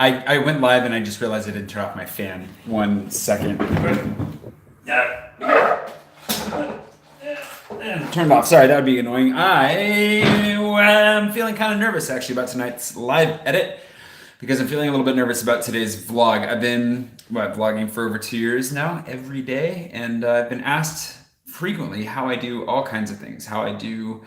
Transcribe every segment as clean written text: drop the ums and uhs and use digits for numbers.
I went live and I just realized I didn't turn off my fan. 1 second. Turned off. Sorry, that would be annoying. I am feeling kind of nervous actually about tonight's live edit because I'm feeling a little bit nervous about today's vlog. I've been vlogging for over 2 years now, every day, and I've been asked frequently how I do all kinds of things, how I do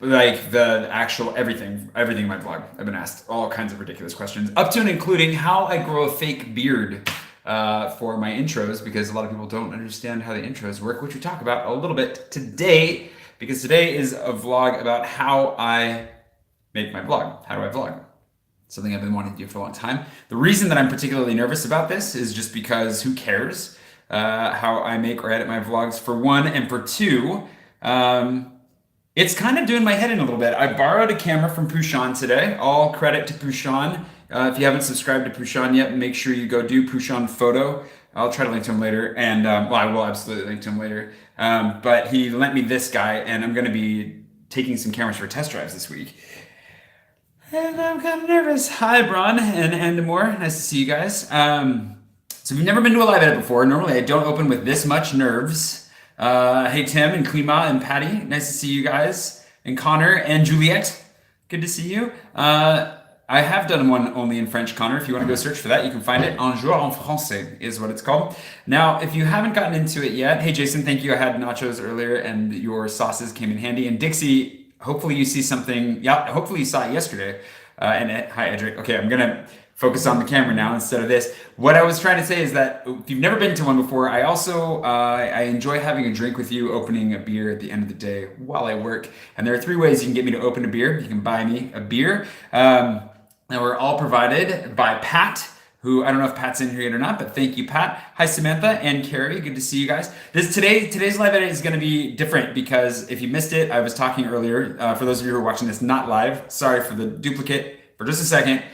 like the actual everything in my vlog. I've been asked all kinds of ridiculous questions, up to and including how I grow a fake beard for my intros, because a lot of people don't understand how the intros work, which we talk about a little bit today, because today is a vlog about how I make my vlog. How do I vlog? Something I've been wanting to do for a long time. The reason that I'm particularly nervous about this is just because who cares how I make or edit my vlogs, for one, and for two, it's kind of doing my head in a little bit. I borrowed a camera from Pullman today. All credit to Pullman. If you haven't subscribed to Pullman yet, make sure you go do Pullman Photo. I'll try to link to him later, and well, I will absolutely link to him later. But he lent me this guy, and I'm going to be taking some cameras for test drives this week. And I'm kind of nervous. Hi, Bron and more. Nice to see you guys. So if you've never been to a live edit before, normally I don't open with this much nerves. Hey, Tim and Klima and Patty. Nice to see you guys. And Connor and Juliet. Good to see you. I have done one only in French, Connor. If you want to go search for that, you can find it. Un jour en français is what it's called. Now, if you haven't gotten into it yet, hey, Jason, thank you. I had nachos earlier, and your sauces came in handy. And Dixie, hopefully you see something. Yeah, hopefully you saw it yesterday. Hi, Edric. Okay, I'm going to focus on the camera now instead of this. What I was trying to say is that if you've never been to one before, I also I enjoy having a drink with you, opening a beer at the end of the day while I work. And there are 3 ways you can get me to open a beer. You can buy me a beer. And we're all provided by Pat, who I don't know if Pat's in here yet or not, but thank you, Pat. Hi, Samantha and Carrie. Good to see you guys. Today's live edit is going to be different because if you missed it, I was talking earlier. For those of you who are watching this not live, sorry for the duplicate for just a second.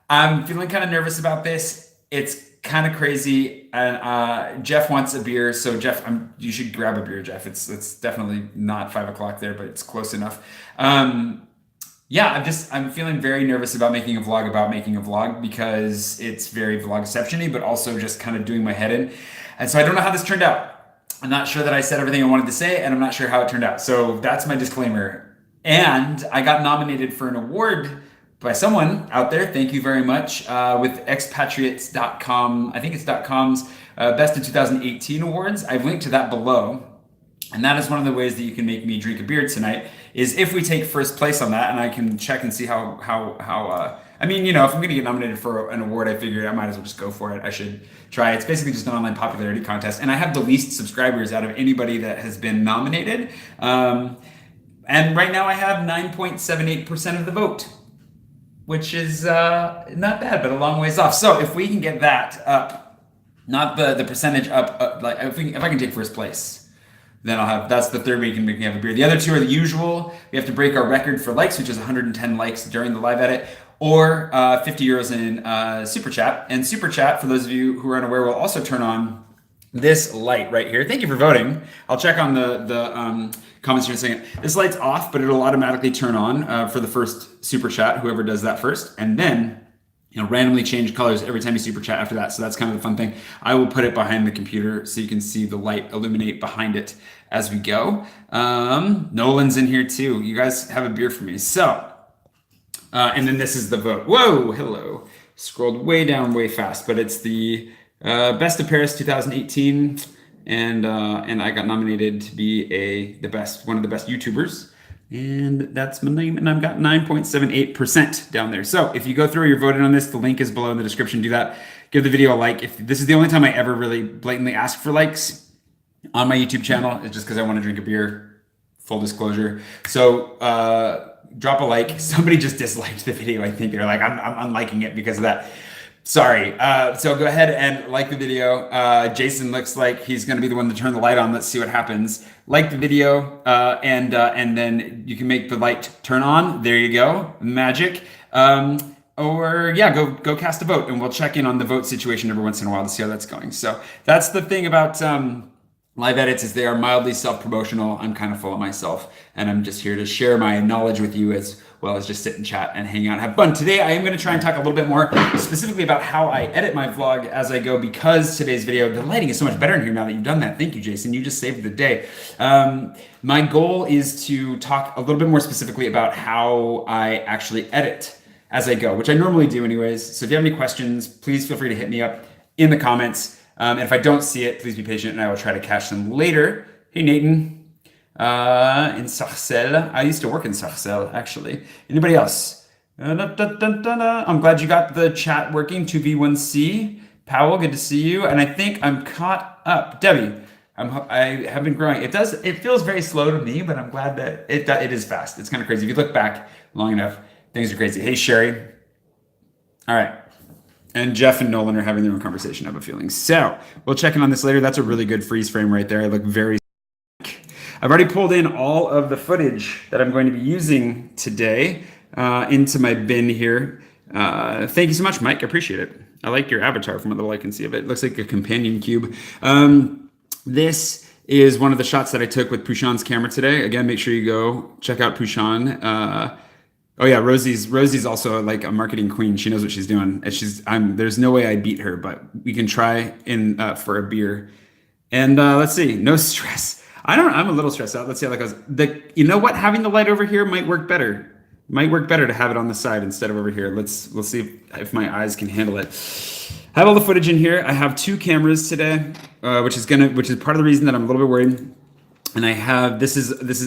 I'm feeling kind of nervous about this. It's kind of crazy, and Jeff wants a beer. So Jeff, you should grab a beer, Jeff. It's definitely not 5 o'clock there, but it's close enough. Yeah, I'm feeling very nervous about making a vlog because it's very vlogception-y, but also just kind of doing my head in. And so I don't know how this turned out. I'm not sure that I said everything I wanted to say, and I'm not sure how it turned out. So that's my disclaimer. And I got nominated for an award by someone out there. Thank you very much. With expatriates.com, I think it's .com's Best of 2018 awards. I've linked to that below. And that is one of the ways that you can make me drink a beer tonight, is if we take first place on that, and I can check and see how I mean, you know, if I'm going to get nominated for an award, I figured I might as well just go for it. I should try. It's basically just an online popularity contest, and I have the least subscribers out of anybody that has been nominated. And right now I have 9.78% of the vote, which is not bad, but a long ways off. So if we can get that up, not the percentage up, like if I can take first place, then that's the third way you can make me have a beer. The other 2 are the usual. We have to break our record for likes, which is 110 likes during the live edit, or 50 euros in Super Chat. And Super Chat, for those of you who are unaware, will also turn on this light right here. Thank you for voting. I'll check on the comments here in a second. This light's off, but it'll automatically turn on for the first Super Chat, whoever does that first. And then randomly change colors every time you super chat after that. So that's kind of the fun thing. I will put it behind the computer so you can see the light illuminate behind it as we go. Nolan's in here too. You guys have a beer for me. So, and then this is the vote. Whoa, hello. Scrolled way down, way fast, but it's the Best of Paris 2018. And I got nominated to be one of the best YouTubers. And that's my name, and I've got 9.78% down there. So if you go through, you're voting on this, the link is below in the description. Do that. Give the video a like. If this is the only time I ever really blatantly ask for likes on my YouTube channel, it's just because I want to drink a beer. Full disclosure. So drop a like. Somebody just disliked the video. I think they're like, I'm unliking it because of that. Sorry. So go ahead and like the video. Jason looks like he's going to be the one to turn the light on. Let's see what happens. Like the video, and then you can make the light turn on. There you go. Magic. Or yeah, go cast a vote, and we'll check in on the vote situation every once in a while to see how that's going. So that's the thing about live edits, is they are mildly self-promotional. I'm kind of full of myself, and I'm just here to share my knowledge with you as well as just sit and chat and hang out and have fun. Today, I am going to try and talk a little bit more specifically about how I edit my vlog as I go, because today's video, the lighting is so much better in here now that you've done that. Thank you, Jason. You just saved the day. My goal is to talk a little bit more specifically about how I actually edit as I go, which I normally do anyways. So if you have any questions, please feel free to hit me up in the comments. And if I don't see it, please be patient and I will try to catch them later. Hey, Nathan. In Sarcelles. I used to work in Sarcelles, actually. Anybody else? I'm glad you got the chat working. 2V1C. Powell, good to see you. And I think I'm caught up. Debbie, I have been growing. It feels very slow to me, but I'm glad that it is fast. It's kind of crazy. If you look back long enough, things are crazy. Hey, Sherry. All right. And Jeff and Nolan are having their own conversation, I have a feeling. So we'll check in on this later. That's a really good freeze frame right there. I look very... I've already pulled in all of the footage that I'm going to be using today into my bin here. Thank you so much, Mike. I appreciate it. I like your avatar from what little I can see of it. It looks like a companion cube. This is one of the shots that I took with Pushan's camera today. Again, make sure you go check out Pushan. Oh yeah, Rosie's also like a marketing queen. She knows what she's doing. There's no way I beat her, but we can try in for a beer. And let's see, no stress. I'm a little stressed out. Let's see how that goes. You know what? Having the light over here might work better. Might work better to have it on the side instead of over here. We'll see if my eyes can handle it. I have all the footage in here. I have 2 cameras today, which is part of the reason that I'm a little bit worried. And I have I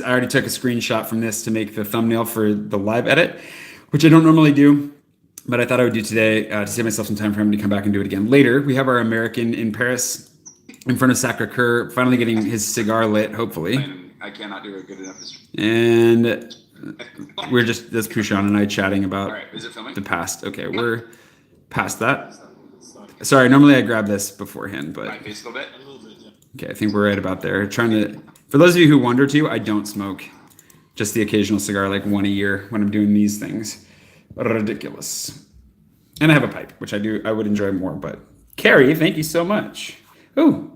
already took a screenshot from this to make the thumbnail for the live edit, which I don't normally do, but I thought I would do today to save myself some time for him to come back and do it again later. We have our American in Paris in front of Sacre-Cœur, finally getting his cigar lit, hopefully. I cannot do a good enough. And that's Pushan and I chatting about the past. Okay, we're past that. Sorry, normally I grab this beforehand, but... My face a little bit? Okay, I think we're right about there. For those of you who wonder too, I don't smoke. Just the occasional cigar, like one a year when I'm doing these things. Ridiculous. And I have a pipe, which I would enjoy more, but... Carrie, thank you so much. Ooh.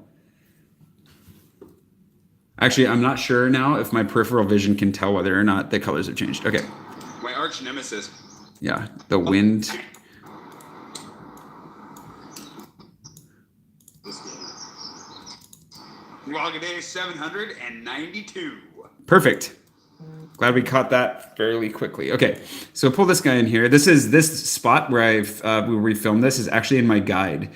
Actually, I'm not sure now if my peripheral vision can tell whether or not the colors have changed. Okay. My arch nemesis. Yeah, the wind. Vlog day 792. Perfect. Glad we caught that fairly quickly. Okay, so pull this guy in here. This spot where we filmed this is actually in my guide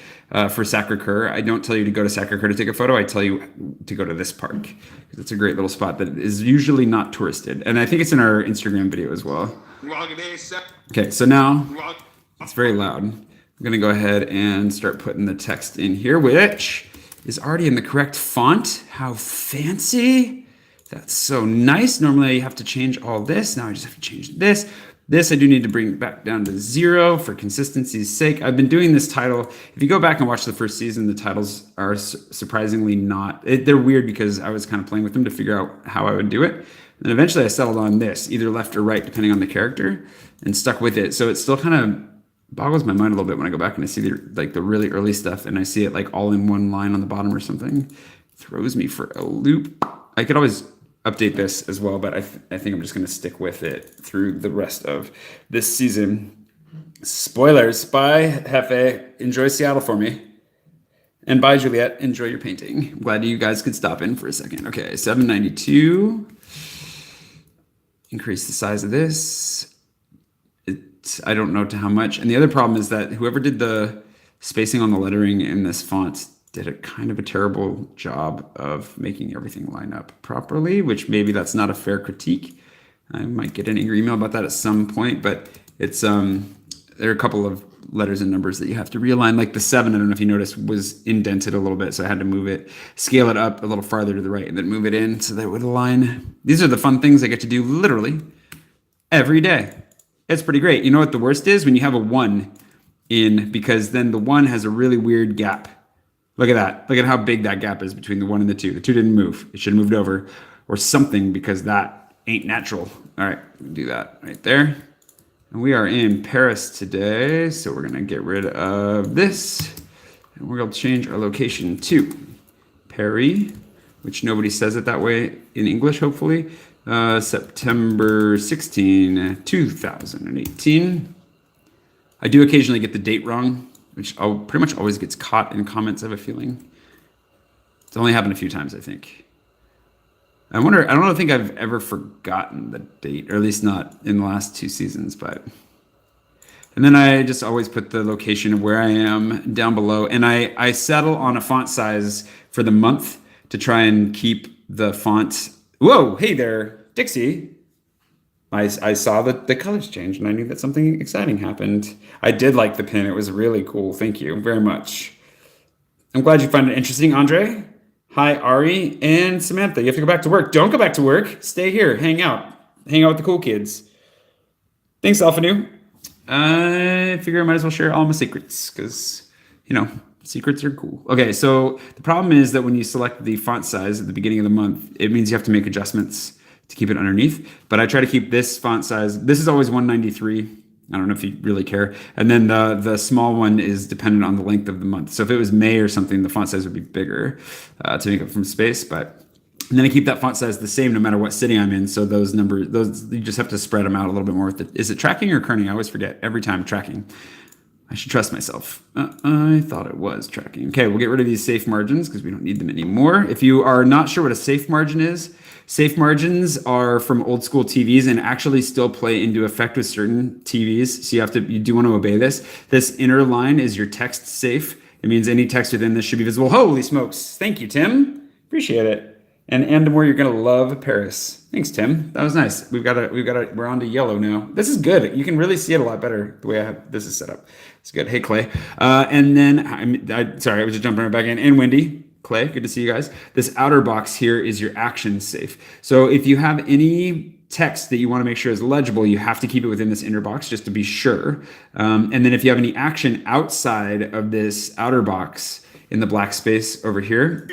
for Sacre-Cœur. I don't tell you to go to Sacre-Cœur to take a photo. I tell you to go to this park. It's a great little spot that is usually not touristed. And I think it's in our Instagram video as well. Okay, so now it's very loud. I'm going to go ahead and start putting the text in here, which is already in the correct font. How fancy. That's so nice. Normally you have to change all this. Now I just have to change this. This I do need to bring back down to 0 for consistency's sake. I've been doing this title. If you go back and watch the first season, the titles are surprisingly not. They're weird because I was kind of playing with them to figure out how I would do it. And eventually I settled on this, either left or right, depending on the character, and stuck with it. So it still kind of boggles my mind a little bit when I go back and I see the really early stuff and I see it like all in one line on the bottom or something. Throws me for a loop. I could always update this as well, but I think I'm just going to stick with it through the rest of this season. Spoilers. Bye, Hefe. Enjoy Seattle for me. And bye, Juliet. Enjoy your painting. I'm glad you guys could stop in for a second. Okay, 792. Increase the size of this. I don't know to how much. And the other problem is that whoever did the spacing on the lettering in this font did a kind of a terrible job of making everything line up properly, which maybe that's not a fair critique. I might get an angry email about that at some point, but it's there are a couple of letters and numbers that you have to realign. Like the 7, I don't know if you noticed, was indented a little bit, so I had to move it, scale it up a little farther to the right, and then move it in so that it would align. These are the fun things I get to do literally every day. It's pretty great. You know what the worst is? When you have a 1 in, because then the 1 has a really weird gap. Look at that. Look at how big that gap is between the 1 and the 2. The 2 didn't move. It should have moved over or something because that ain't natural. All right, do that right there. And we are in Paris today, so we're going to get rid of this. And we're going to change our location to Paris, which nobody says it that way in English, hopefully. September 16, 2018. I do occasionally get the date wrong, which pretty much always gets caught in comments, I have a feeling. It's only happened a few times, I think. I don't think I've ever forgotten the date, or at least not in the last 2 seasons, but... And then I just always put the location of where I am down below. And I settle on a font size for the month to try and keep the font. Whoa, hey there, Dixie. I saw that the colors changed and I knew that something exciting happened. I did like the pin. It was really cool. Thank you very much. I'm glad you find it interesting, Andre. Hi, Ari and Samantha. You have to go back to work. Don't go back to work. Stay here. Hang out. Hang out with the cool kids. Thanks, Alphanu. I figure I might as well share all my secrets because, secrets are cool. Okay, so the problem is that when you select the font size at the beginning of the month, it means you have to make adjustments to keep it underneath. But I try to keep this font size. This is always 193. I don't know if you really care. And then the small one is dependent on the length of the month. So if it was May or something, the font size would be bigger to make up from space. And then I keep that font size the same no matter what city I'm in. So those you just have to spread them out a little bit more. Is it tracking or kerning? I always forget every time. Tracking. I should trust myself. I thought it was tracking. Okay, we'll get rid of these safe margins because we don't need them anymore. If you are not sure what a safe margin is, safe margins are from old school TVs and actually still play into effect with certain TVs. So you do want to obey this. This inner line is your text safe. It means any text within this should be visible. Holy smokes. Thank you, Tim. Appreciate it. And Andamore, you're gonna love Paris. Thanks, Tim. That was nice. We're on to yellow now. This is good. You can really see it a lot better the way this is set up. It's good. Hey, Clay. And then sorry, I was just jumping right back in. And Wendy, Clay, good to see you guys. This outer box here is your action safe. So if you have any text that you want to make sure is legible, you have to keep it within this inner box just to be sure. And then if you have any action outside of this outer box in the black space over here,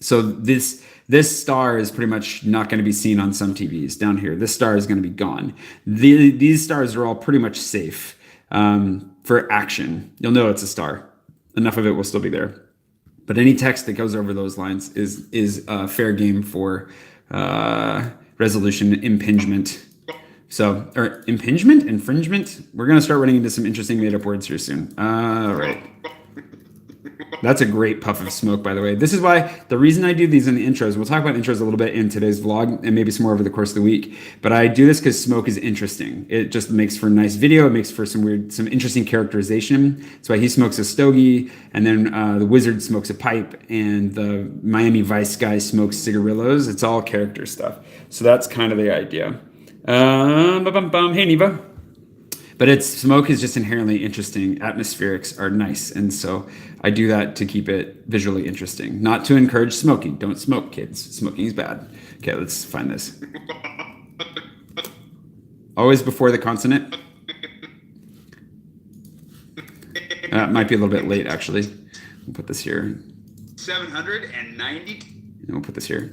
so this star is pretty much not going to be seen on some TVs down here. This star is going to be gone. These stars are all pretty much safe for action. You'll know it's a star. Enough of it will still be there. But any text that goes over those lines is fair game for resolution impingement. Or infringement. We're going to start running into some interesting made-up words here soon. All right. That's a great puff of smoke, by the way. This is why the reason I do these in the intros, we'll talk about intros a little bit in today's vlog and maybe some more over the course of the week. But I do this because smoke is interesting. It just makes for a nice video. It makes for some interesting characterization. That's why he smokes a stogie, and then the wizard smokes a pipe, and the Miami Vice guy smokes cigarillos. It's all character stuff. So that's kind of the idea. Hey, Neva. But smoke is just inherently interesting. Atmospherics are nice. And so I do that to keep it visually interesting. Not to encourage smoking. Don't smoke, kids. Smoking is bad. Okay, let's find this. Always before the consonant. It might be a little bit late, actually. We'll put this here. 792. And we'll put this here.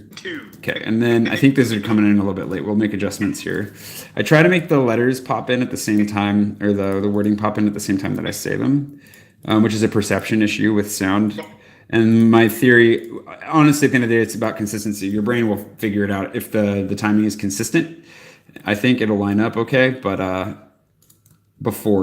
Okay, and then I think those are coming in a little bit late. We'll make adjustments here. I try to make the letters pop in at the same time, or the wording pop in at the same time that I say them, which is a perception issue with sound. And my theory, honestly, at the end of the day, it's about consistency. Your brain will figure it out if the timing is consistent. I think it'll line up okay, but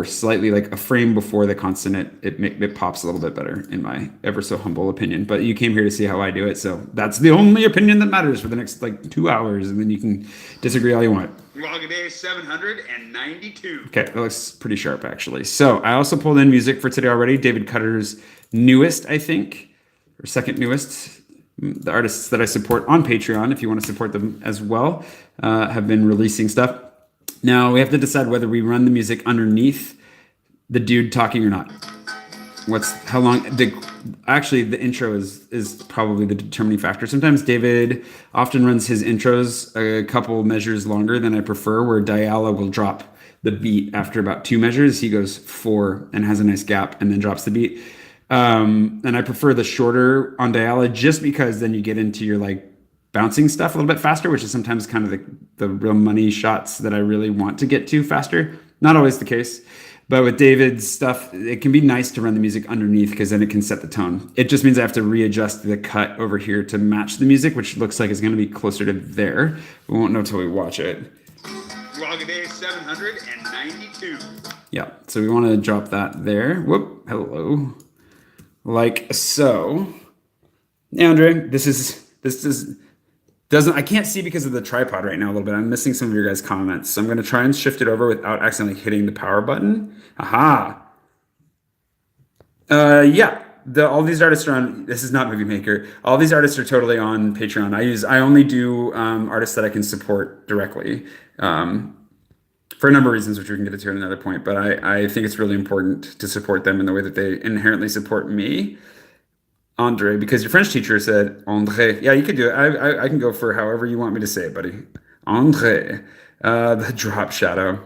slightly like a frame before the consonant, it pops a little bit better in my ever so humble opinion. But you came here to see how I do it, so that's the only opinion that matters for the next 2 hours, and then you can disagree all you want. Log a day 792. Okay, that looks pretty sharp actually. So I also pulled in music for today already. David Cutter's newest, I think, or second newest. The artists that I support on Patreon, if you want to support them as well, have been releasing stuff. Now we have to decide whether we run the music underneath the dude talking or not. How long? Actually, the intro is probably the determining factor. Sometimes David often runs his intros a couple measures longer than I prefer, where Diala will drop the beat after about 2 measures. He goes 4 and has a nice gap and then drops the beat. And I prefer the shorter on Diala just because then you get into your bouncing stuff a little bit faster, which is sometimes kind of the real money shots that I really want to get to faster. Not always the case, But with David's stuff, it can be nice to run the music underneath because then it can set the tone. It just means I have to readjust the cut over here to match the music, which looks like it's going to be closer to there. We won't know until we watch it. Vlogger 792. Yeah, so we want to drop that there. Whoop, hello. Like so. Yeah, Andre, this doesn't, I can't see because of the tripod right now a little bit. I'm missing some of your guys' comments. So I'm going to try and shift it over without accidentally hitting the power button. Aha. Yeah. All these artists are on, this is not Movie Maker. All these artists are totally on Patreon. I only do artists that I can support directly for a number of reasons, which we can get into at another point. But I think it's really important to support them in the way that they inherently support me. Andre, because your French teacher said Andre. Yeah, you could do it. I can go for however you want me to say it, buddy. Andre. The drop shadow.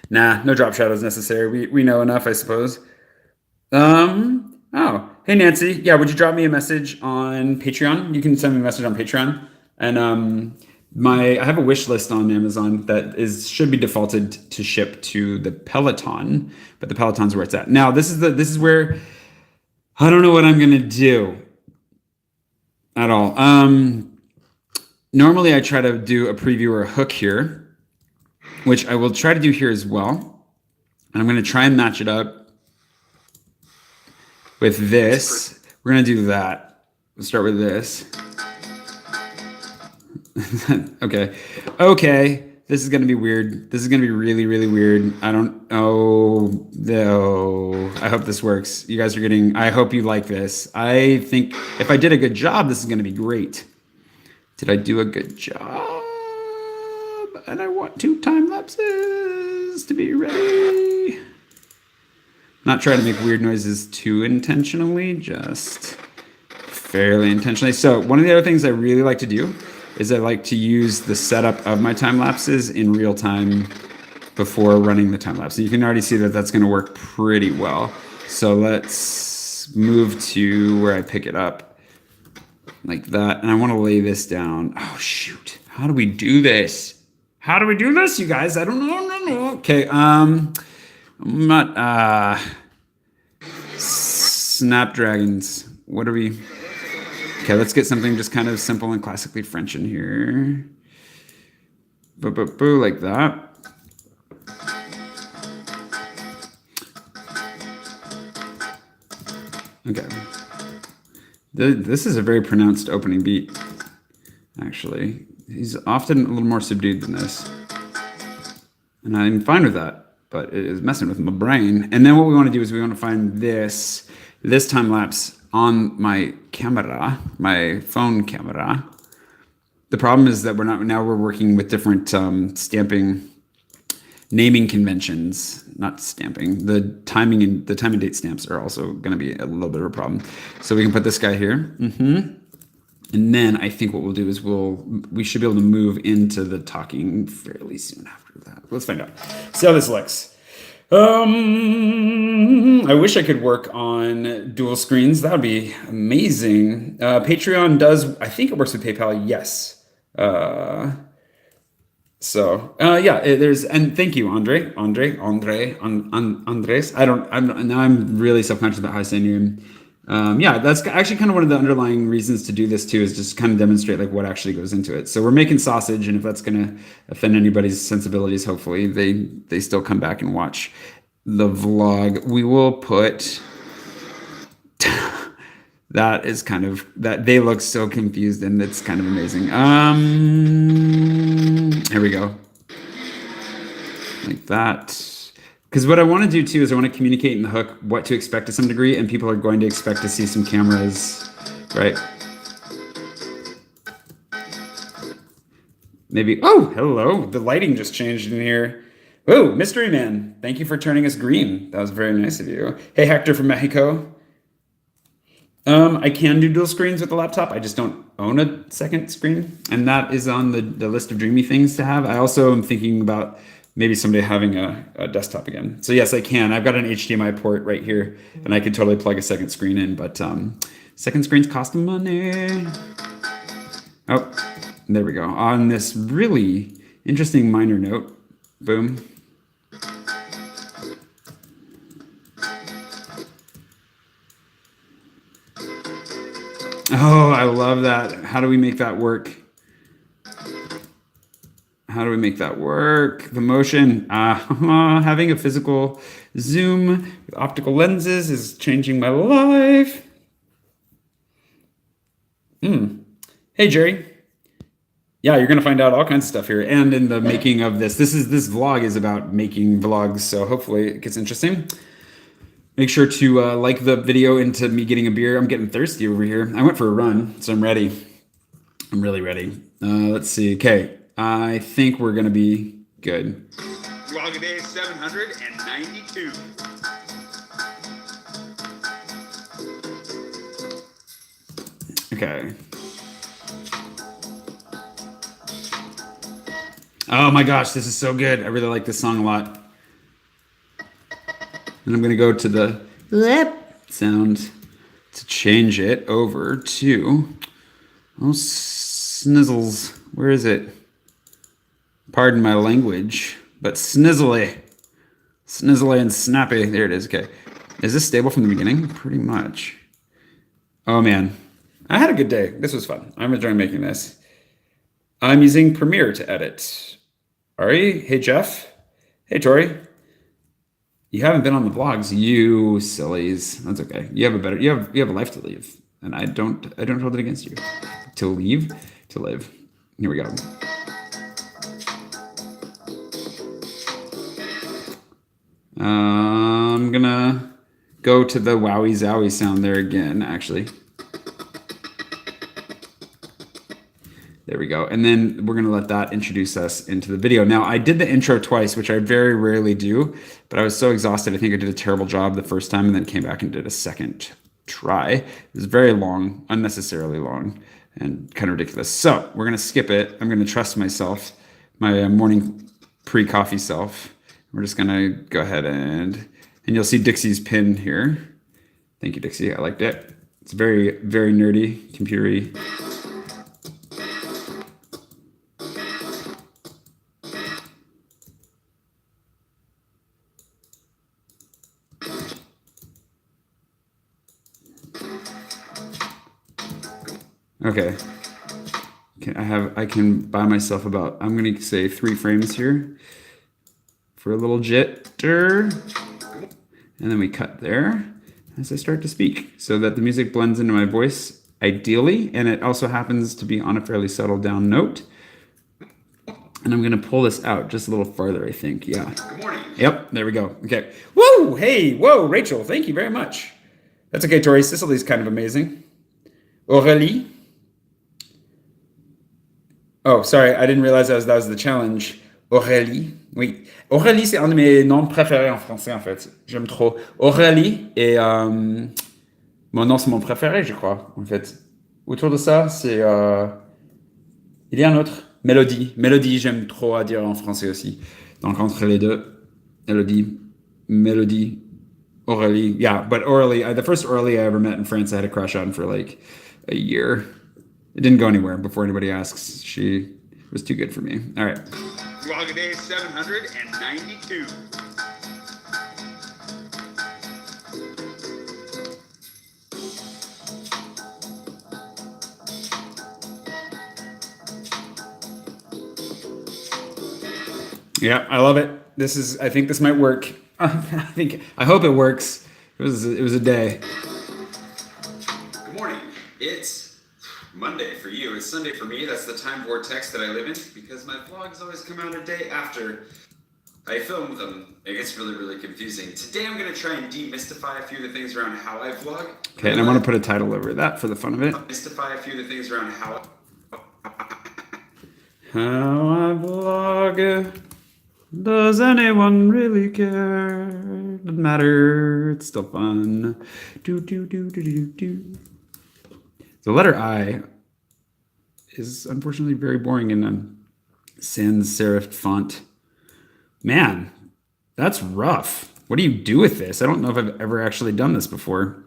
Nah, no drop shadows necessary. We know enough, I suppose. Oh, hey Nancy. Yeah, would you drop me a message on Patreon? You can send me a message on Patreon. And I have a wish list on Amazon that should be defaulted to ship to the Peloton, but the Peloton's where it's at. Now, this is where I don't know what I'm gonna do at all. Normally I try to do a preview or a hook here, which I will try to do here as well. And I'm gonna try and match it up with this. We're gonna do that. We'll start with this. Okay. This is going to be weird. This is going to be really, really weird. I don't know. No. I hope this works. You guys are I hope you like this. I think if I did a good job, this is going to be great. Did I do a good job? And I want 2 time lapses to be ready. Not trying to make weird noises too intentionally, just fairly intentionally. So one of the other things I really like to do is I like to use the setup of my time lapses in real time before running the time lapse. And you can already see that that's going to work pretty well. So let's move to where I pick it up like that. And I want to lay this down. Oh, shoot. How do we do this? How do we do this, you guys? I don't know. Okay. I'm not, Snapdragons. What are we? Okay, let's get something just kind of simple and classically French in here. Boo, like that. Okay. This is a very pronounced opening beat, actually. He's often a little more subdued than this. And I'm fine with that, but it is messing with my brain. And then what we want to do is we want to find this time lapse on my camera, my phone camera. The problem is that we're working with different stamping naming conventions, not stamping. The timing and date stamps are also going to be a little bit of a problem. So we can put this guy here. And then I think what we'll do is we should be able to move into the talking fairly soon after that. Let's find out. See how this looks. I wish I could work on dual screens. That would be amazing. Patreon does, I think it works with PayPal. Yes. Yeah, and thank you, Andres. I'm really self-conscious about how I say your name. Yeah, that's actually kind of one of the underlying reasons to do this too, is just kind of demonstrate like what actually goes into it. So we're making sausage, and if that's going to offend anybody's sensibilities, hopefully they still come back and watch the vlog. We will put that is kind of that they look so confused, and it's kind of amazing. Here we go, like that. Because what I want to do too is I want to communicate in the hook what to expect to some degree, and people are going to expect to see some cameras, right? Maybe, oh, hello. The lighting just changed in here. Oh, Mystery Man, thank you for turning us green. That was very nice of you. Hey, Hector from Mexico. I can do dual screens with the laptop. I just don't own a second screen. And that is on the list of dreamy things to have. I also am thinking about maybe someday having a desktop again. So yes, I can. I've got an HDMI port right here, and I could totally plug a second screen in, but second screens cost money. Oh, there we go. On this really interesting minor note, boom. Oh, I love that. How do we make that work? How do we make that work? The motion. Having a physical zoom with optical lenses is changing my life. Hey, Jerry. Yeah, you're gonna find out all kinds of stuff here, and in the making of this vlog is about making vlogs, so hopefully it gets interesting. Make sure to like the video into me getting a beer. I'm getting thirsty over here. I went for a run, so I'm ready. I'm really ready. Let's see. Okay, I think we're gonna be good. Vlog a day 792. Okay. Oh my gosh, this is so good. I really like this song a lot. And I'm gonna go to the lip sound to change it over to snizzles. Where is it? Pardon my language, but snizzly and snappy. There it is. Okay, is this stable from the beginning? Pretty much. Oh man, I had a good day. This was fun. I'm enjoying making this. I'm using Premiere to edit. Ari, hey Jeff, hey Tori. You haven't been on the vlogs, you sillies. That's okay. You have a life to live, and I don't hold it against you. To leave, to live. Here we go. I'm gonna go to the wowie zowie sound there again, actually. There we go. And then we're going to let that introduce us into the video. Now, I did the intro twice, which I very rarely do, but I was so exhausted. I think I did a terrible job the first time and then came back and did a second try. It was very long, unnecessarily long, and kind of ridiculous. So we're going to skip it. I'm going to trust myself, my morning pre-coffee self. We're just going to go ahead and you'll see Dixie's pin here. Thank you, Dixie. I liked it. It's very, very nerdy, computery. Okay. I can buy myself about, I'm going to say 3 frames here for a little jitter. And then we cut there as I start to speak so that the music blends into my voice ideally. And it also happens to be on a fairly subtle down note. And I'm going to pull this out just a little farther, I think. Yeah. Good morning. Yep. There we go. Okay. Whoa. Hey. Whoa, Rachel. Thank you very much. That's okay, Tori. Sicily's kind of amazing. Aurélie. Oh, sorry, I didn't realize that was the challenge. Aurélie, oui. Aurélie, c'est un de mes noms préférés en français, en fait. J'aime trop. Aurélie et mon nom, c'est mon préféré, je crois, en fait. Autour de ça, c'est... il y a un autre. Mélodie. Mélodie, j'aime trop à dire en français aussi. Donc, entre les deux, Mélodie, Aurélie. Yeah, but Aurélie, the first Aurélie I ever met in France, I had a crush on for like a year. It didn't go anywhere before anybody asks. She was too good for me. All right. Vlog a day 792. Yeah, I love it. I think this might work. I hope it works. It was a day. Good morning. It's Monday for you. It's Sunday for me. That's the time vortex that I live in because my vlogs always come out a day after I film them. It gets really, really confusing. Today I'm going to try and demystify a few of the things around how I vlog. Okay, and I want to put a title over that for the fun of it. Demystify a few of the things around how I vlog. Does anyone really care? Doesn't matter. It's still fun. The letter I is unfortunately very boring in a sans serif font. Man, that's rough. What do you do with this? I don't know if I've ever actually done this before.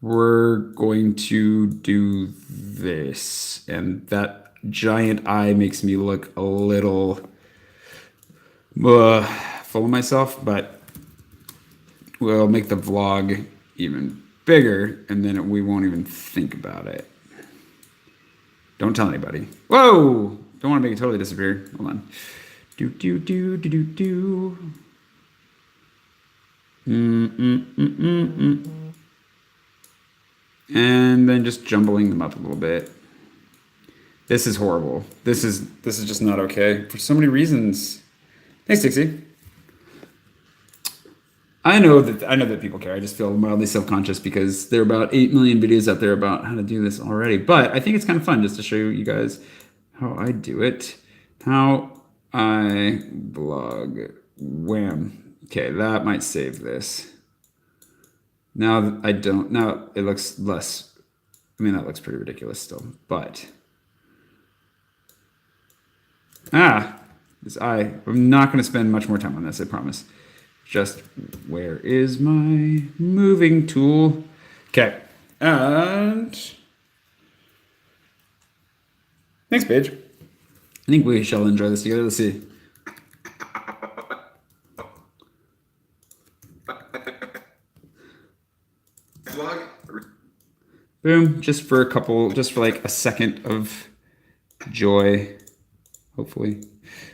We're going to do this. And that giant I makes me look a little full of myself, but we'll make the vlog even bigger, and then we won't even think about it. Don't tell anybody. Whoa! Don't want to make it totally disappear. Hold on. Do do do do do do. And then just jumbling them up a little bit. This is horrible. This is just not okay for so many reasons. Thanks, Dixie. I know that people care. I just feel mildly self-conscious because there are about 8 million videos out there about how to do this already. But I think it's kind of fun just to show you guys how I do it. How I blog. Wham. Okay, that might save this. Now I don't. Now it looks less. I mean, that looks pretty ridiculous still. But I'm not going to spend much more time on this. I promise. Just where is my moving tool? Okay, and thanks, Paige. I think we shall enjoy this together. Let's see. Boom, just for like a second of joy, hopefully.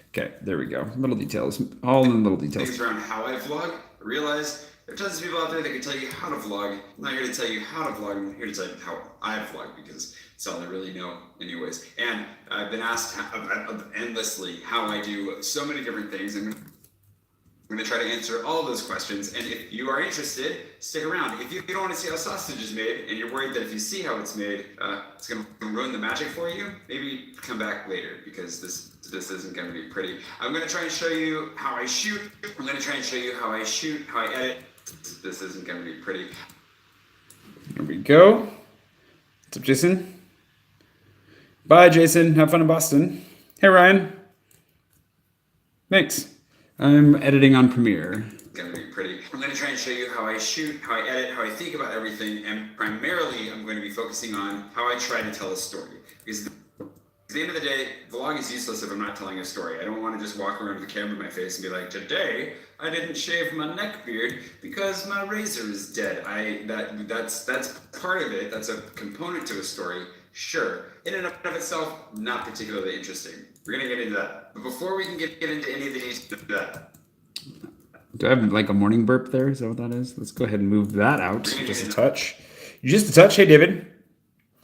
Okay, there we go. Little details, all in the little details. Things around how I vlog. I realize there are tons of people out there that can tell you how to vlog. I'm not here to tell you how to vlog. I'm here to tell you how I vlog because it's all I really know anyways. And I've been asked endlessly how I do so many different things. I'm going to try to answer all of those questions. And if you are interested, stick around. If you don't want to see how sausage is made and you're worried that if you see how it's made, it's going to ruin the magic for you, maybe come back later because this isn't going to be pretty. I'm going to try and show you how I shoot. I'm going to try and show you how I shoot, how I edit. This isn't going to be pretty. There we go. What's up, Jason? Bye, Jason. Have fun in Boston. Hey, Ryan. Thanks. I'm editing on Premiere. It's going to be pretty. I'm going to try and show you how I shoot, how I edit, how I think about everything, and primarily I'm going to be focusing on how I try to tell a story. Because at the end of the day, vlog is useless if I'm not telling a story. I don't want to just walk around with a camera in my face and be like, today I didn't shave my neck beard because my razor is dead. That's part of it. That's a component to a story. Sure. In and of itself, not particularly interesting. We're going to get into that. But before we can get into any of the details of that. Do I have like a morning burp there? Is that what that is? Let's go ahead and move that out. Just a touch. Just a touch. Hey, David.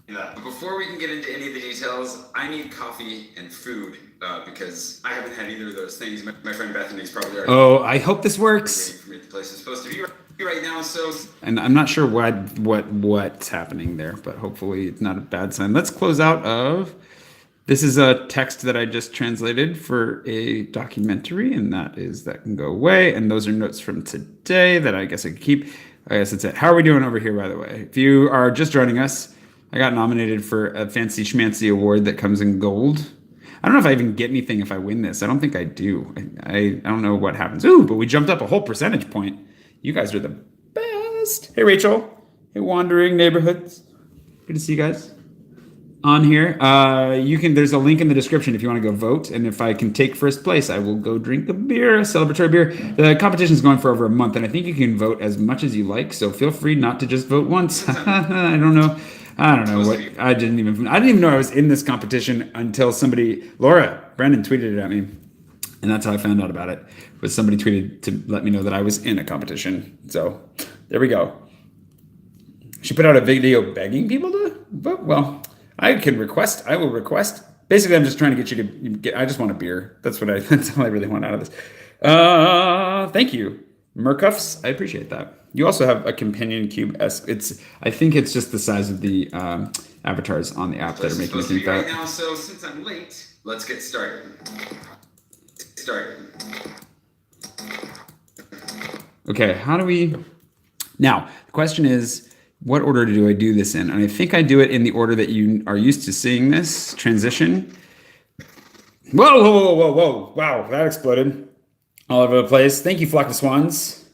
Yeah. But before we can get into any of the details, I need coffee and food because I haven't had either of those things. My friend Bethany's probably already. Oh, I hope this works. Waiting for me at the place it's supposed to be right now. So. And I'm not sure what's happening there, but hopefully it's not a bad sign. Let's close out of. This is a text that I just translated for a documentary, and that can go away. And those are notes from today that I guess I could keep. I guess that's it. How are we doing over here, by the way? If you are just joining us, I got nominated for a fancy schmancy award that comes in gold. I don't know if I even get anything if I win this. I don't think I do. I don't know what happens. Ooh, but we jumped up a whole percentage point. You guys are the best. Hey, Rachel. Hey, Wandering Neighborhoods. Good to see you guys on here. There's a link in the description if you want to go vote. And if I can take first place, I will go drink a beer, a celebratory beer. The competition is going for over a month, and I think you can vote as much as you like. So feel free not to just vote once. I don't know what. I didn't even know I was in this competition until Brandon tweeted it at me. And that's how I found out about it. Was somebody tweeted to let me know that I was in a competition. So there we go. She put out a video begging people to vote. Well, I will request. Basically, I'm just trying to get you to get. I just want a beer. That's all I really want out of this. Thank you, Mercuffs. I appreciate that. You also have a companion cube. I think it's just the size of the avatars on the app that are making me think that. Right now, so since I'm late, let's get started. Okay, how do we? Now the question is. What order do I do this in? And I think I do it in the order that you are used to seeing this transition. Whoa. Wow, that exploded all over the place. Thank you, Flock of Swans.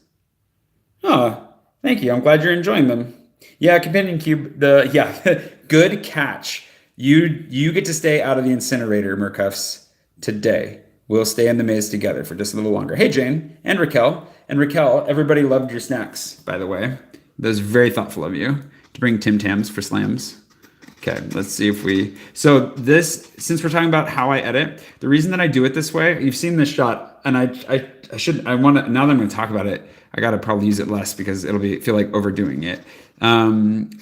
Oh, thank you. I'm glad you're enjoying them. Yeah, Companion Cube, good catch. You get to stay out of the incinerator, Mercuffs, today. We'll stay in the maze together for just a little longer. Hey, Jane and Raquel. And Raquel, everybody loved your snacks, by the way. That was very thoughtful of you to bring Tim Tams for slams. Okay, let's see if we, so this, since we're talking about how I edit, the reason that I do it this way, you've seen this shot, and I want to, now that I'm going to talk about it, I got to probably use it less because it'll feel like overdoing it.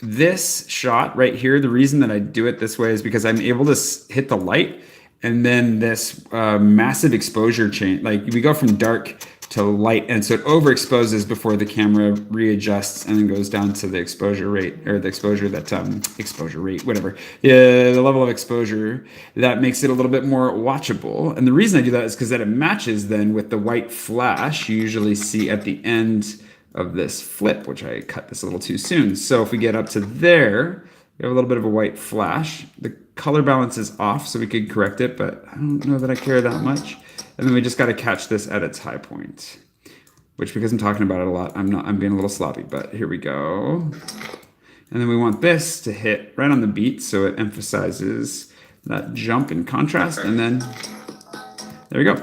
This shot right here, the reason that I do it this way is because I'm able to hit the light, and then this massive exposure change, like we go from dark to light, and so it overexposes before the camera readjusts and then goes down to the exposure rate, or the exposure that exposure rate, whatever, the level of exposure that makes it a little bit more watchable. And the reason I do that is because that it matches then with the white flash you usually see at the end of this flip, which I cut this a little too soon. So if we get up to there, we have a little bit of a white flash. The color balance is off, so we could correct it, but I don't know that I care that much. And then we just got to catch this at its high point, which, because I'm talking about it a lot, I'm being a little sloppy, but here we go. And then we want this to hit right on the beat, so it emphasizes that jump in contrast. And then there we go.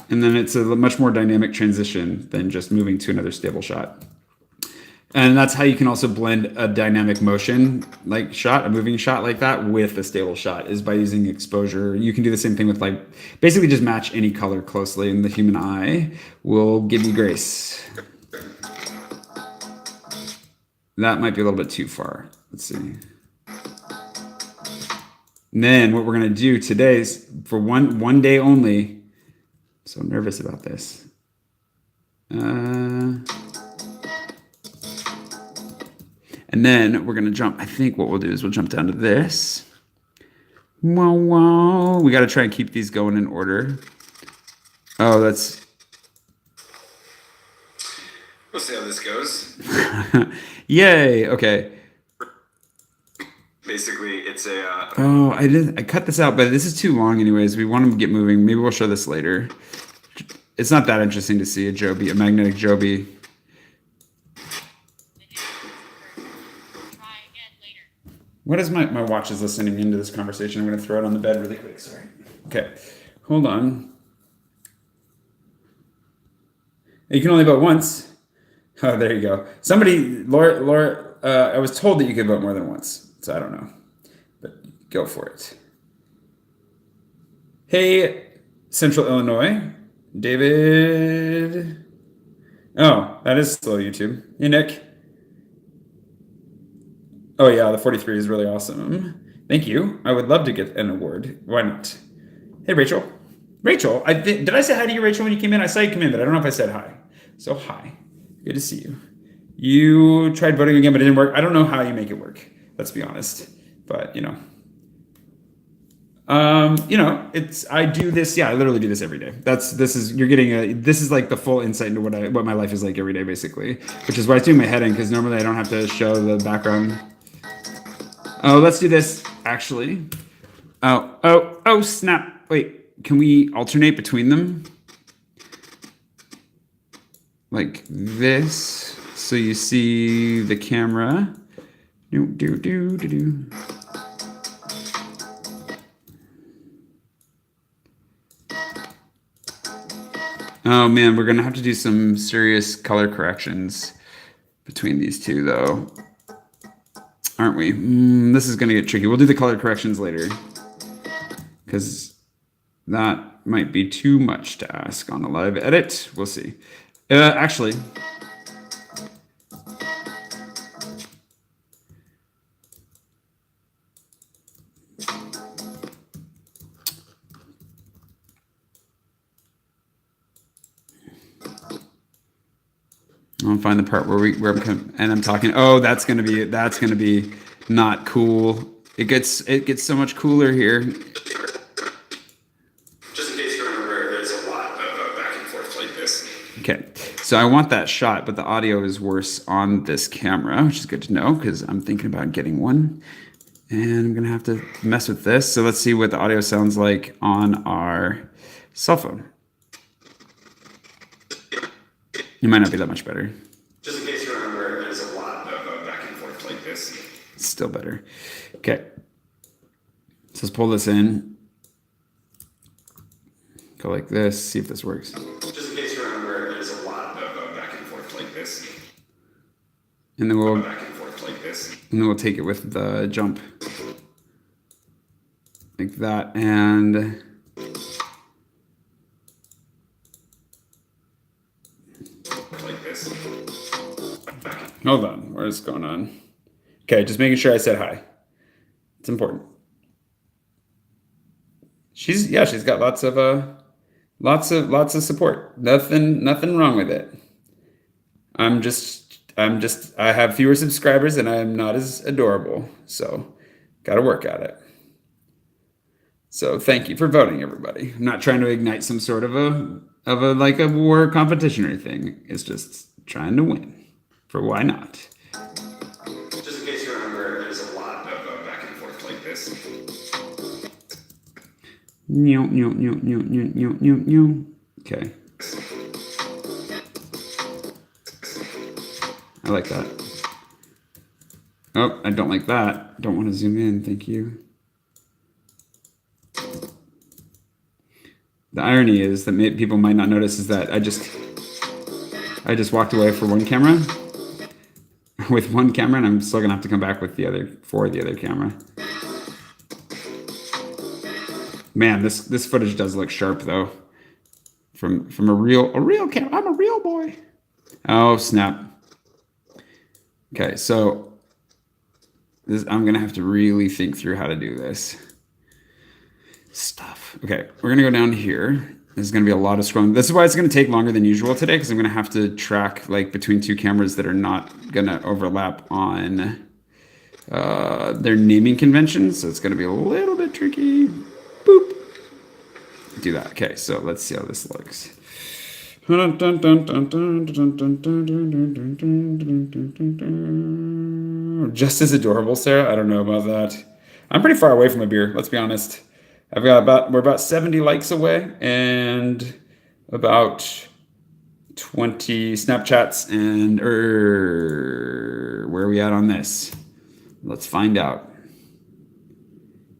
And then it's a much more dynamic transition than just moving to another stable shot. And that's how you can also blend a dynamic motion like shot, a moving shot like that, with a stable shot, is by using exposure. You can do the same thing with, like, basically just match any color closely, and the human eye will give you grace. That might be a little bit too far. Let's see. And then what we're gonna do today is, for one day only, I'm so nervous about this. And then we're going to jump. I think what we'll do is we'll jump down to this. Wow, wow. We got to try and keep these going in order. Oh, that's... We'll see how this goes. Yay. Okay. Basically, it's a... Oh, I cut this out, but this is too long anyways. We want to get moving. Maybe we'll show this later. It's not that interesting to see a magnetic Joby. What is my watch is listening into this conversation? I'm going to throw it on the bed really quick. Sorry. Okay. Hold on. You can only vote once. Oh, there you go. Laura, I was told that you could vote more than once. So I don't know. But go for it. Hey, Central Illinois. David. Oh, that is still YouTube. Hey, Nick. Oh yeah, the 43 is really awesome. Thank you. I would love to get an award. Why not? Hey, Rachel. Rachel, did I say hi to you, Rachel, when you came in? I saw you come in, but I don't know if I said hi. So hi. Good to see you. You tried voting again, but it didn't work. I don't know how you make it work. Let's be honest. But I do this. Yeah, I literally do this every day. This is like the full insight into what my life is like every day, basically. Which is why I do my head in, because normally I don't have to show the background. Oh, let's do this, actually. Oh, snap. Wait, can we alternate between them? Like this, so you see the camera. Do. Oh man, we're gonna have to do some serious color corrections between these two, though. Aren't we? This is gonna get tricky. We'll do the color corrections later, because that might be too much to ask on a live edit. We'll see. Actually, I'll find the part where I'm talking. Oh, that's gonna be not cool. It gets so much cooler here. Just in case you remember, there's a lot of back and forth like this. Okay, so I want that shot, but the audio is worse on this camera, which is good to know, because I'm thinking about getting one. And I'm gonna have to mess with this. So let's see what the audio sounds like on our cell phone. It might not be that much better. Just in case you remember, there's a lot of back and forth like this. It's still better. Okay. So let's pull this in. Go like this, see if this works. Just in case you remember, there's a lot this. And then we'll Back and forth like this. And then we'll take it with the jump. Like that, and like this. Hold on, what is going on? Okay, just making sure I said hi. It's important. She's got lots of support. Nothing wrong with it. I have fewer subscribers and I'm not as adorable. So gotta work at it. So thank you for voting, everybody. I'm not trying to ignite some sort of a war competition or anything. It's just trying to win. For why not? Just in case you remember, there's a lot of back and forth like this. Okay. I like that. Oh, I don't like that. Don't want to zoom in. Thank you. The irony is that people might not notice is that I just walked away for one camera with one camera, and I'm still gonna have to come back with the other camera. Man, this footage does look sharp though. From a real camera. I'm a real boy. Oh snap. Okay, so I'm gonna have to really think through how to do this stuff. Okay, we're gonna go down here. There's gonna be a lot of scrolling. This is why it's gonna take longer than usual today, because I'm gonna have to track like between two cameras that are not gonna overlap on their naming conventions. So it's gonna be a little bit tricky. Boop. Do that. Okay, so let's see how this looks. Just as adorable, Sarah. I don't know about that. I'm pretty far away from a beer. Let's be honest. We're about 70 likes away and about 20 Snapchats. And where are we at on this? Let's find out.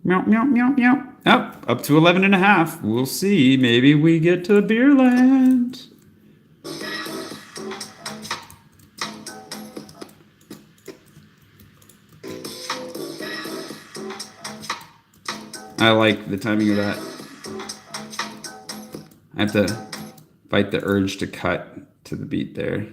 Meow, meow, meow, meow. Oh, up to 11.5. We'll see. Maybe we get to Beerland. I like the timing of that. I have to fight the urge to cut to the beat there.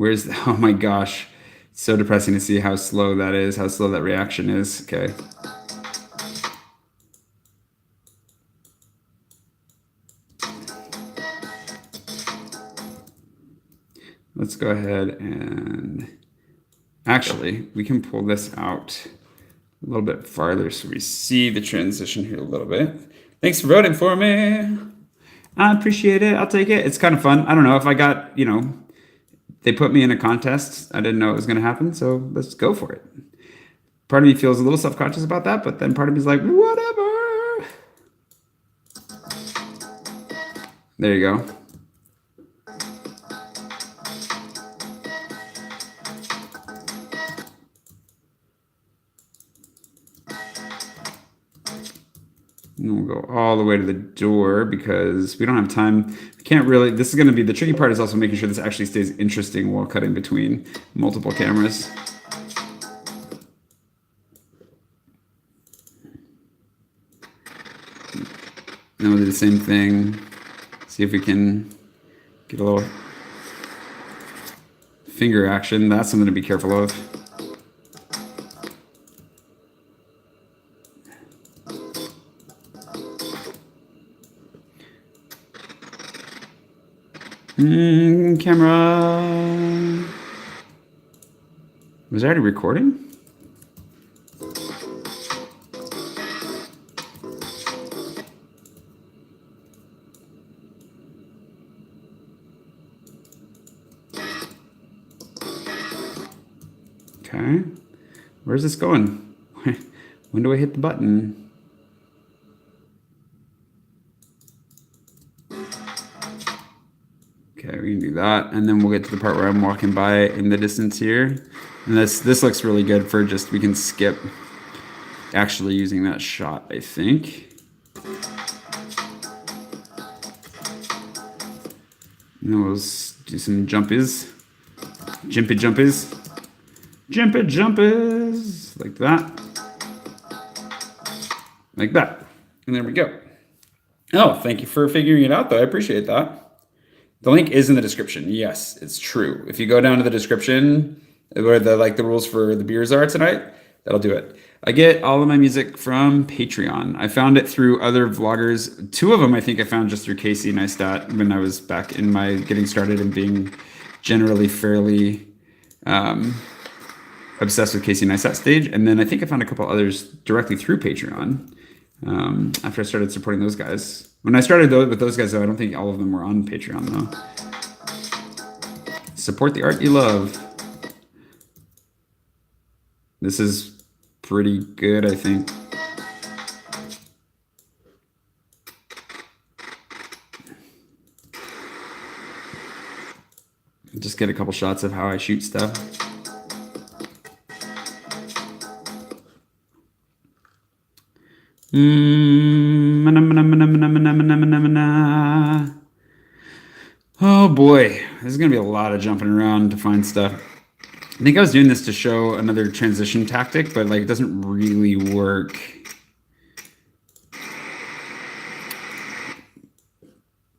Oh my gosh. It's so depressing to see how slow that is, how slow that reaction is. Okay. Let's go ahead and actually, we can pull this out a little bit farther so we see the transition here a little bit. Thanks for voting for me. I appreciate it. I'll take it. It's kind of fun. I don't know if I got, they put me in a contest. I didn't know it was going to happen, so let's go for it. Part of me feels a little self-conscious about that, but then part of me is like, whatever. There you go. And we'll go all the way to the door because we don't have time. We can't really, this is going to be, the tricky part is also making sure this actually stays interesting while cutting between multiple cameras. Then we'll do the same thing. See if we can get a little finger action. That's something to be careful of. Camera. Was I already recording? Okay. Where's this going? When do I hit the button? Okay, we can do that, and then we'll get to the part where I'm walking by in the distance here. And this looks really good for just, we can skip actually using that shot, I think. And then we'll do some jumpies. Jimpy jumpies. Jimpy jumpies. Like that. Like that. And there we go. Oh, thank you for figuring it out, though. I appreciate that. The link is in the description. Yes, it's true. If you go down to the description where the rules for the beers are tonight, that'll do it. I get all of my music from Patreon. I found it through other vloggers. 2 of them I think I found just through Casey Neistat when I was back in my getting started and being generally fairly obsessed with Casey Neistat stage. And then I think I found a couple others directly through Patreon after I started supporting those guys. When I started with those guys, though, I don't think all of them were on Patreon, though. Support the art you love. This is pretty good, I think. Just get a couple shots of how I shoot stuff. Oh boy, this is gonna be a lot of jumping around to find stuff. I think I was doing this to show another transition tactic, but like it doesn't really work.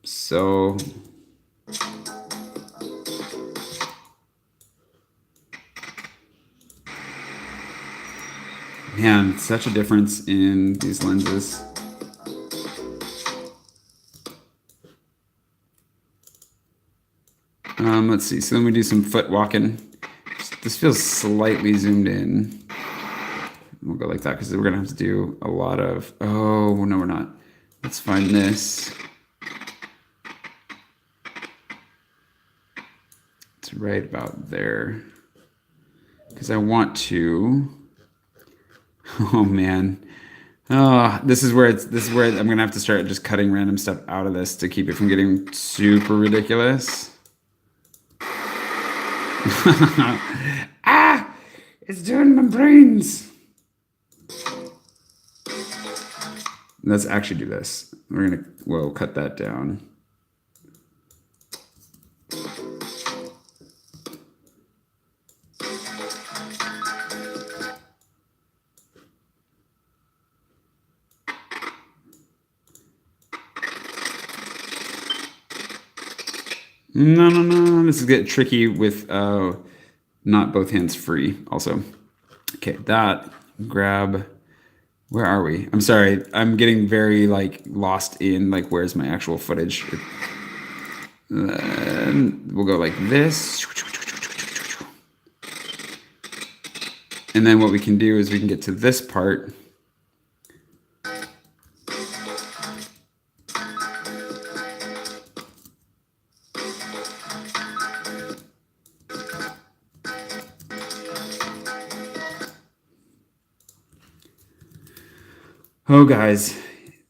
So man, such a difference in these lenses. Let's see. So then we do some foot walking. This feels slightly zoomed in. We'll go like that because we're going to have to do a lot of... Oh, no, we're not. Let's find this. It's right about there. Because I want to... Oh, man. Oh, this is where I'm going to have to start just cutting random stuff out of this to keep it from getting super ridiculous. Ah! It's doing my brains! Let's actually do this. We're gonna, whoa, cut that down. No. This is getting tricky with not both hands free also. Okay, that, grab, where are we? I'm sorry, I'm getting very like lost in like where's my actual footage. We'll go like this. And then what we can do is we can get to this part. Oh, guys,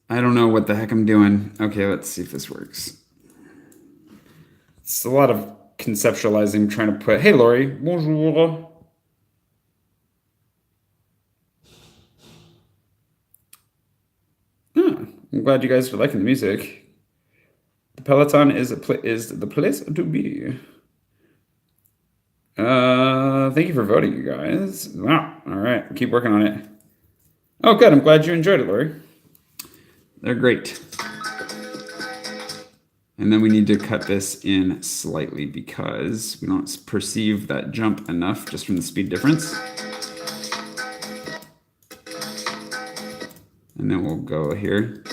I don't know what the heck I'm doing. Okay, let's see if this works. It's a lot of conceptualizing, trying to put, hey, Lori, bonjour. I'm glad you guys are liking the music. The Peloton is the place to be. Thank you for voting, you guys. Wow, all right, keep working on it. Oh, good. I'm glad you enjoyed it, Lori. They're great. And then we need to cut this in slightly because we don't perceive that jump enough just from the speed difference. And then we'll go here.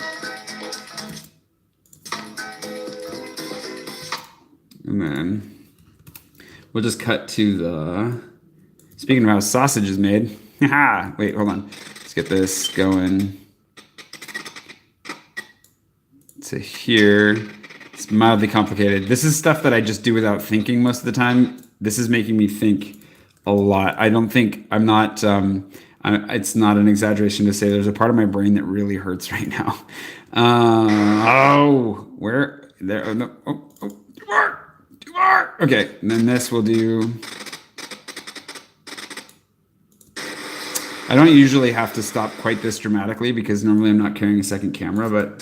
And then we'll just cut to the... Speaking of how sausage is made. Haha! Wait, hold on. Get this going to here. It's mildly complicated. This is stuff that I just do without thinking most of the time. This is making me think a lot. I don't think I'm not, it's not an exaggeration to say there's a part of my brain that really hurts right now. Where? There, oh, no, too far. Okay, and then this we'll do. I don't usually have to stop quite this dramatically because normally I'm not carrying a second camera, but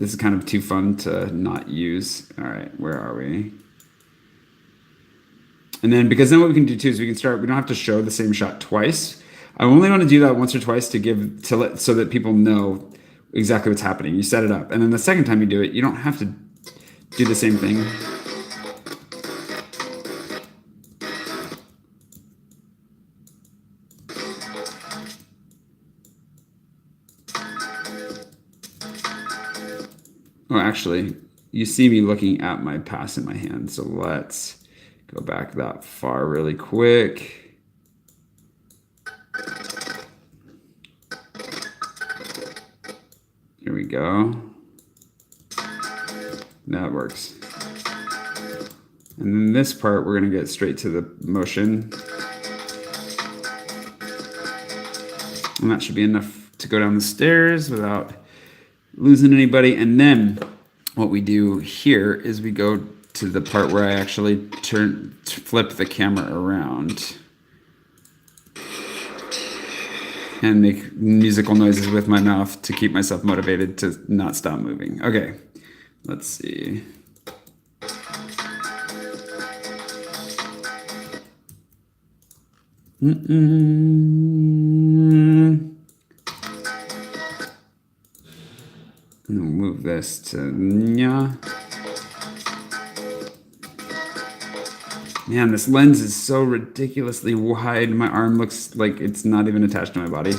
This is kind of too fun to not use. All right, where are we? And then, because then what we can do too is we don't have to show the same shot twice. I only want to do that once or twice so that people know exactly what's happening. You set it up. And then the second time you do it, you don't have to do the same thing. Oh, actually, you see me looking at my pass in my hand. So let's go back that far really quick. Here we go. That works. And then this part, we're going to get straight to the motion. And that should be enough to go down the stairs without losing anybody. And then what we do here is we go to the part where I actually flip the camera around and make musical noises with my mouth to keep myself motivated to not stop moving. Okay, let's see. Move this to nya. Man, this lens is so ridiculously wide. My arm looks like it's not even attached to my body.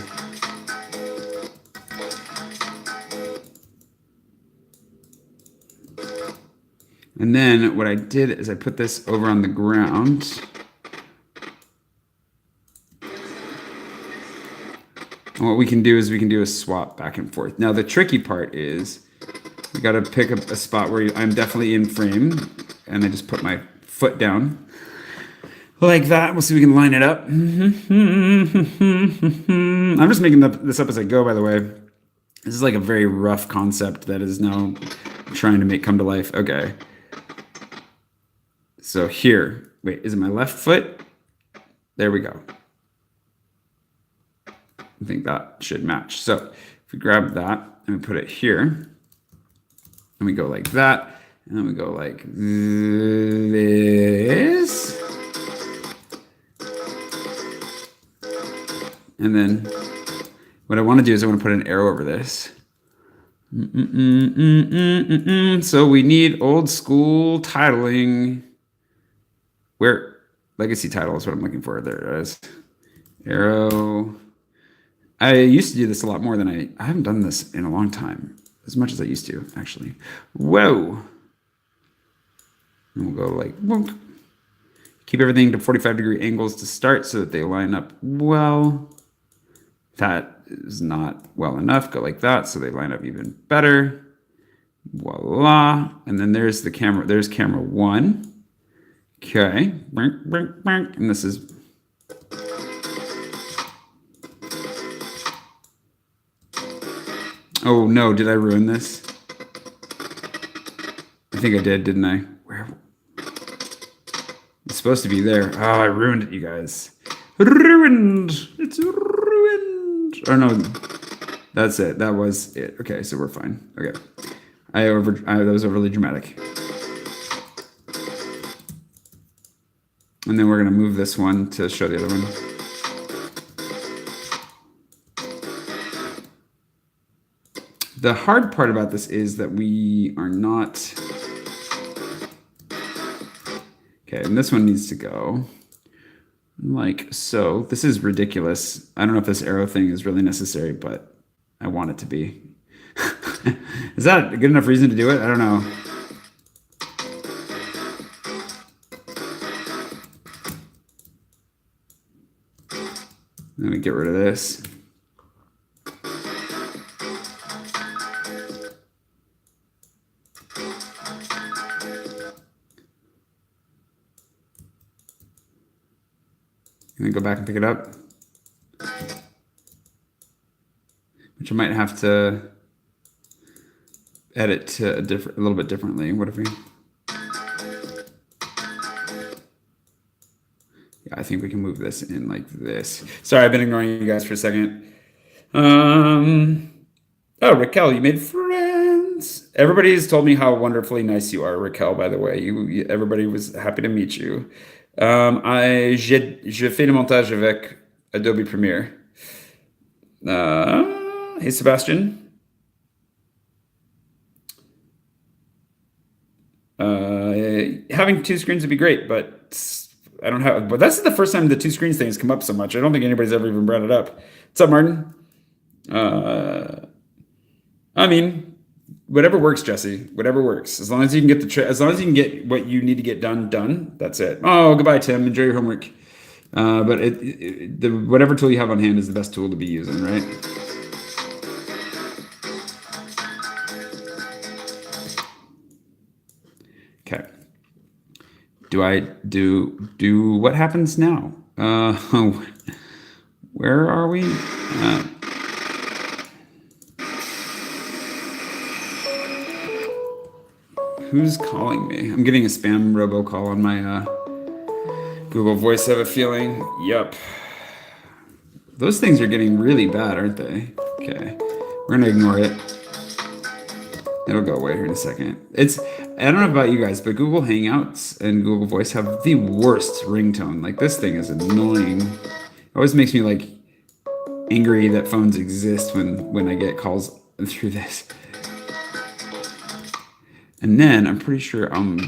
And then what I did is I put this over on the ground. And what we can do is we can do a swap back and forth. Now the tricky part is we got to pick a spot where I'm definitely in frame, and I just put my foot down like that. We'll see if we can line it up. I'm just making this up as I go, by the way. This is like a very rough concept that is now trying to make come to life. Okay. So here, wait, is it my left foot? There we go. I think that should match. So if we grab that and we put it here, and we go like that, and then we go like this. And then what I want to do is I want to put an arrow over this. So we need old school titling. Where legacy title is what I'm looking for. There it is. Arrow. I used to do this a lot more than I haven't done this in a long time. As much as I used to, actually. Whoa. And we'll go like, wonk. Keep everything to 45-degree angles to start so that they line up well. That is not well enough. Go like that so they line up even better. Voila. And then there's the camera. There's camera 1. Okay. And this is... Oh no, did I ruin this? I think I did, didn't I? Where? It's supposed to be there. Oh, I ruined it, you guys. Ruined! It's ruined! Oh no, that's it. That was it. Okay, so we're fine. Okay. That was overly dramatic. And then we're gonna move this one to show the other one. The hard part about this is that we are not... Okay, and this one needs to go like so. This is ridiculous. I don't know if this arrow thing is really necessary, but I want it to be. Is that a good enough reason to do it? I don't know. Let me get rid of this. And then go back and pick it up. Which I might have to edit to a little bit differently. What if we... Yeah, I think we can move this in like this. Sorry, I've been ignoring you guys for a second. Oh, Raquel, you made friends. Everybody's told me how wonderfully nice you are, Raquel, by the way. Everybody was happy to meet you. Je fais le montage avec Adobe Premiere. Hey, Sebastian. Having two screens would be great, but I don't have. But that's the first time the two screens thing has come up so much. I don't think anybody's ever even brought it up. What's up, Martin? I mean, whatever works, Jesse. Whatever works. As long as you can get as long as you can get what you need to get done. That's it. Oh, goodbye, Tim. Enjoy your homework. But whatever tool you have on hand is the best tool to be using, right? Okay. Do I do what happens now? Where are we? Who's calling me? I'm getting a spam robocall on my Google Voice, I have a feeling. Yup. Those things are getting really bad, aren't they? Okay. We're gonna ignore it. It'll go away here in a second. I don't know about you guys, but Google Hangouts and Google Voice have the worst ringtone. Like, this thing is annoying. It always makes me like angry that phones exist when I get calls through this. And then I'm pretty sure I'm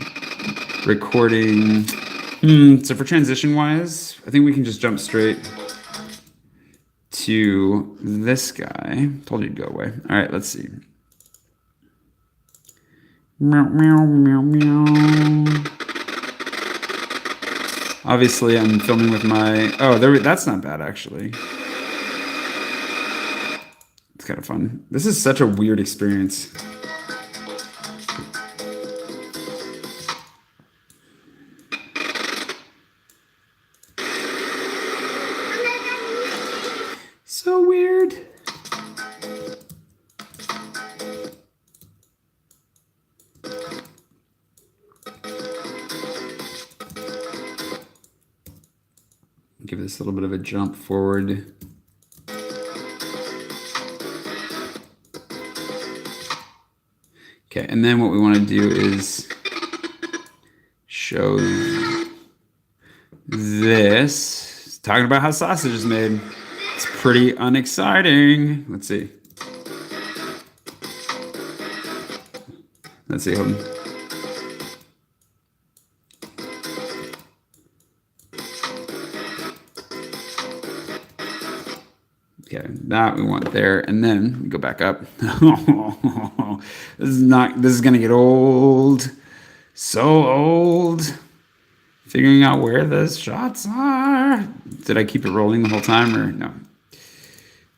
recording. So for transition wise, I think we can just jump straight to this guy. Told you to go away. All right, let's see. Meow, meow, meow, meow. Obviously, I'm filming with my. Oh, that's not bad actually. It's kind of fun. This is such a weird experience. So weird. Give this a little bit of a jump forward. Okay, and then what we want to do is show this. Talking about how sausage is made. It's pretty unexciting. Let's see. Let's see. Hold on. Okay, that we want there, and then we go back up. This is gonna get old. So old. Figuring out where the shots are. Did I keep it rolling the whole time or no?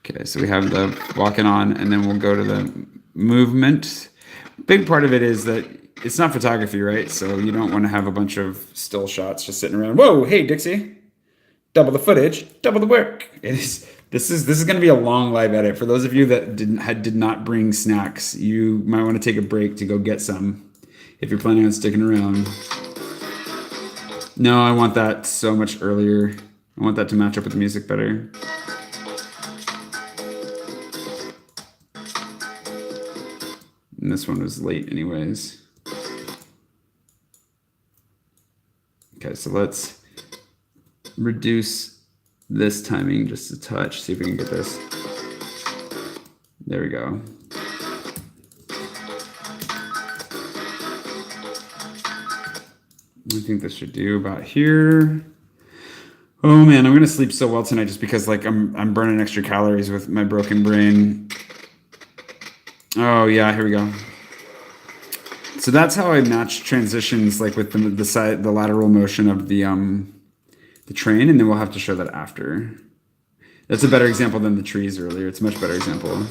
Okay, so we have the walking on, and then we'll go to the movement. Big part of it is that it's not photography, right? So you don't want to have a bunch of still shots just sitting around. Whoa, hey Dixie, double the footage, double the work. This is going to be a long live edit. For those of you that did not bring snacks, you might want to take a break to go get some if you're planning on sticking around. No, I want that so much earlier. I want that to match up with the music better. And this one was late anyways. Okay, so let's reduce this timing just a touch. See if we can get this. There we go. I think this should do about here. Oh man, I'm gonna sleep so well tonight just because like I'm burning extra calories with my broken brain. Oh yeah, here we go. So that's how I match transitions, like with the lateral motion of the train, and then we'll have to show that after. That's a better example than the trees earlier. It's a much better example.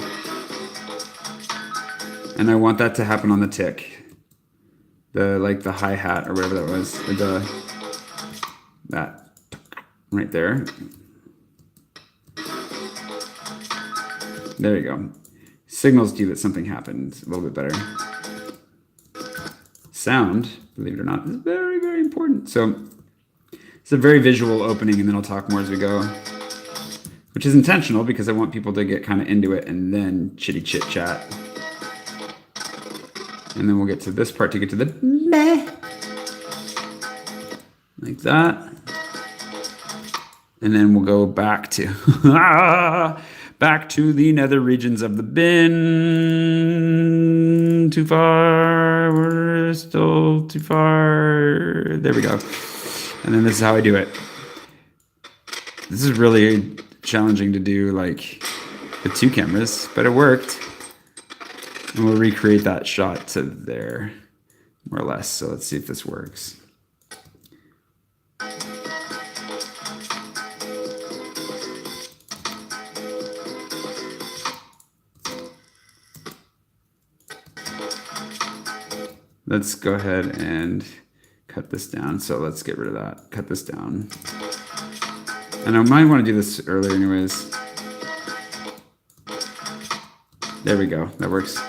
And I want that to happen on the tick. The hi-hat or whatever that was. That right there. There you go. Signals to you that something happened a little bit better. Sound, believe it or not, is very, very important. So it's a very visual opening, and then I'll talk more as we go, which is intentional because I want people to get kind of into it and then chitty chit chat. And then we'll get to this part to get to the meh. Like that. And then we'll go back to back to the nether regions of the bin. Too far. We're still too far. There we go. And then this is how I do it. This is really challenging to do, like, with 2 cameras, but it worked. And we'll recreate that shot to there, more or less. So let's see if this works. Let's go ahead and cut this down. So let's get rid of that. Cut this down. And I might want to do this earlier anyways. There we go. That works.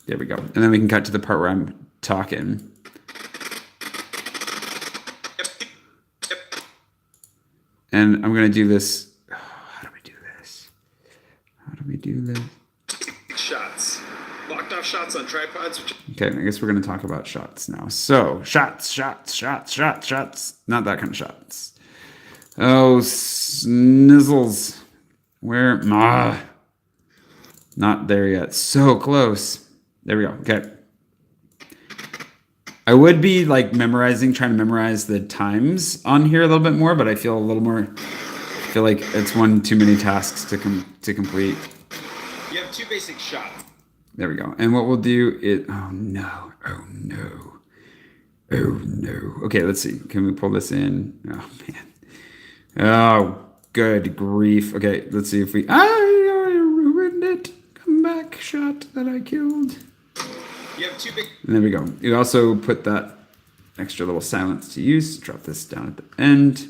There we go. And then we can cut to the part where I'm talking. And I'm going to do this. How do we do this? How do we do this? Shots. Locked off shots on tripods. Okay, I guess we're going to talk about shots now. So, shots. Not that kind of shots. Oh, snizzles. Where? Not there yet. So close. There we go. Okay. I would be like trying to memorize the times on here a little bit more, but I feel like it's one too many tasks to complete. You have 2 basic shots. There we go. And what we'll do is, oh no. Okay, let's see. Can we pull this in? Oh man. Oh, good grief. Okay, let's see if I ruined it. Come back, shot that I killed. You have 2 big. And there we go. You also put that extra little silence to use. Drop this down at the end.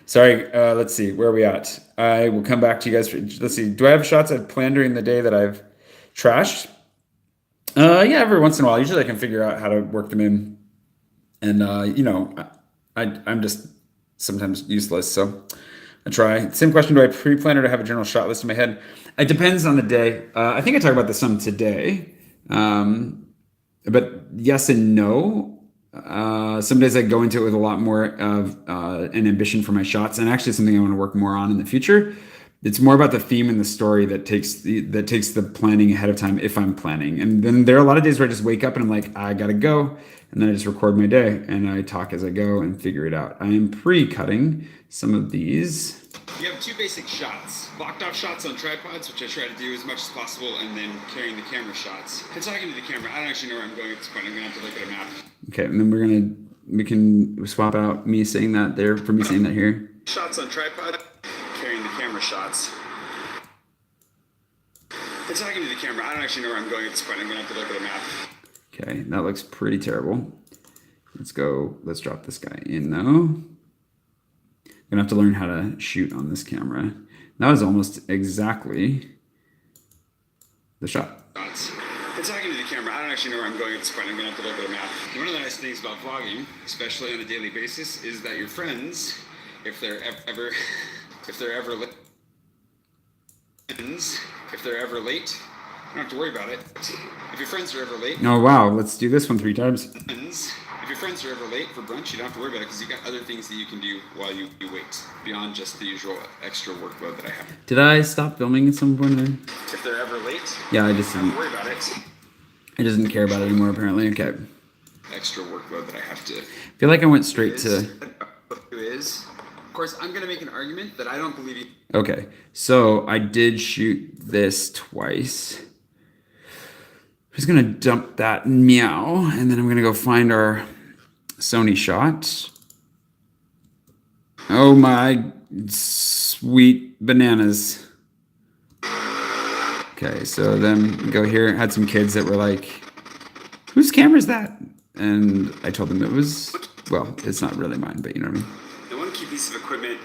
Sorry, let's see. Where are we at? I will come back to you guys. Let's see. Do I have shots I've planned during the day that I've trashed? Yeah, every once in a while. Usually I can figure out how to work them in. And, I'm just sometimes useless, so I try. Same question, do I pre-plan or to have a general shot list in my head? It depends on the day. I think I talked about this some today. But yes and no. Some days I go into it with a lot more of an ambition for my shots, and actually something I want to work more on in the future. It's more about the theme and the story that takes the planning ahead of time if I'm planning. And then there are a lot of days where I just wake up and I'm like, I gotta go. And then I just record my day and I talk as I go and figure it out. I am pre-cutting some of these. You have 2 basic shots. Locked off shots on tripods, which I try to do as much as possible, and then carrying the camera shots. And talking to the camera, I don't actually know where I'm going at this point. I'm gonna have to look at a map. Okay, and then we can swap out me saying that there for me saying that here. Shots on tripod, carrying the camera shots. And talking to the camera, I don't actually know where I'm going at this point. I'm gonna have to look at a map. Okay, that looks pretty terrible. Let's drop this guy in though. I'm gonna have to learn how to shoot on this camera. That was almost exactly the shot. And talking to the camera, I don't actually know where I'm going at this point. I'm gonna have to look at a map. One of the nice things about vlogging, especially on a daily basis, is that your friends, if they're ever late, you don't have to worry about it. If your friends are ever late. Oh wow, let's do this one 3 times. If your friends are ever late for brunch, you don't have to worry about it because you've got other things that you can do while you wait, beyond just the usual extra workload that I have. Did I stop filming at some point there? If they're ever late, yeah, I just don't worry about it. I just didn't care about it anymore apparently. Okay. Extra workload that I have to. I feel like I went straight to. Of course, I'm gonna make an argument that I don't believe you. Okay, so I did shoot this twice. I'm just gonna dump that meow, and then I'm gonna go find our Sony shot. Oh my sweet bananas. Okay, so then go here. Had some kids that were like, whose camera is that? And I told them it was, well, it's not really mine, but you know what I mean. The one key piece of equipment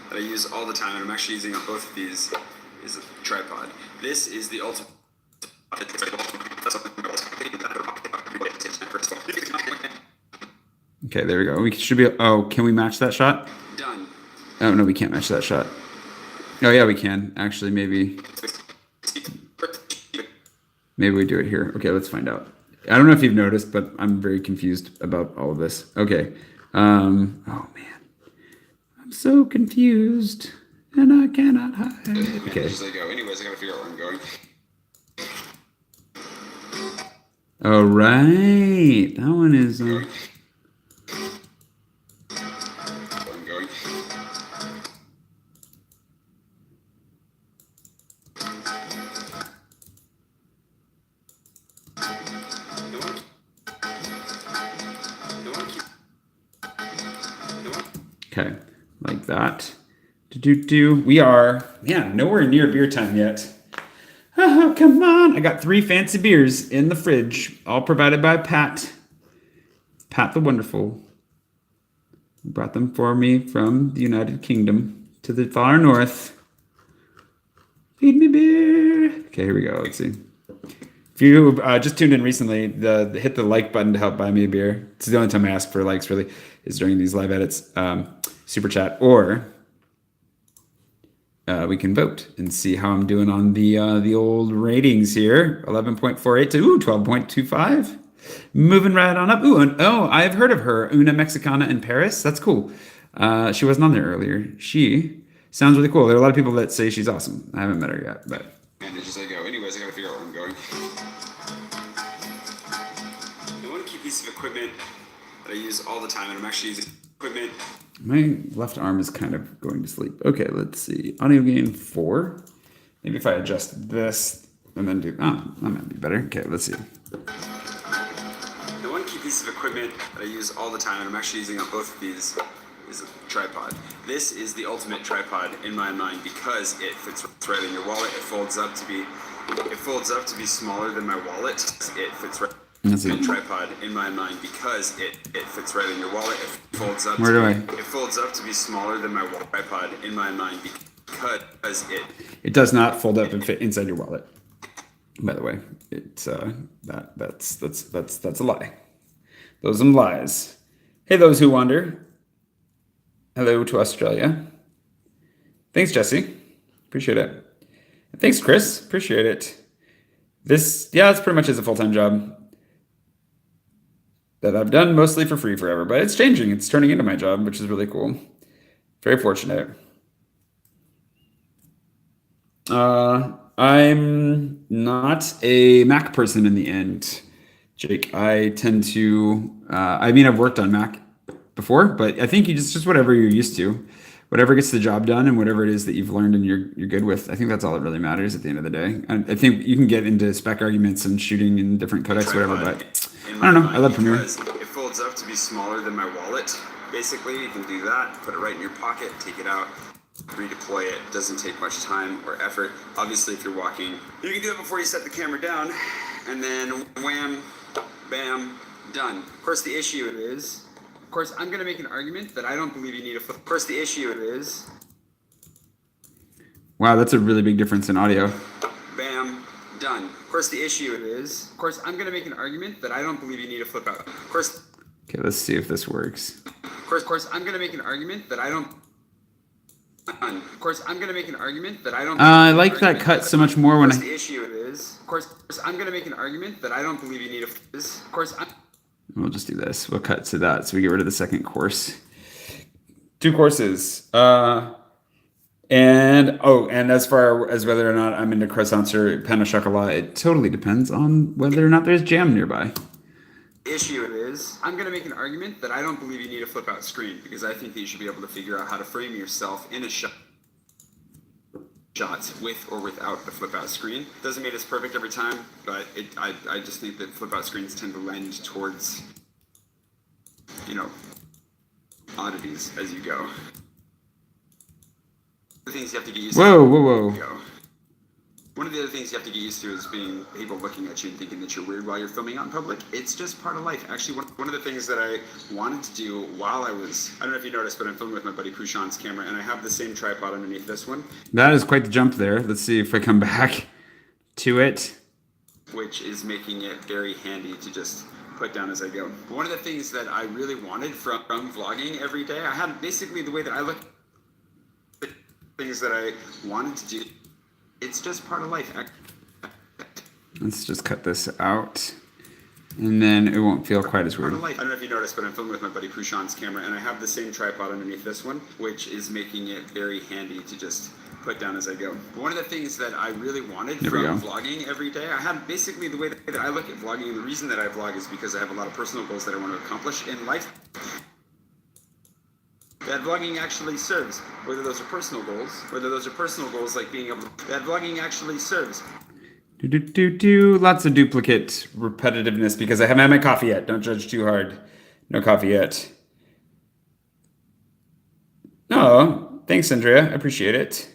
that I use all the time, and I'm actually using on both of these, is a tripod. This is the ultimate. Okay, there we go. We should be. Oh, can we match that shot? Done. Oh no, we can't match that shot. Oh yeah, we can. Actually, maybe we do it here. Okay, let's find out. I don't know if you've noticed, but I'm very confused about all of this. Okay. Oh man, I'm so confused, and I cannot hide. Okay. Just like, oh, anyways, I gotta figure out where I'm going. All right, that one is. I'm going. Okay, like that. We are, man, nowhere near beer time yet. Oh, come on. I got 3 fancy beers in the fridge, all provided by Pat. Pat the Wonderful. He brought them for me from the United Kingdom to the far north. Feed me beer. Okay, here we go. Let's see. If you just tuned in recently, hit the like button to help buy me a beer. It's the only time I ask for likes, really, is during these live edits. Super chat, or we can vote and see how I'm doing on the old ratings here. 11.48 to 12.25. Moving right on up. I've heard of her. Una Mexicana in Paris. That's cool. She wasn't on there earlier. She sounds really cool. There are a lot of people that say she's awesome. I haven't met her yet, but. And it's just like, oh, anyways, I gotta figure out where I'm going. The one key piece of equipment that I use all the time, and I'm actually using equipment. My left arm is kind of going to sleep. Okay, let's see. Audio gain 4. Maybe if I adjust this and then do, that might be better. Okay, let's see. The one key piece of equipment that I use all the time, and I'm actually using on both of these, is a tripod. This is the ultimate tripod in my mind because it fits right in your wallet. It folds up to be smaller than my wallet. It fits right. That's it. Tripod in my mind because it fits right in your wallet. It folds up. It folds up to be smaller than my wallet. Tripod in my mind because it does not fold up and fit inside your wallet. By the way, it's that's a lie. Those are lies. Hey, those who wonder. Hello to Australia. Thanks, Jesse. Appreciate it. And thanks, Chris. Appreciate it. It's pretty much is a full-time job that I've done mostly for free forever, but it's changing. It's turning into my job, which is really cool. Very fortunate. I'm not a Mac person in the end, Jake. I tend to, I've worked on Mac before, but I think you just whatever you're used to, whatever gets the job done and whatever it is that you've learned and you're good with. I think that's all that really matters at the end of the day. I think you can get into spec arguments and shooting in different codecs, whatever, but I don't know. I love Premiere. It folds up to be smaller than my wallet. Basically, you can do that, put it right in your pocket, take it out, redeploy it. Doesn't take much time or effort. Obviously, if you're walking, you can do it before you set the camera down, and then wham, bam, done. Of course, the issue is, I'm going to make an argument that I don't believe you need a flip. Of course, the issue is. Wow, that's a really big difference in audio. Bam, done. Of course, the issue is, I'm going to make an argument that I don't believe you need a flip out. Of course. Okay, let's see if this works. Of course, I'm going to make an argument that I don't. Of course, I'm going to make an argument that I don't. I like that cut so much more when I. The issue is, I'm going to make an argument that I don't believe you need a. Of course, We'll just do this. We'll cut to that, so we get rid of the second course. 2 courses. And as far as whether or not I'm into croissants or pain au chocolat, it totally depends on whether or not there's jam nearby. The issue is, I'm going to make an argument that I don't believe you need a flip out screen because I think that you should be able to figure out how to frame yourself in a shot. Shots with or without the flip out screen. Doesn't mean it's perfect every time, but I just think that flip out screens tend to lend towards, oddities as you go. The things you have to get used to. Whoa. One of the other things you have to get used to is being people looking at you and thinking that you're weird while you're filming out in public. It's just part of life. Actually, one of the things that I wanted to do while I don't know if you noticed, but I'm filming with my buddy Pushan's camera, and I have the same tripod underneath this one. That is quite the jump there. Let's see if I come back to it. Which is making it very handy to just put down as I go. One of the things that I really wanted from vlogging every day, I had basically the way that I look things that I wanted to do. It's just part of life. Let's just cut this out, and then it won't feel quite as weird. I don't know if you noticed, but I'm filming with my buddy Prushan's camera, and I have the same tripod underneath this one, which is making it very handy to just put down as I go. One of the things that I really wanted from vlogging every day, I had basically the way that I look at vlogging, and the reason that I vlog is because I have a lot of personal goals that I want to accomplish in life. That vlogging actually serves, whether those are personal goals like being able to, that vlogging actually serves. Lots of duplicate repetitiveness because I haven't had my coffee yet. Don't judge too hard. No coffee yet. Oh, thanks, Andrea. I appreciate it.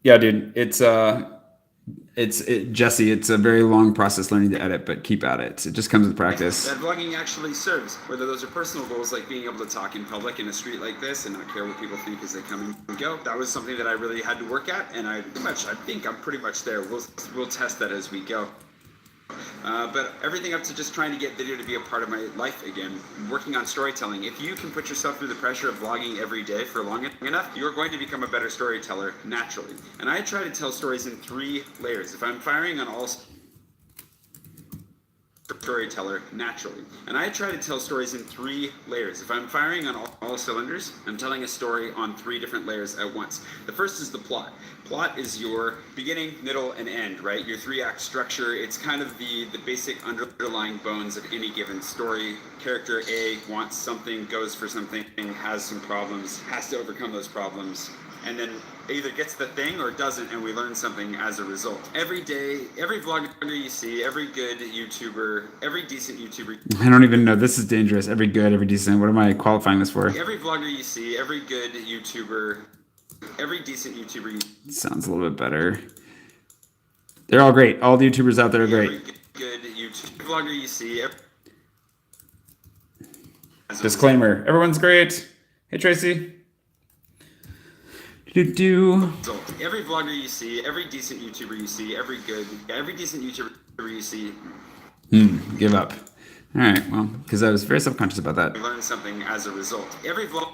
Yeah, dude, Jesse, it's a very long process learning to edit, but keep at it. It just comes with practice. That vlogging actually serves, whether those are personal goals like being able to talk in public in a street like this and not care what people think as they come and go. That was something that I really had to work at, and I think I'm pretty much there. We'll test that as we go. But everything up to just trying to get video to be a part of my life again, working on storytelling. If you can put yourself through the pressure of vlogging every day for long enough, you're going to become a better storyteller naturally. And I try to tell stories in 3 layers. If I'm firing on all storyteller naturally. And I try to tell stories in 3 layers. If I'm firing on all cylinders, I'm telling a story on 3 different layers at once. The first is the plot. Plot is your beginning, middle, and end, right? Your 3-act structure. It's kind of the basic underlying bones of any given story. Character A wants something, goes for something, has some problems, has to overcome those problems, and then either gets the thing or doesn't, and we learn something as a result. Every day, every vlogger you see, every good YouTuber, every decent YouTuber. I don't even know. This is dangerous. Every good, every decent. What am I qualifying this for? Every vlogger you see, every good YouTuber, every decent YouTuber. Sounds a little bit better. They're all great. All the YouTubers out there are great. Every good YouTuber vlogger you see. Disclaimer. Everyone's great. Hey, Tracy. Every vlogger you see, every decent YouTuber you see, every decent YouTuber you see. Give up. All right, well, because I was very subconscious about that. Learn something as a result. Every vlog.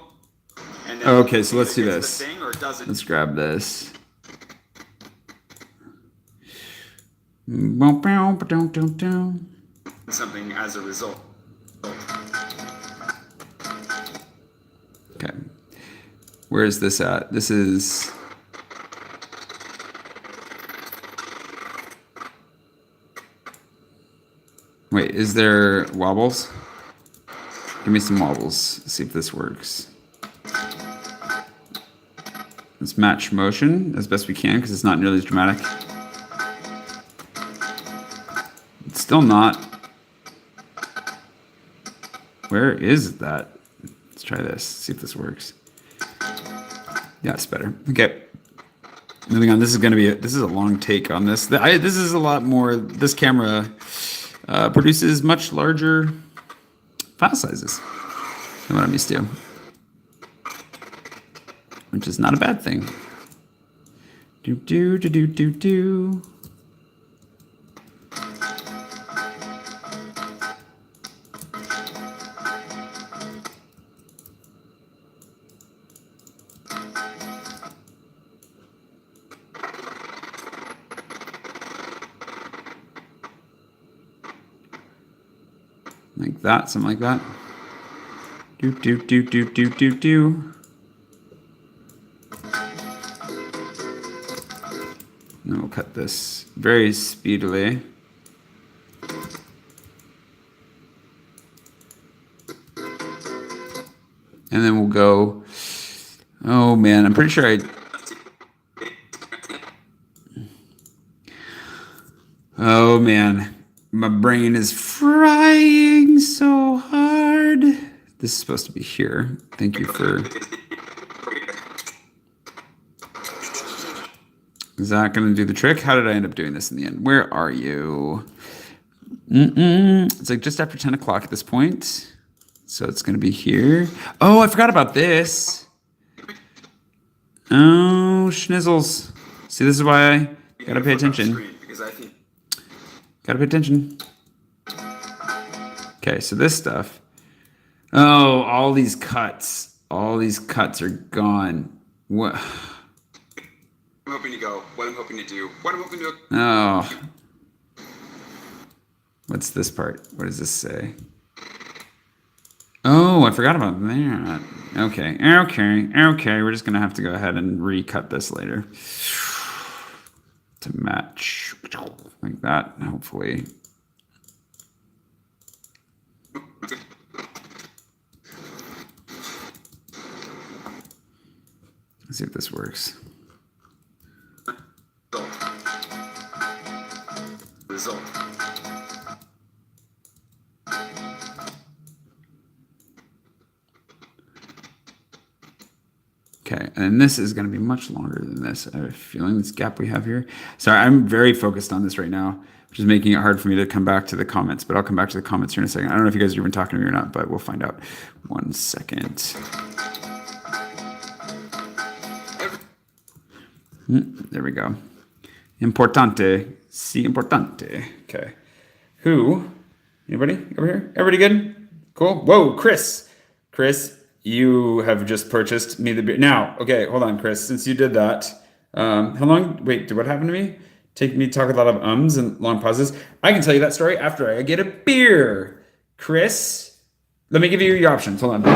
Okay, so let's do this. Let's grab this. Something as a result. Okay. Where is this at? This is... Wait, is there wobbles? Give me some wobbles. Let's see if this works. Let's match motion as best we can because it's not nearly as dramatic. It's still not. Where is that? Let's try this. See if this works. Yeah, it's better. Okay. Moving on. This is going to be this is a long take on this. This is a lot more. This camera produces much larger file sizes than what I'm used to, which is not a bad thing. Do. Like that, something like that. Do. And then we'll cut this very speedily. And then we'll go, oh man, I'm pretty sure oh man. My brain is frying so hard. This is supposed to be here. Thank you for... Is that going to do the trick? How did I end up doing this in the end? Where are you? It's like just after 10 o'clock at this point. So it's going to be here. Oh, I forgot about this. Oh, schnizzles. See, this is why I got to pay attention. Gotta pay attention. Okay, so this stuff. Oh, all these cuts are gone. What? I'm hoping to go, what I'm hoping to do, what I'm hoping to... Oh. What's this part? What does this say? Oh, I forgot about that. Okay. We're just going to have to go ahead and recut this later to match like that, hopefully. Let's see if this works. Result. Okay, and this is going to be much longer than this. I have a feeling this gap we have here. Sorry, I'm very focused on this right now, which is making it hard for me to come back to the comments, but I'll come back to the comments here in a second. I don't know if you guys are even talking to me or not, but we'll find out. 1 second. There we go. Importante. Si importante. Okay. Who? Anybody over here? Everybody good? Cool. Whoa, Chris. Chris, you have just purchased me the beer. Now, okay, hold on, Chris. Since you did that, how long? Wait, what happened to me? Take me to talk with a lot of ums and long pauses. I can tell you that story after I get a beer. Chris, let me give you your options. Hold on.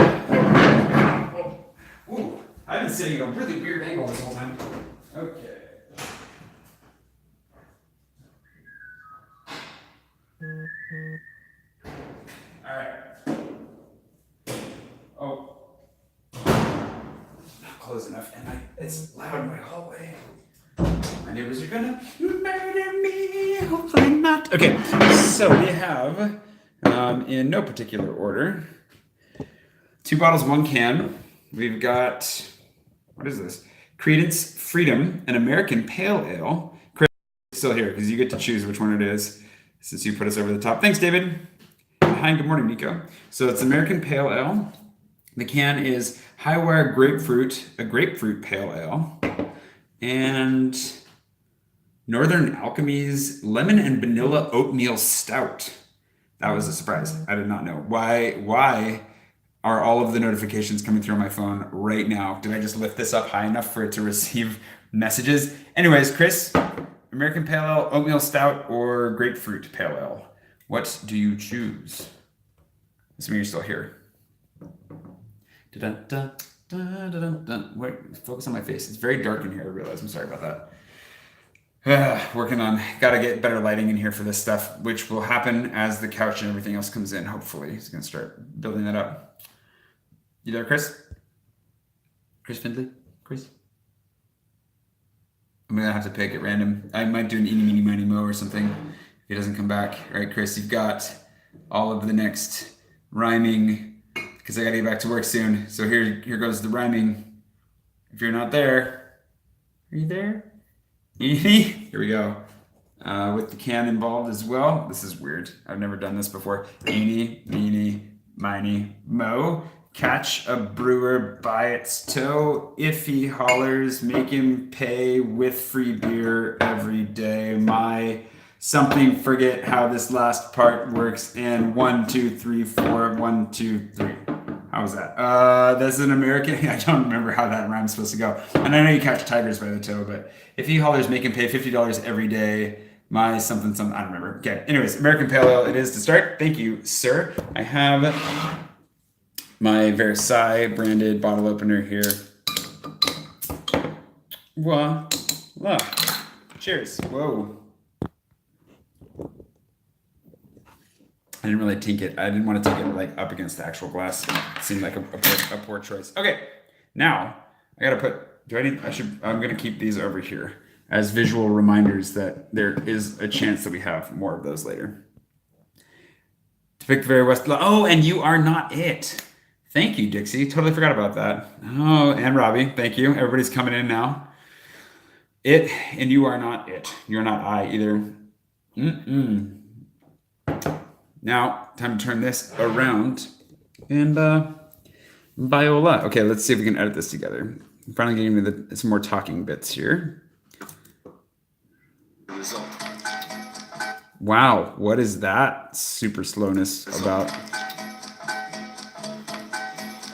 Ooh, I've been sitting at a really weird angle this whole time. Okay. All right. Oh. Not close enough, and it's loud in my hallway. My neighbors are gonna murder me. Hopefully not. Okay, so we have, in no particular order, 2 bottles, 1 can. We've got, what is this? Credence Freedom, an American Pale Ale. Chris is still here because you get to choose which one it is since you put us over the top. Thanks, David. Hi, good morning, Nico. So it's American Pale Ale. The can is Highwire Grapefruit, a grapefruit pale ale, and Northern Alchemy's Lemon and Vanilla Oatmeal Stout. That was a surprise. I did not know. Why are all of the notifications coming through on my phone right now? Did I just lift this up high enough for it to receive messages? Anyways, Chris, American Pale Ale, Oatmeal Stout, or Grapefruit Pale Ale? What do you choose? Assuming you're still here. Wait, focus on my face. It's very dark in here, I realize. I'm sorry about that. Working on, gotta get better lighting in here for this stuff, which will happen as the couch and everything else comes in, hopefully. He's gonna start building that up. You there, Chris? Chris Findlay? Chris? I'm gonna have to pick at random. I might do an eeny, meeny, miny, mo or something if he doesn't come back. All right, Chris, you've got all of the next rhyming, because I gotta get back to work soon. So here goes the rhyming. If you're not there, are you there? Here we go. With the can involved as well. This is weird. I've never done this before. Eeny, meeny, miny, mo. Catch a brewer by its toe. If he hollers, make him pay with free beer every day. My something, forget how this last part works. And 1, 2, 3, 4. 1, 2, 3. How was that? That's an American. I don't remember how that rhyme's supposed to go. And I know you catch tigers by the toe, but if he hollers, make him pay $50 every day. My something, I don't remember. Okay. Anyways, American Pale Ale it is to start. Thank you, sir. I have my Versailles branded bottle opener here. Voila. Cheers. Whoa. I didn't really tink it. I didn't want to take it like up against the actual glass. It seemed like a poor choice. Okay, now I gotta put. I'm gonna keep these over here as visual reminders that there is a chance that we have more of those later. To pick the very West. Oh, and you are not it. Thank you, Dixie. Totally forgot about that. Oh, and Robbie. Thank you. Everybody's coming in now. It and you are not it. You're not I either. Now, time to turn this around and Viola. Okay, let's see if we can edit this together. I'm finally getting me some more talking bits here. Result. Wow, what is that super slowness about?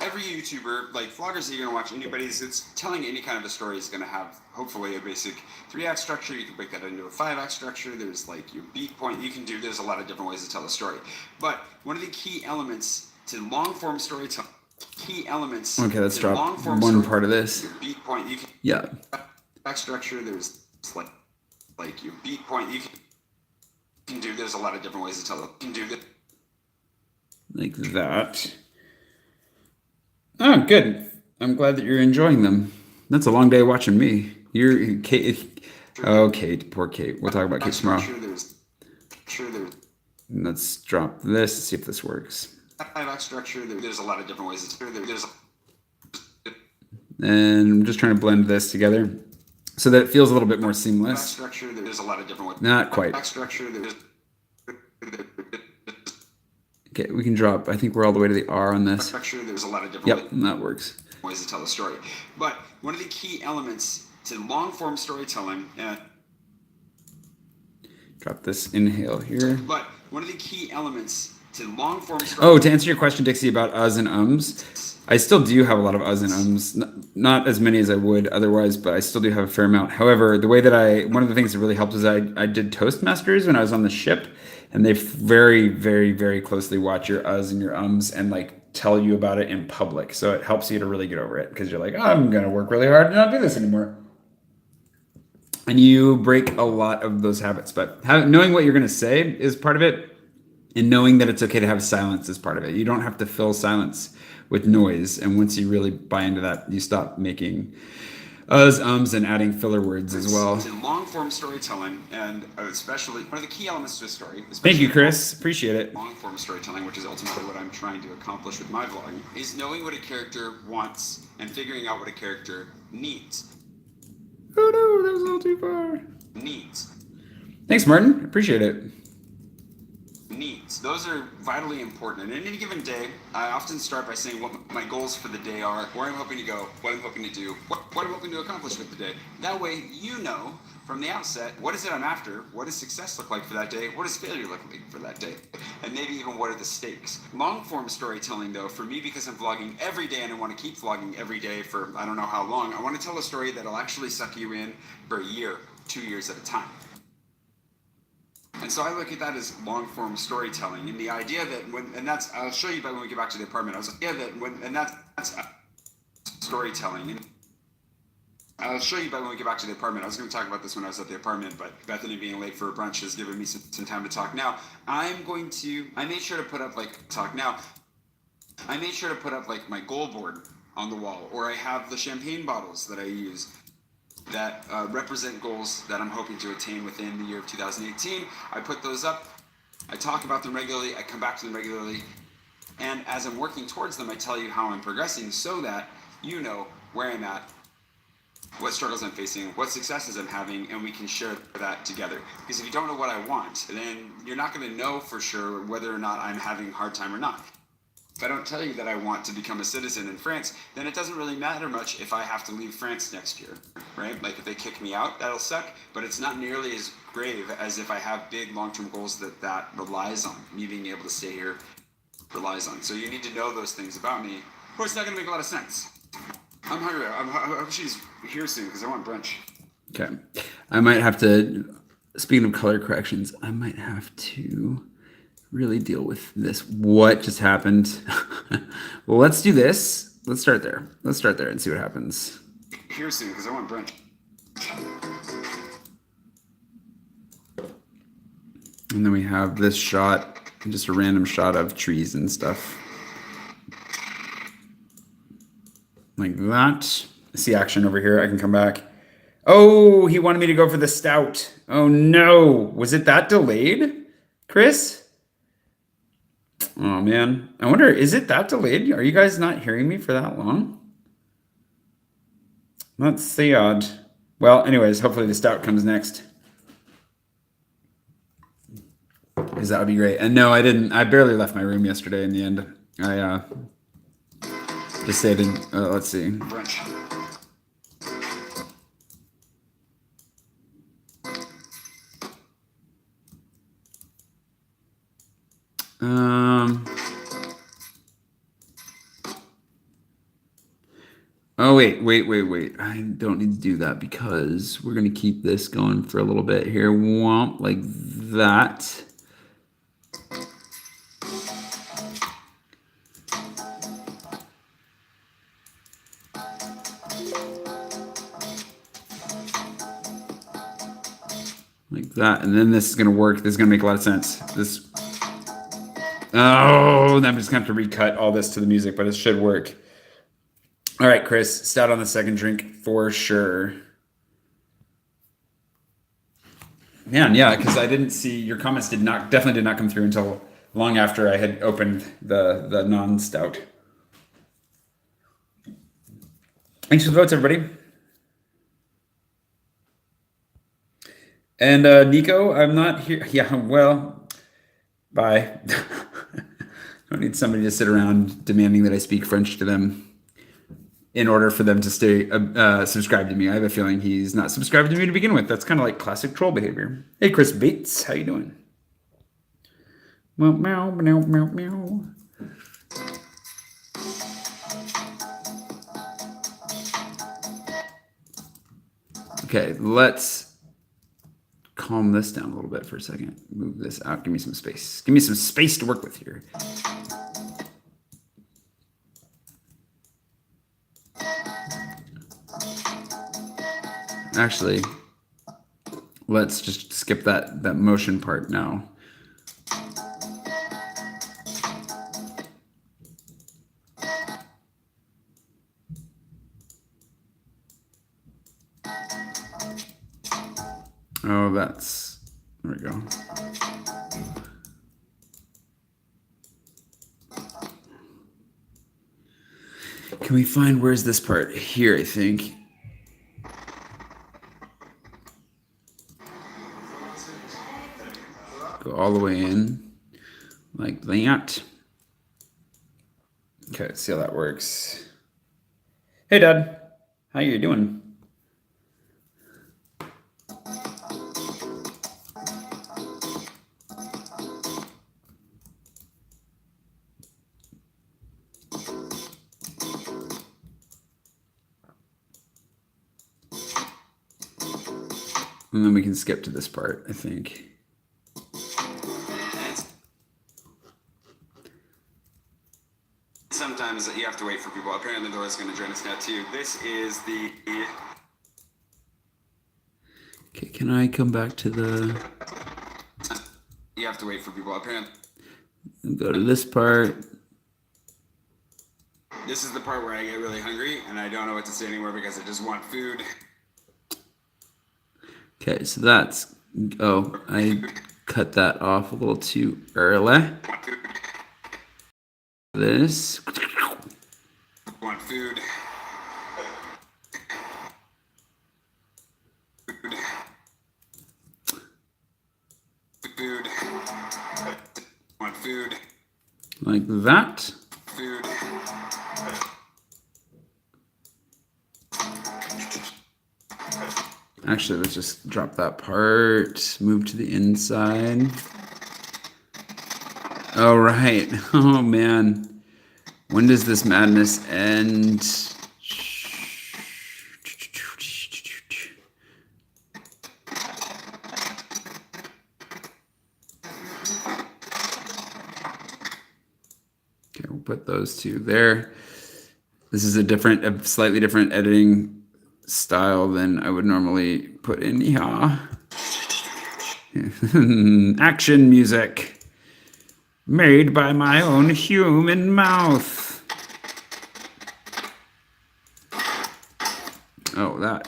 Every YouTuber like vloggers that you're gonna watch, anybody's it's telling any kind of a story is gonna have hopefully a basic 3-act structure. You can break that into a 5-act structure. There's like your beat point. There's a lot of different ways to tell a story. But one of the key elements to long form storytelling, Okay, let's drop one part of this. Your beat point. Yeah. Act structure. There's like your beat point. There's a lot of different ways to tell it. You can do that. Like that. Oh, good. I'm glad that you're enjoying them. That's a long day watching me. You're Kate. Oh, Kate. Poor Kate. We'll talk about Kate tomorrow. Let's drop this. See if this works. Structure. There's a lot of different ways. And I'm just trying to blend this together so that it feels a little bit more seamless. Structure. There's a lot of different ways. Not quite. Structure. Okay, we can drop. I think we're all the way to the R on this. Structure. There's a lot of different. Yep, that works. Ways to tell a story, but one of the key elements to long form storytelling. Drop this inhale here. But one of the key elements to long form storytelling. Oh, to answer your question, Dixie, about uhs and ums, I still do have a lot of uhs and ums. Not as many as I would otherwise, but I still do have a fair amount. However, the way that one of the things that really helped is I did Toastmasters when I was on the ship, and they very, very, very closely watch your uhs and your ums and like tell you about it in public. So it helps you to really get over it because you're like, oh, I'm going to work really hard to not do this anymore. And you break a lot of those habits, but knowing what you're going to say is part of it. And knowing that it's okay to have silence is part of it. You don't have to fill silence with noise. And once you really buy into that, you stop making uhs, ums, and adding filler words as well. Long form storytelling, and especially one of the key elements to a story. Thank you, Chris. Appreciate it. Long form storytelling, which is ultimately what I'm trying to accomplish with my vlogging, is knowing what a character wants and figuring out what a character needs. Oh no, that was a little too far. Needs. Thanks, Martin. Appreciate it. Needs. Those are vitally important. And in any given day, I often start by saying what my goals for the day are, where I'm hoping to go, what I'm hoping to do, what I'm hoping to accomplish with the day. That way, you know from the outset, what is it I'm after? What does success look like for that day? What does failure look like for that day? And maybe even what are the stakes? Long form storytelling, though, for me, because I'm vlogging every day and I want to keep vlogging every day for I don't know how long, I want to tell a story that'll actually suck you in for a year, 2 years at a time. And so I look at that as long-form storytelling, and the idea that I'll show you when we get back to the apartment. That's storytelling. And I'll show you when we get back to the apartment. I was going to talk about this when I was at the apartment, but Bethany being late for a brunch has given me some time to talk now. I made sure to put up my goal board on the wall, or I have the champagne bottles that I use that represent goals that I'm hoping to attain within the year of 2018. I put those up, I talk about them regularly, I come back to them regularly, and as I'm working towards them, I tell you how I'm progressing so that you know where I'm at, what struggles I'm facing, what successes I'm having, and we can share that together. Because if you don't know what I want, then you're not going to know for sure whether or not I'm having a hard time or not. If I don't tell you that I want to become a citizen in France, then it doesn't really matter much if I have to leave France next year, right? Like if they kick me out, that'll suck, but it's not nearly as grave as if I have big long-term goals that relies on. Me being able to stay here relies on. So you need to know those things about me, or it's not going to make a lot of sense. I'm hungry. I hope she's here soon because I want brunch. Okay. I might have to, speaking of color corrections, I might have to really deal with this. What just happened? Well, let's do this. Let's start there. Let's start there and see what happens. Here soon because I want brunch. And then we have this shot, just a random shot of trees and stuff. Like that. I see action over here. I can come back. Oh, he wanted me to go for the stout. Oh no. Was it that delayed, Chris? Oh man, I wonder, is it that delayed? Are you guys not hearing me for that long? That's the odd. Well, anyways, hopefully the stout comes next. Because that would be great. And no, I didn't. I barely left my room yesterday in the end. I just stayed in, let's see. Brunch. wait. I don't need to do that because we're going to keep this going for a little bit here. Womp, like that. Like that. And then this is going to work. This is going to make a lot of sense. This. Oh, I'm just going to have to recut all this to the music, but it should work. All right, Chris, stout on the second drink for sure. Man, yeah, because I didn't see your comments definitely did not come through until long after I had opened the non-stout. Thanks for the votes, everybody. And Nico, I'm not here. Yeah, well, bye. I don't need somebody to sit around demanding that I speak French to them in order for them to stay subscribed to me. I have a feeling he's not subscribed to me to begin with. That's kind of like classic troll behavior. Hey, Chris Bates, how you doing? Meow, meow, meow, meow, meow. Okay, let's calm this down a little bit for a second. Move this out. Give me some space. Give me some space to work with here. Actually, let's just skip that motion part now. Oh, there we go. Can we find, where's this part? Here, I think. Go all the way in, like that. Okay, let's see how that works. Hey, Dad. How you doing? And then we can skip to this part, I think. Sometimes you have to wait for people. Apparently, Laura's going to join us now, too. This is the... Okay, can I come back to the... You have to wait for people. Apparently... Go to this part. This is the part where I get really hungry, and I don't know what to say anymore because I just want food. Okay, so that's... Oh, I cut that off a little too early. This. Want food. Food. Want food. Like that. Food. Actually, let's just drop that part. Move to the inside. All right. Oh, man. When does this madness end? Okay, we'll put those two there. This is a slightly different editing style than I would normally put in here. Action music. Made by my own human mouth. Oh, that.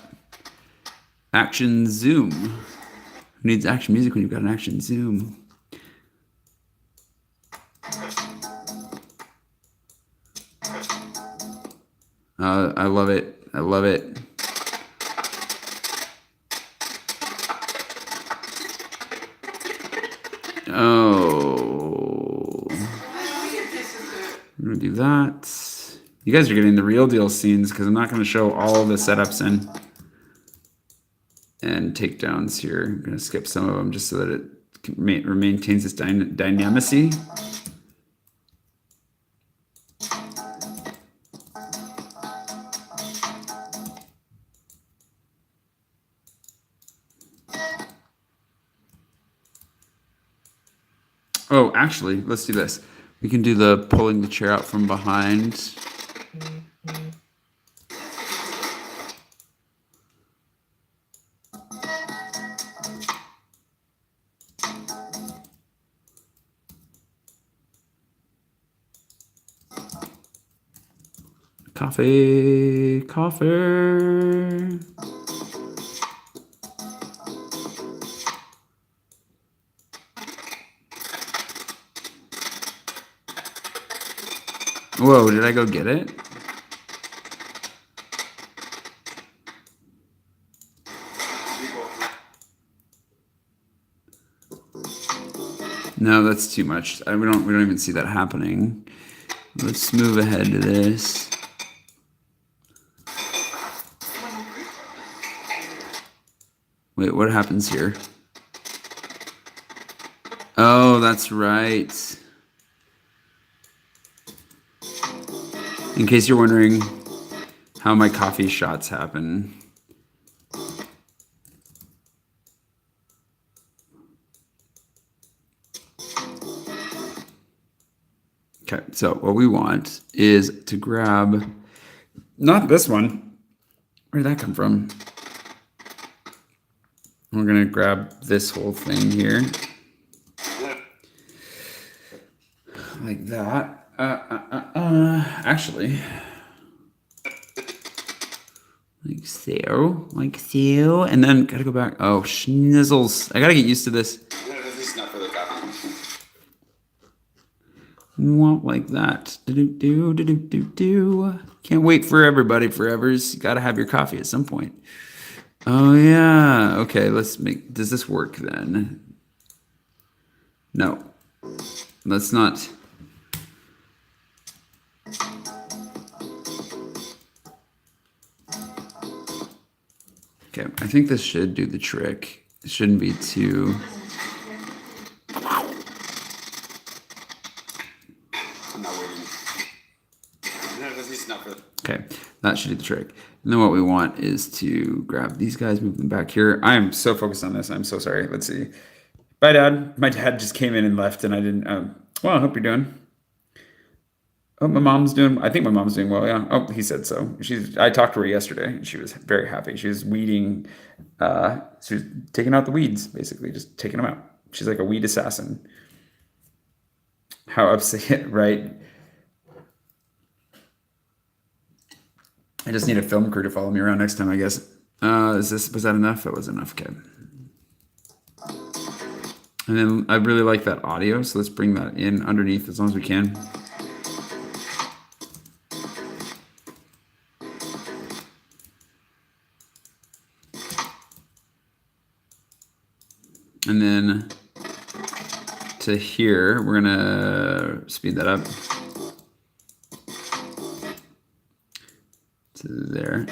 Action zoom. Who needs action music when you've got an action zoom? I love it. I love it. Oh. I'm going to do that. You guys are getting the real deal scenes because I'm not going to show all the setups and takedowns here. I'm going to skip some of them just so that it maintains its dynamicy. Oh, actually, let's do this. We can do the pulling the chair out from behind. Coffee, coffee. Whoa, did I go get it? No, that's too much. We don't even see that happening. Let's move ahead to this. Wait, what happens here? Oh, that's right. In case you're wondering how my coffee shots happen. Okay, so what we want is to grab, not this one. Where did that come from? We're gonna grab this whole thing here. Like that. Actually. Like so. And then gotta go back. Oh, schnizzles. I gotta get used to this. Want like that. Do. Can't wait for everybody forevers. You gotta have your coffee at some point. Oh yeah. Okay, let's make. Does this work then? No. Let's not. Okay, I think this should do the trick. It shouldn't be too. Okay, that should do the trick. And then what we want is to grab these guys, move them back here. I am so focused on this. I'm so sorry. Let's see. Bye, Dad. My dad just came in and left, and I didn't. Well, I hope you're doing. Oh, my mom's doing. I think my mom's doing well. Yeah. Oh, he said so. I talked to her yesterday, and she was very happy. She was weeding. She was taking out the weeds, basically, just taking them out. She's like a weed assassin. How upset, right? I just need a film crew to follow me around next time, I guess. Was that enough? That was enough. Okay. And then I really like that audio, so let's bring that in underneath as long as we can. And then to here, we're gonna speed that up to there.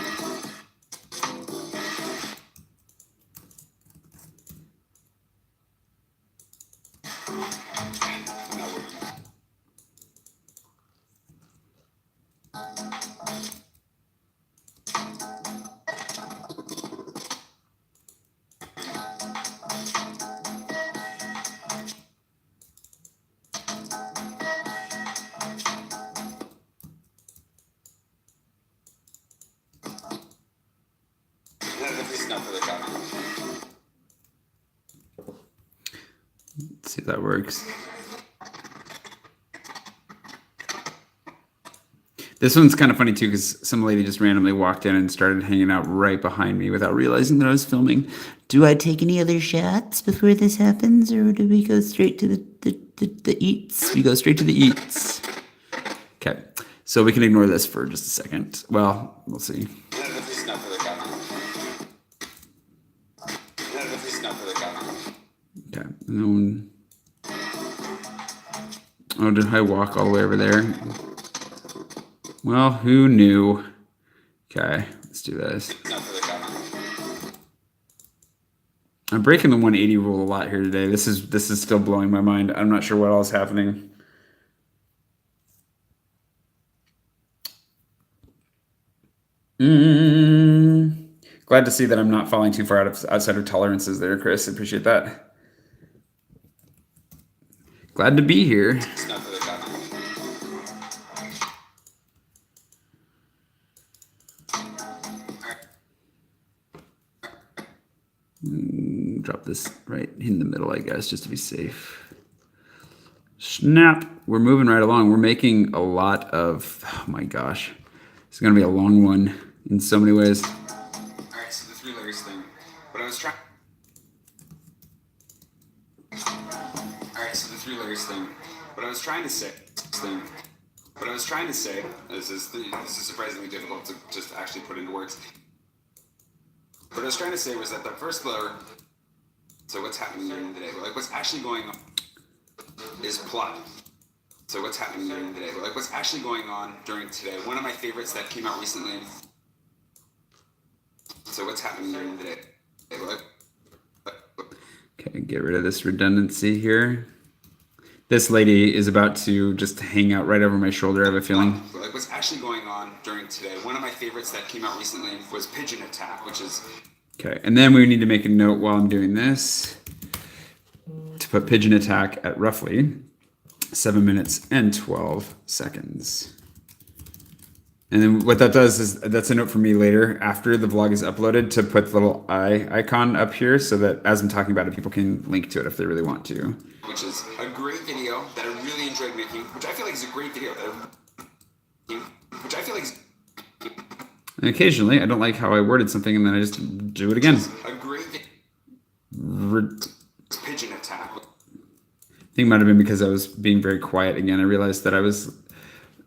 Let's see if that works. This one's kind of funny too, because some lady just randomly walked in and started hanging out right behind me without realizing that I was filming. Do I take any other shots before this happens, or do we go straight to the eats? We go straight to the eats. Okay, so we can ignore this for just a second. Well, we'll see. Okay, and then, oh, did I walk all the way over there? Well, who knew? Okay, let's do this. I'm breaking the 180 rule a lot here today. This is still blowing my mind. I'm not sure what else is happening. Glad to see that I'm not falling too far outside of tolerances there, Chris. I appreciate that. Glad to be here. It's not really happening. Drop this right in the middle, I guess, just to be safe. Snap. We're moving right along. We're making a lot of, oh my gosh. It's going to be a long one in so many ways. All right, so the 3 layers thing. What I was trying. All right, so the 3 layers thing. What I was trying to say. What I was trying to say. This is surprisingly difficult to just actually put into words. What I was trying to say was that the first layer. So what's happening during the day? Like what's actually going on is plot. So what's happening during the day? Like what's actually going on during today? One of my favorites that came out recently. So what's happening during the day? Okay, get rid of this redundancy here. This lady is about to just hang out right over my shoulder, I have a feeling. Like what's actually going on during today? One of my favorites that came out recently was pigeon attack, which is... Okay, and then we need to make a note while I'm doing this to put pigeon attack at roughly 7 minutes and 12 seconds. And then what that does is, that's a note for me later after the vlog is uploaded to put the little eye icon up here so that as I'm talking about it, people can link to it if they really want to. Which is a great video that I really enjoyed making, which I feel like is a great video. Which I feel like is... And occasionally, I don't like how I worded something and then I just do it again. A great pigeon attack. I think it might have been because I was being very quiet again. I realized that I was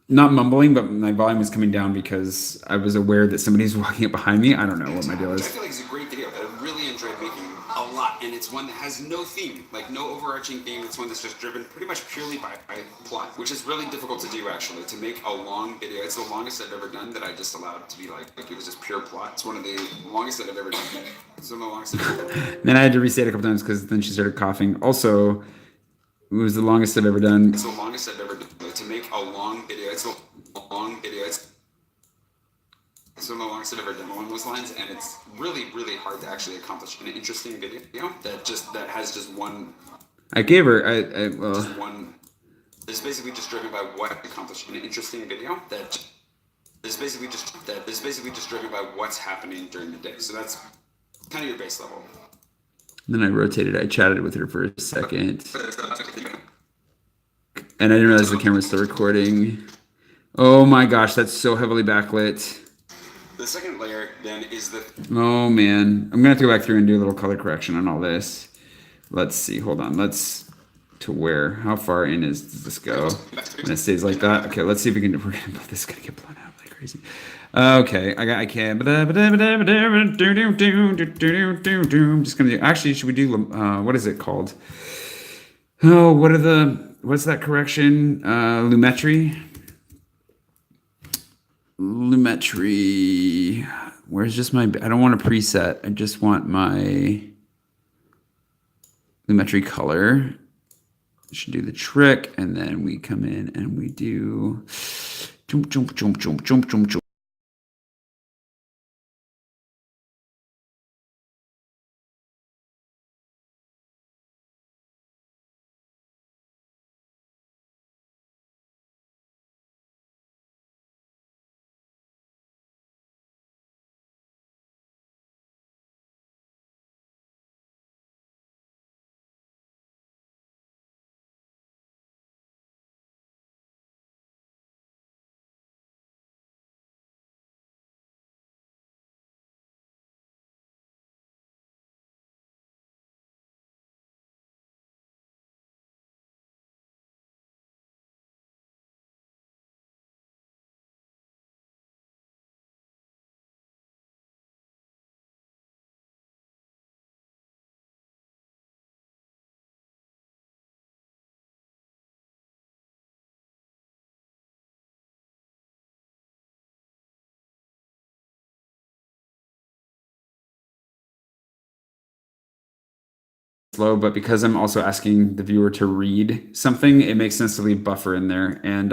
not mumbling, but my volume was coming down because I was aware that somebody's walking up behind me. I don't know what my deal Which I is. feel like is a great video that I really enjoyed making a lot, and it's one that has no theme, like no overarching theme. It's one that's just driven pretty much purely by plot, which is really difficult to do actually, to make a long video. It's the longest I've ever done that I just allowed to be like it was just pure plot. It's one of the longest that I've ever done. It's one of the longest I've ever done. Then I had to reset a couple times because then she started coughing. Also, it was the longest I've ever done. It's the longest I've ever done. To make a long video, it's a long video. It's one of the longest I've ever done along those lines, and it's really, really hard to actually accomplish an interesting video that has just one. I gave her, well. Just one. It's basically just driven by what accomplished an interesting video that is basically just driven by what's happening during the day. So that's kind of your base level. Then I rotated. I chatted with her for a second, and I didn't realize the camera's still recording. Oh my gosh, that's so heavily backlit. The second layer then is the... Oh man, I'm gonna have to go back through and do a little color correction on all this. Let's see, hold on, to where, how far in does this go? And it stays like that. Okay, let's see if we can, this is gonna get blown out like crazy. Okay, I can. I'm just gonna do, actually, should we do, what is it called? Oh, what's that correction? Lumetri? Lumetri. Where's just my, I don't want a preset. I just want my Lumetri color. Should do the trick. And then we come in and we do jump, jump, jump, jump, jump, jump, jump. Slow, but because I'm also asking the viewer to read something, it makes sense to leave buffer in there, and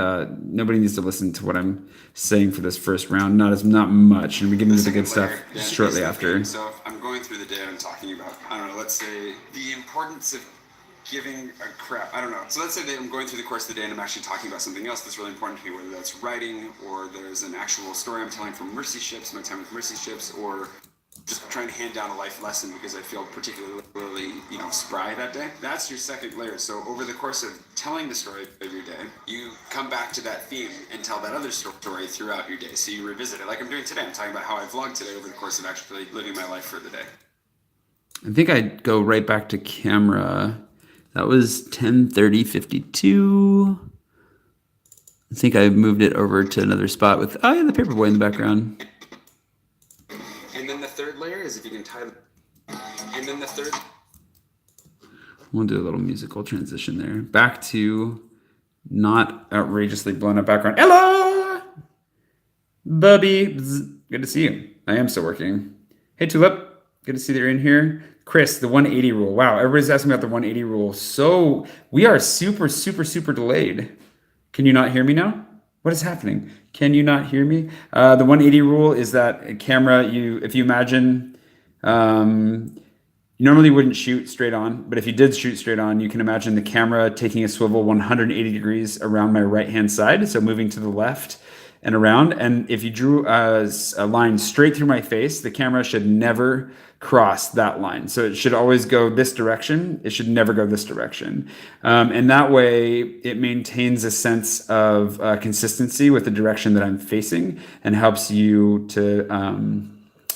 nobody needs to listen to what I'm saying for this first round. Not much, and we get into the good stuff shortly after. So I'm going through the day and I'm talking about, I don't know, let's say the importance of giving a crap. I don't know. So let's say that I'm going through the course of the day and I'm actually talking about something else that's really important to me, whether that's writing or there's an actual story I'm telling from mercy ships, my time with mercy ships, or just trying to hand down a life lesson because I feel particularly, spry that day. That's your second layer. So over the course of telling the story of your day, you come back to that theme and tell that other story throughout your day. So you revisit it like I'm doing today. I'm talking about how I vlogged today over the course of actually living my life for the day. I think I'd go right back to camera. That was 10:30:52. I think I moved it over to another spot with, the paperboy in the background. And then the third layer is if you can tie, and then the third. We'll do a little musical transition there. Back to not outrageously blown up background. Ella! Bubby, good to see you. I am still working. Hey, Tulip, good to see that you're in here. Chris, the 180 rule. Wow, everybody's asking about the 180 rule. So we are super, super, super delayed. Can you not hear me now? What is happening? Can you not hear me? The 180 rule is that a camera, if you imagine, you normally wouldn't shoot straight on, but if you did shoot straight on, you can imagine the camera taking a swivel 180 degrees around my right-hand side, so moving to the left and around. And if you drew a line straight through my face, the camera should never cross that line. So it should always go this direction. It should never go this direction. And that way it maintains a sense of consistency with the direction that I'm facing and helps you to,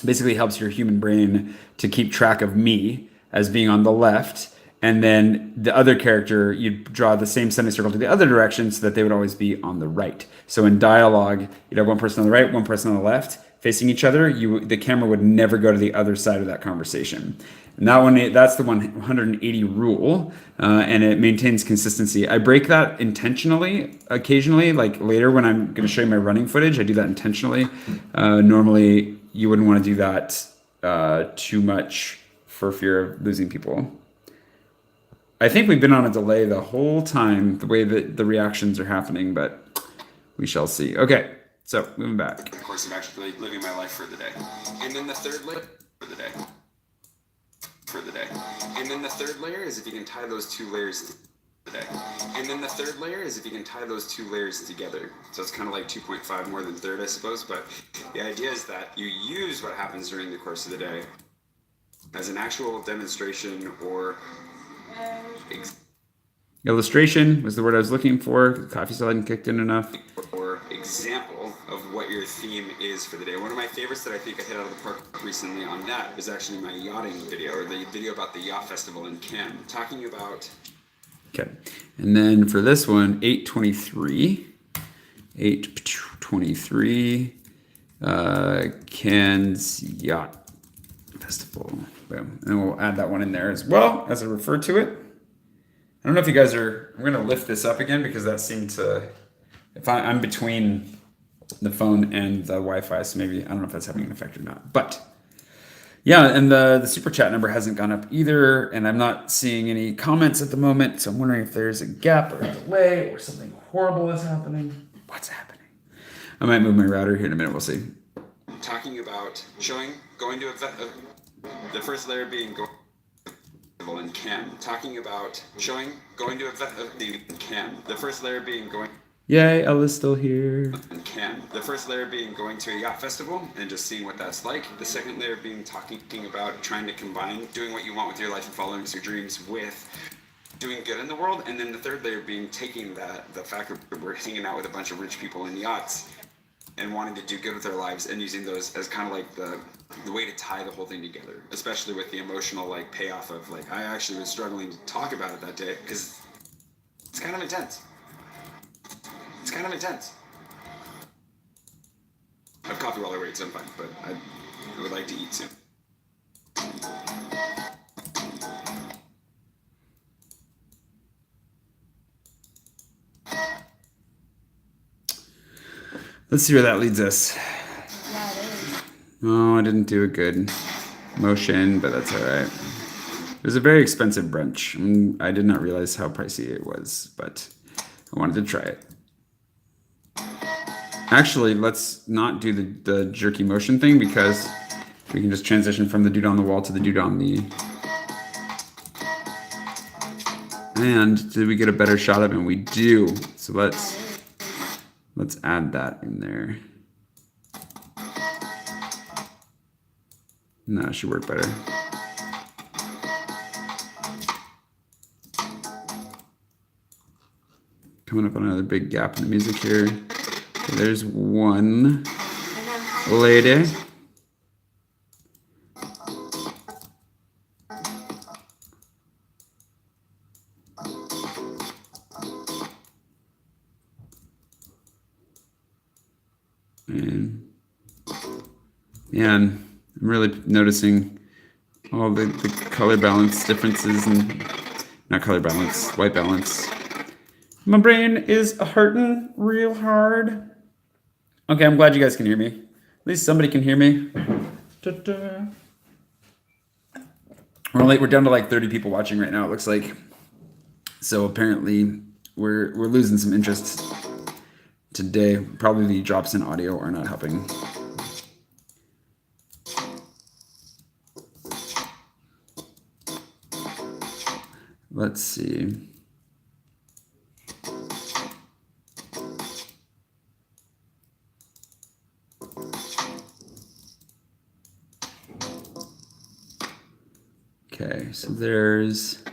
basically helps your human brain to keep track of me as being on the left. And then the other character, you'd draw the same semicircle to the other direction so that they would always be on the right. So in dialogue, you'd have one person on the right, one person on the left, facing each other. The camera would never go to the other side of that conversation. And that's the 180 rule, and it maintains consistency. I break that intentionally occasionally, like later when I'm going to show you my running footage, I do that intentionally. Normally, you wouldn't want to do that too much for fear of losing people. I think we've been on a delay the whole time, the way that the reactions are happening, but we shall see. Okay, so moving back. Of course, I'm actually living my life for the day. And then the third layer for the day. And then the third layer is if you can tie those two layers today. And then the third layer is if you can tie those two layers together. So it's kind of like 2.5 more than third, I suppose. But the idea is that you use what happens during the course of the day as an actual demonstration or illustration was the word I was looking for. The coffee still hadn't kicked in enough. Or example of what your theme is for the day. One of my favorites that I think I hit out of the park recently on that is actually my yachting video, or the video about the yacht festival in Cannes, talking about. Okay, and then for this one, 8/23, Cannes Yacht Festival. Boom. And we'll add that one in there as well as I refer to it. I don't know if you guys are, I'm going to lift this up again because that seemed to, I'm between the phone and the Wi-Fi, so maybe, I don't know if that's having an effect or not. But yeah, and the super chat number hasn't gone up either, and I'm not seeing any comments at the moment, so I'm wondering if there's a gap or a delay or something horrible is happening. What's happening? I might move my router here in a minute, we'll see. Talking about going to the first layer being going in Cannes. Talking about going to in Cannes. The first layer being going. Yay, Ella's still here. In Cannes. The first layer being going to a yacht festival and just seeing what that's like. The second layer being talking about trying to combine doing what you want with your life and following your dreams with doing good in the world. And then the third layer being taking the fact that we're hanging out with a bunch of rich people in yachts and wanting to do good with their lives and using those as kind of like the way to tie the whole thing together, especially with the emotional like payoff of like I actually was struggling to talk about it that day because it's kind of intense. It's kind of intense. I have coffee while I wait, so I'm fine, but I would like to eat soon. Let's see where that leads us. Yeah, it is. Oh, I didn't do a good motion, but that's all right. It was a very expensive brunch. I did not realize how pricey it was, but I wanted to try it. Actually, let's not do the jerky motion thing because we can just transition from the dude on the wall to the dude on the... And did we get a better shot of him? We do. So let's add that in there. No, it should work better. Coming up on another big gap in the music here. Okay, there's one lady. And man, I'm really noticing all the color balance differences and not color balance, white balance. My brain is hurting real hard. Okay, I'm glad you guys can hear me. At least somebody can hear me. Ta-da. We're down to like 30 people watching right now, it looks like. So apparently we're losing some interest today. Probably the drops in audio are not helping. Let's see. Okay, so there's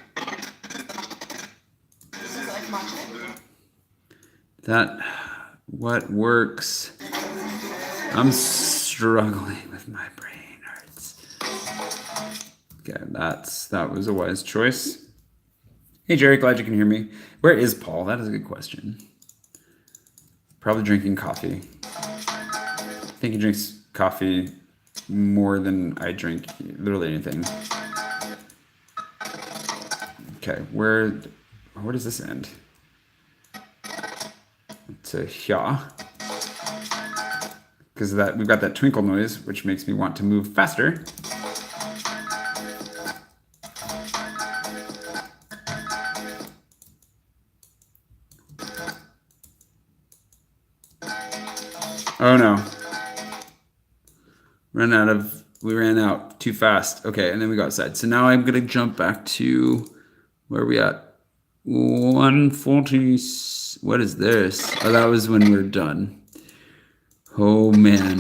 that. What works? I'm struggling with my brain hurts. Okay, that was a wise choice. Hey Jerry, glad you can hear me. Where is Paul? That is a good question. Probably drinking coffee. I think he drinks coffee more than I drink literally anything. Okay, where does this end? To here. Because we've got that twinkle noise, which makes me want to move faster. Oh no. We ran out too fast. Okay, and then we go outside. So now I'm gonna jump back to where are we at? 140. What is this? Oh, that was when we're done. Oh man.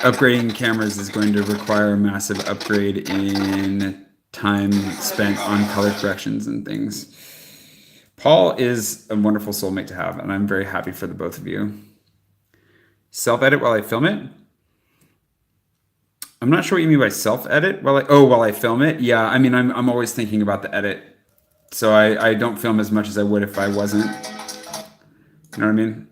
Upgrading cameras is going to require a massive upgrade in time spent on color corrections and things. Paul is a wonderful soulmate to have, and I'm very happy for the both of you. Self-edit while I film it? I'm not sure what you mean by self-edit while I film it. Yeah, I mean, I'm always thinking about the edit. So I don't film as much as I would if I wasn't. You know what I mean?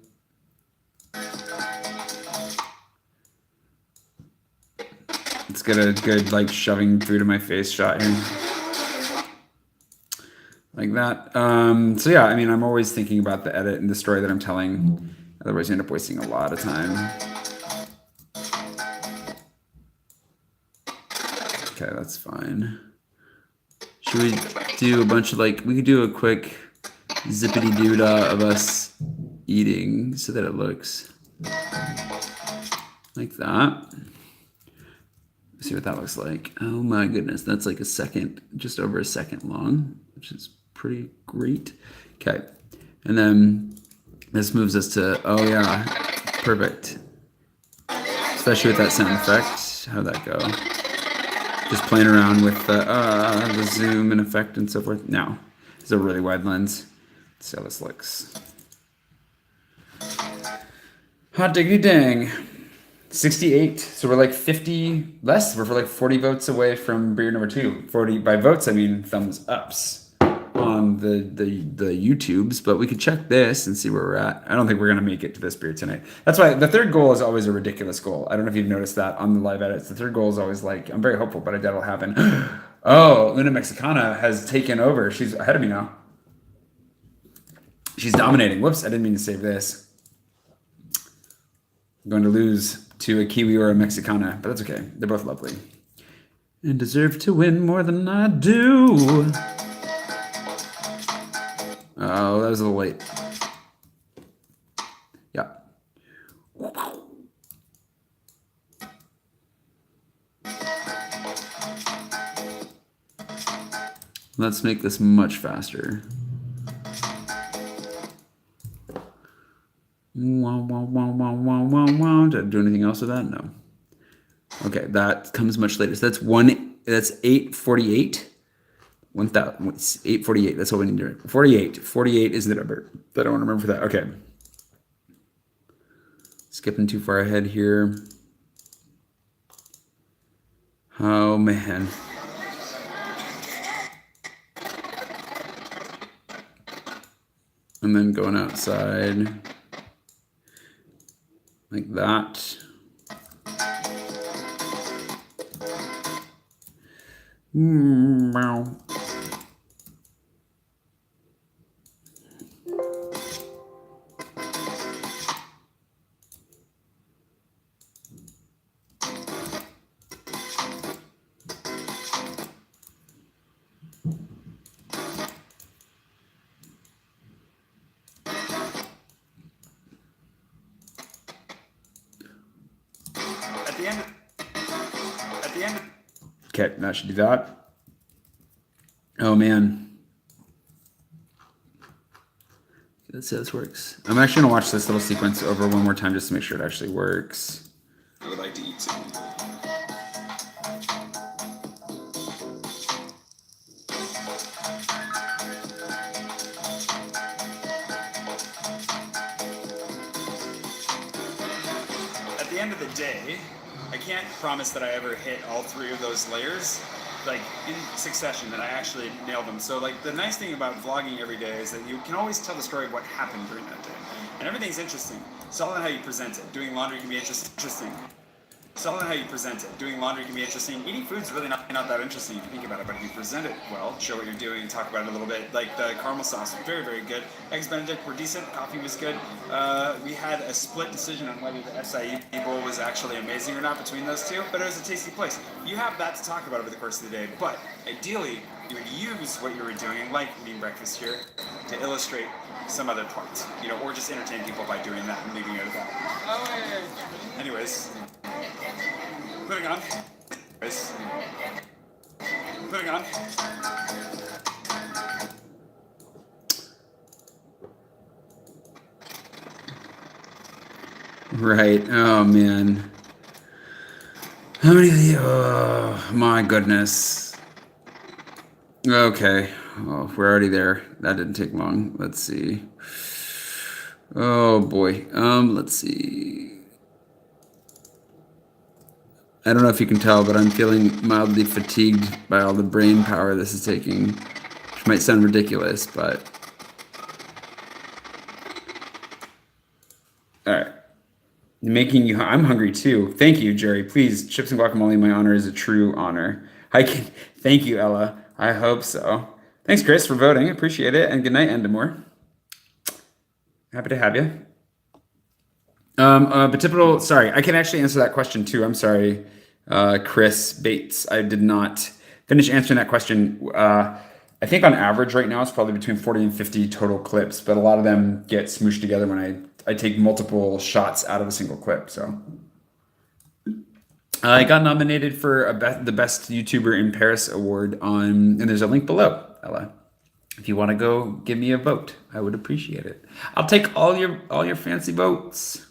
Let's get a good like shoving food in my face shot here. Like that. So yeah, I mean, I'm always thinking about the edit and the story that I'm telling. Otherwise you end up wasting a lot of time. Okay, that's fine. Should we do a bunch of like, we could do a quick zippity doodah of us eating so that it looks like that. Let's see what that looks like. Oh my goodness, that's like a second, just over a second long, which is pretty great. Okay, and then this moves us to, oh yeah, perfect. Especially with that sound effect. How'd that go? Just playing around with the zoom and effect and so forth. Now, it's a really wide lens. Let's see how this looks. Hot diggity dang. 68. So we're like 50 less. We're like 40 votes away from beer number 2. 40 by votes, I mean thumbs ups on the YouTubes, but we could check this and see where we're at. I don't think we're gonna make it to this beer tonight. That's why the third goal is always a ridiculous goal. I don't know if you've noticed that on the live edits. The third goal is always like, I'm very hopeful, but I doubt it'll happen. Oh, Luna Mexicana has taken over. She's ahead of me now. She's dominating. Whoops, I didn't mean to save this. I'm going to lose to a Kiwi or a Mexicana, but that's okay. They're both lovely. And deserve to win more than I do. Oh, that was a little late. Yeah. Let's make this much faster. Wow, wow, wow, wow, wow, wow, wow. Did I do anything else with that? No. Okay, that comes much later. So that's 848. 848. That's what we need to do. 48. 48 is the number that I want to remember for that. Okay. Skipping too far ahead here. Oh man. And then going outside like that. Wow. At the end. Okay, that should do that. Oh man. Let's see how this works. I'm actually gonna watch this little sequence over one more time just to make sure it actually works. I would like to eat some. At the end of the day, I can't promise that I ever hit all 3 of those layers like in succession, that I actually nail them. So like the nice thing about vlogging every day is that you can always tell the story of what happened during that day. And everything's interesting. It's all in how you present it. Doing laundry can be interesting. It's all in how you present it. Doing laundry can be interesting. Eating food's really not that interesting if you think about it, but if you present it well, show what you're doing, talk about it a little bit. Like the caramel sauce, very, very good. Eggs Benedict were decent. Coffee was good. We had a split decision on whether the acai bowl was actually amazing or not between those two, but it was a tasty place. You have that to talk about over the course of the day, but ideally, you would use what you were doing, like eating breakfast here, to illustrate some other point, you know, or just entertain people by doing that and leaving it at that. Anyways, moving on. Moving on. Right. Oh man. How many of you? Oh my goodness. Okay. Oh, we're already there. That didn't take long. Let's see. Oh boy. Let's see. I don't know if you can tell, but I'm feeling mildly fatigued by all the brain power this is taking, which might sound ridiculous, but all right. Making you, I'm hungry too. Thank you, Jerry. Please, chips and guacamole, my honor is a true honor. Thank you, Ella. I hope so. Thanks, Chris, for voting. Appreciate it. And good night, Endemore. Happy to have you. But typical, sorry, I can actually answer that question too. I'm sorry, Chris Bates. I did not finish answering that question. I think on average right now it's probably between 40 and 50 total clips, but a lot of them get smooshed together when I take multiple shots out of a single clip. So I got nominated for the Best YouTuber in Paris award and there's a link below, Ella. If you want to go give me a vote, I would appreciate it. I'll take all your fancy votes.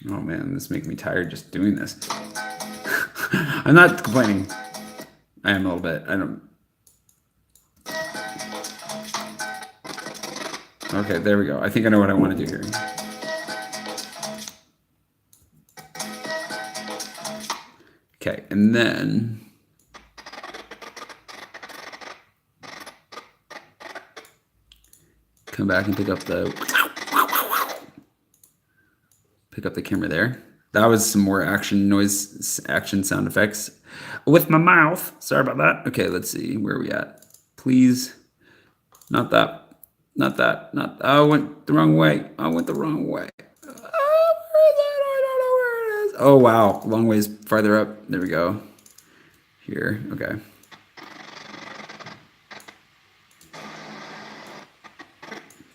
Oh man, this is making me tired just doing this. I'm not complaining. I am a little bit. I don't. Okay, there we go. I think I know what I want to do here. Okay, and then come back and pick up the camera there. That was some more action sound effects with my mouth. Sorry about that. Okay, let's see. Where are we at? Please. Not that. Not that. Not. I went the wrong way. I went the wrong way. Oh, where is it? I don't know where it is. Oh, wow. Long ways farther up. There we go. Here. Okay.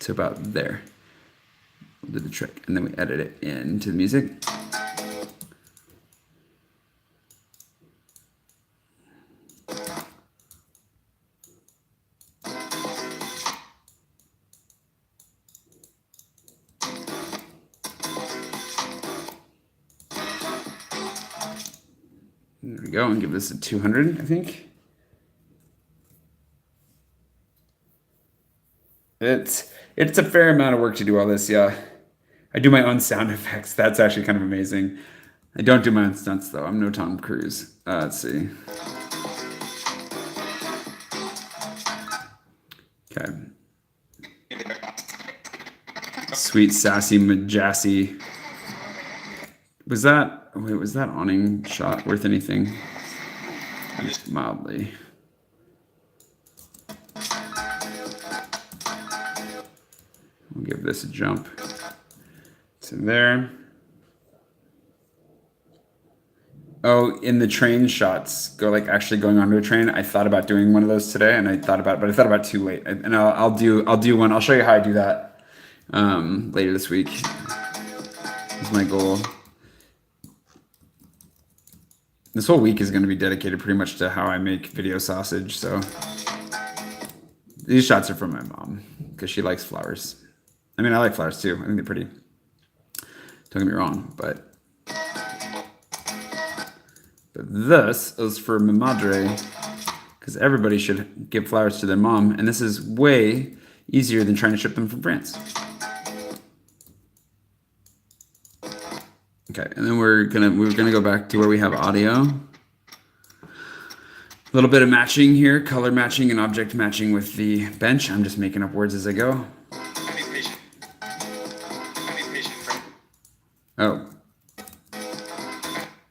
to about there. We'll do the trick, and then we edit it into the music. There we go, and give this a 200, I think. It's a fair amount of work to do all this, yeah. I do my own sound effects. That's actually kind of amazing. I don't do my own stunts, though. I'm no Tom Cruise. Let's see. Okay. Sweet, sassy, majassy. Was that awning shot worth anything? Just mildly. We'll give this a jump to there. Oh, in the train shots, actually going onto a train. I thought about doing one of those today, and I thought about too late. And I'll do one. I'll show you how I do that later this week. That's my goal. This whole week is going to be dedicated pretty much to how I make video sausage. So these shots are from my mom because she likes flowers. I mean, I like flowers too. I think they're pretty. Don't get me wrong, but this is for mi madre because everybody should give flowers to their mom, and this is way easier than trying to ship them from France. Okay, and then we're gonna go back to where we have audio. A little bit of matching here, color matching and object matching with the bench. I'm just making up words as I go. Oh.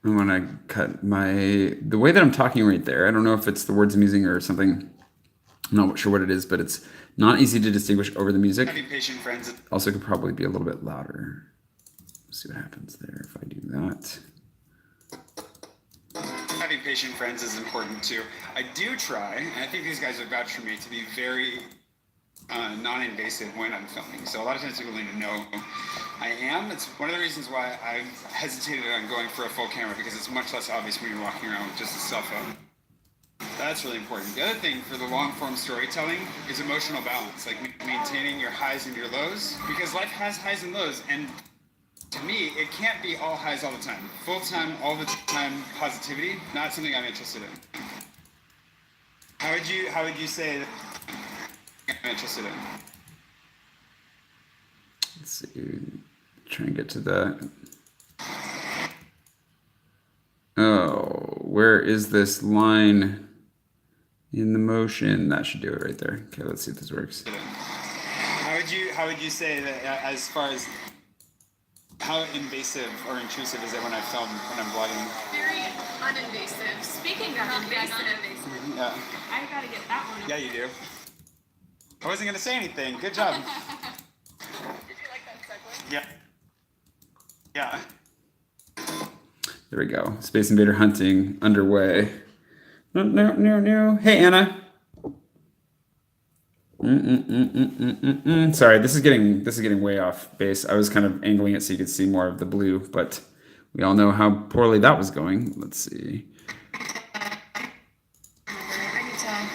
I want to cut the way that I'm talking right there. I don't know if it's the words I'm using or something. I'm not sure what it is, but it's not easy to distinguish over the music. Also could probably be a little bit louder. See what happens there if I do that. Having patient friends is important too. I do try, and I think these guys would vouch for me, to be very non-invasive when I'm filming. So a lot of times people need to know I am. It's one of the reasons why I've hesitated on going for a full camera, because it's much less obvious when you're walking around with just a cell phone. That's really important. The other thing for the long-form storytelling is emotional balance, like maintaining your highs and your lows, because life has highs and lows, and to me, it can't be all highs all the time. Full-time, all the time positivity, not something I'm interested in. How would you say that I'm interested in? Let's see. Try and get to that. Oh, where is this line in the motion? That should do it right there. Okay, let's see if this works. How would you say that as far as how invasive or intrusive is it when I film, when I'm vlogging? Very uninvasive. Speaking of invasive, Yeah. I gotta get that one. Yeah, you do. I wasn't gonna say anything. Good job. Did you like that segue? Yeah. Yeah. There we go. Space Invader hunting underway. No. Hey, Anna. Sorry, this is getting way off base. I was kind of angling it so you could see more of the blue, but we all know how poorly that was going. Let's see. I can tell.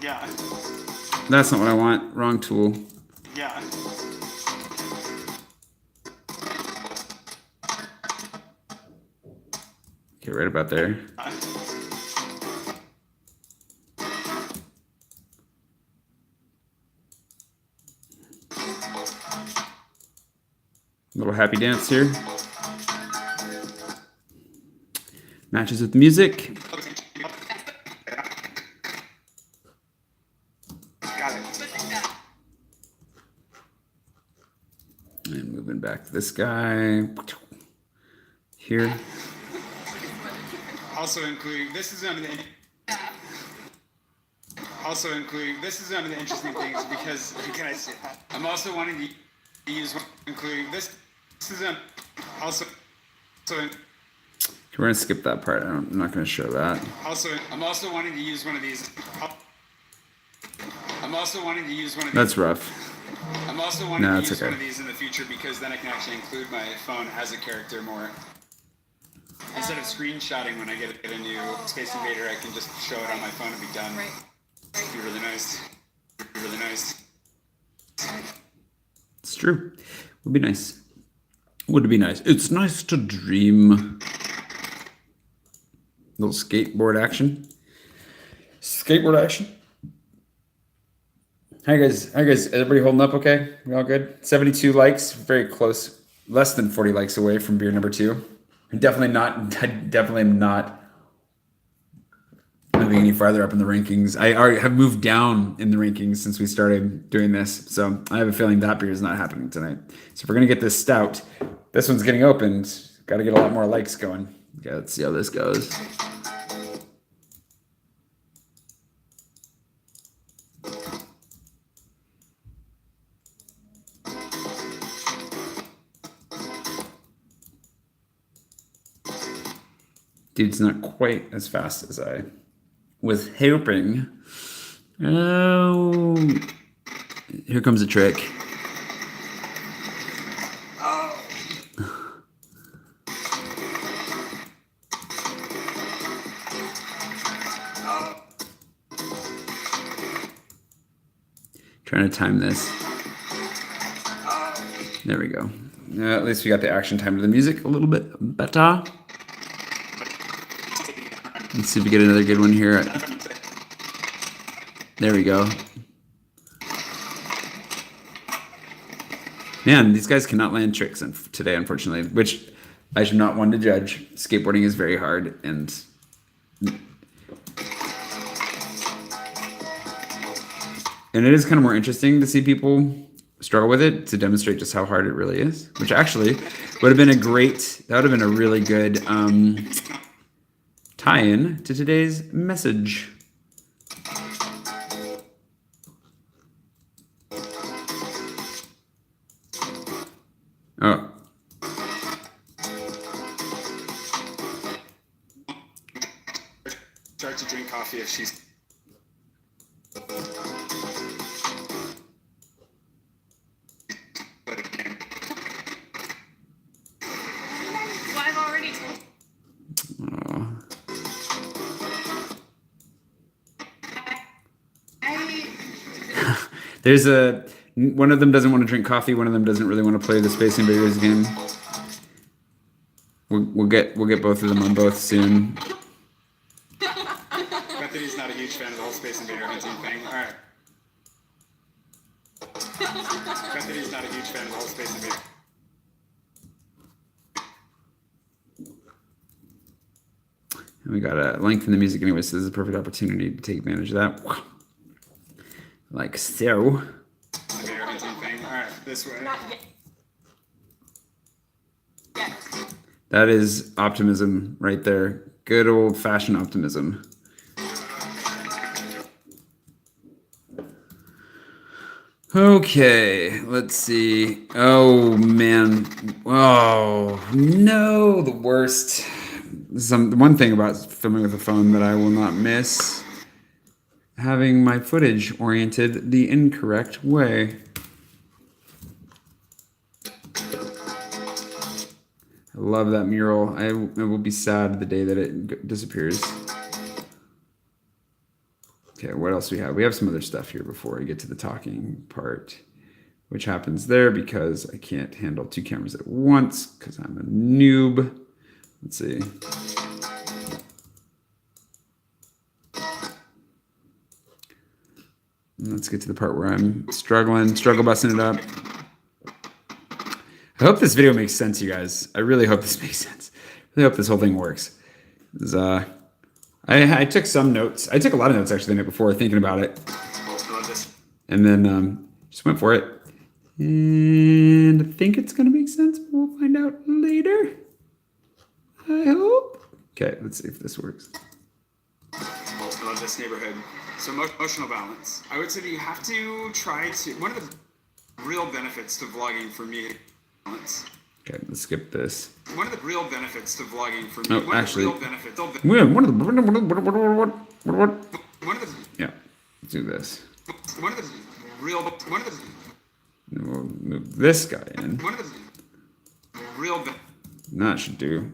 Yeah. That's not what I want. Wrong tool. Yeah. Okay, right about there. Little happy dance here. Matches with the music. Got it. And moving back to this guy. Here. Also including, this is one of the interesting things, because can I say I'm also wanting to use including this. This is also We're gonna skip that part. I'm not gonna show that. I'm also wanting to use one of these. That's rough. I'm also wanting No, to it's use okay. one of these in the future because then I can actually include my phone as a character more. Instead of screenshotting when I get a new Space Invader, I can just show it on my phone and be done. Right. It'd be really nice. Really nice. It's true. Would be nice. Would be nice. It's nice to dream. Little skateboard action. Skateboard action. Hi guys. Hi guys. Everybody holding up okay? We all good? 72 likes. Very close. Less than 40 likes away from beer number 2. Definitely am not moving any farther up in the rankings. I already have moved down in the rankings since we started doing this. So I have a feeling that beer is not happening tonight. So if we're going to get this stout, this one's getting opened. Got to get a lot more likes going. Yeah, let's see how this goes. Dude's not quite as fast as I was hoping. Oh, here comes a trick. Trying to time this. There we go. At least we got the action time to the music a little bit better. Let's see if we get another good one here. There we go. Man, these guys cannot land tricks today, unfortunately, which I should not one to judge. Skateboarding is very hard, and it is kind of more interesting to see people struggle with it to demonstrate just how hard it really is, which actually would have been a really good tie-in to today's message. Oh. Start to drink coffee if she's. Well, I've already told. Oh. There's one of them doesn't want to drink coffee. One of them doesn't really want to play the Space Invaders game. We'll get both of them on both soon. Bethany's not a huge fan of the whole Space Invader hunting thing. All right. Bethany's not a huge fan of the whole Space Invader. And we got to lengthen the music anyway, so this is a perfect opportunity to take advantage of that. Like so. Invader hunting thing. All right, this way. Not yet. Yes. That is optimism right there. Good old-fashioned optimism. Okay, let's see. Oh, man. Oh, no, the worst. One thing about filming with a phone that I will not miss. Having my footage oriented the incorrect way. I love that mural. I will be sad the day that it disappears. Okay, what else we have? We have some other stuff here before we get to the talking part, which happens there because I can't handle 2 cameras at once because I'm a noob. Let's see. Let's get to the part where I'm struggle busting it up. I hope this video makes sense, you guys. I really hope this makes sense. I really hope this whole thing works. I took some notes. I took a lot of notes actually the night before thinking about it. And then just went for it. And I think it's going to make sense. We'll find out later. I hope. Okay, let's see if this works. I love this neighborhood. So emotional balance. I would say that you have to try to, one of the real benefits to vlogging for me, balance. Okay, let's skip this. One of the real benefits to vlogging for me. Oh, actually, One of the real benefits. One of the. Yeah, let's do this. One of the real. One of the. And we'll move this guy in. One of the real. That should do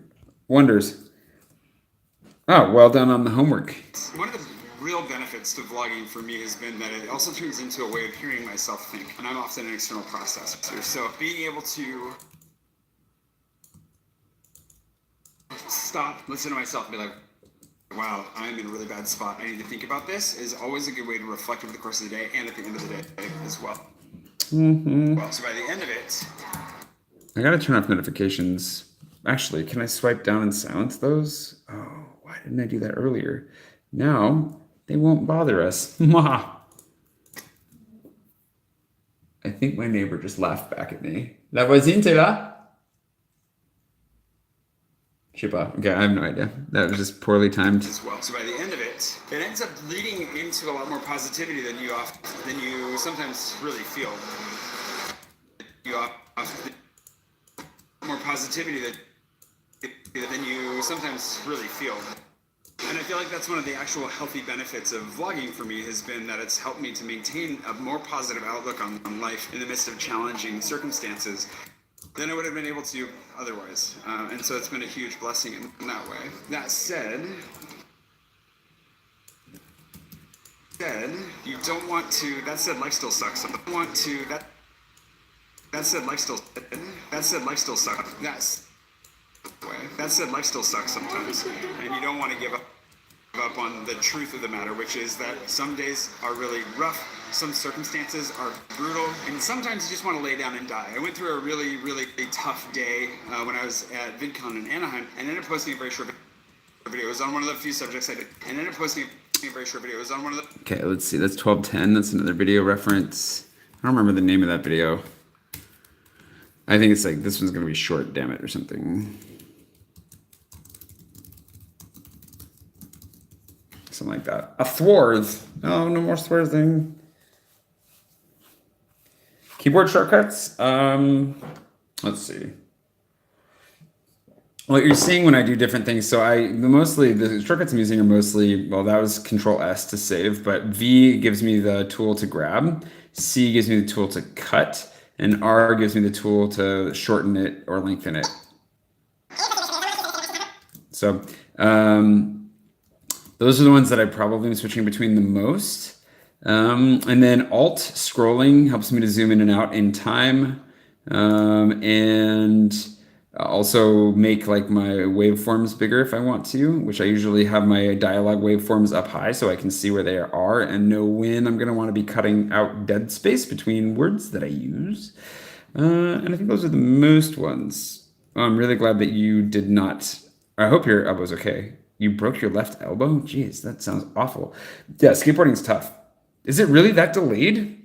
wonders. Oh, well done on the homework. One of the real benefits to vlogging for me has been that it also turns into a way of hearing myself think, and I'm often an external processor. So being able to stop, listen to myself, and be like, wow, I'm in a really bad spot. I need to think about this is always a good way to reflect over the course of the day and at the end of the day as well. Well, so by the end of it, I gotta turn off notifications. Actually, can I swipe down and silence those? Oh, why didn't I do that earlier? Now they won't bother us. Ma. I think my neighbor just laughed back at me. La voisine, t'es là? Je sais pas. Okay, I have no idea. That was just poorly timed. as well. So by the end of it, it ends up leading into a lot more positivity than you sometimes really feel. You often more positivity than you sometimes really feel. And I feel like that's one of the actual healthy benefits of vlogging for me has been that it's helped me to maintain a more positive outlook on life in the midst of challenging circumstances than I would have been able to otherwise. And so it's been a huge blessing in that way. That said, you don't want to, that said, life still sucks. You don't want to, that said, life still sucks. That said, life still sucks sometimes. And you don't want to give up on the truth of the matter, which is that some days are really rough, some circumstances are brutal, and sometimes you just want to lay down and die. I went through a really, really tough day when I was at VidCon in Anaheim, and ended up posting a very short video. It was on one of the few subjects I did, and ended up posting a very short video. It was on one of the... Okay, let's see. That's 12:10. That's another video reference. I don't remember the name of that video. I think it's like, this one's going to be short, damn it, or something. Something like that. A thwards. Oh, no more thwards thing. Keyboard shortcuts. Let's see. What you're seeing when I do different things. So the shortcuts I'm using are mostly, well, that was Control S to save, but V gives me the tool to grab. C gives me the tool to cut. And R gives me the tool to shorten it or lengthen it. So those are the ones that I probably am switching between the most. And then Alt scrolling helps me to zoom in and out in time. And also make like my waveforms bigger if I want to, which I usually have my dialogue waveforms up high so I can see where they are and know when I'm going to want to be cutting out dead space between words that I use. And I think those are the most ones. Oh, I'm really glad that you did not. I hope your elbow's okay. You broke your left elbow? Jeez, that sounds awful. Yeah, skateboarding's tough. Is it really that delayed?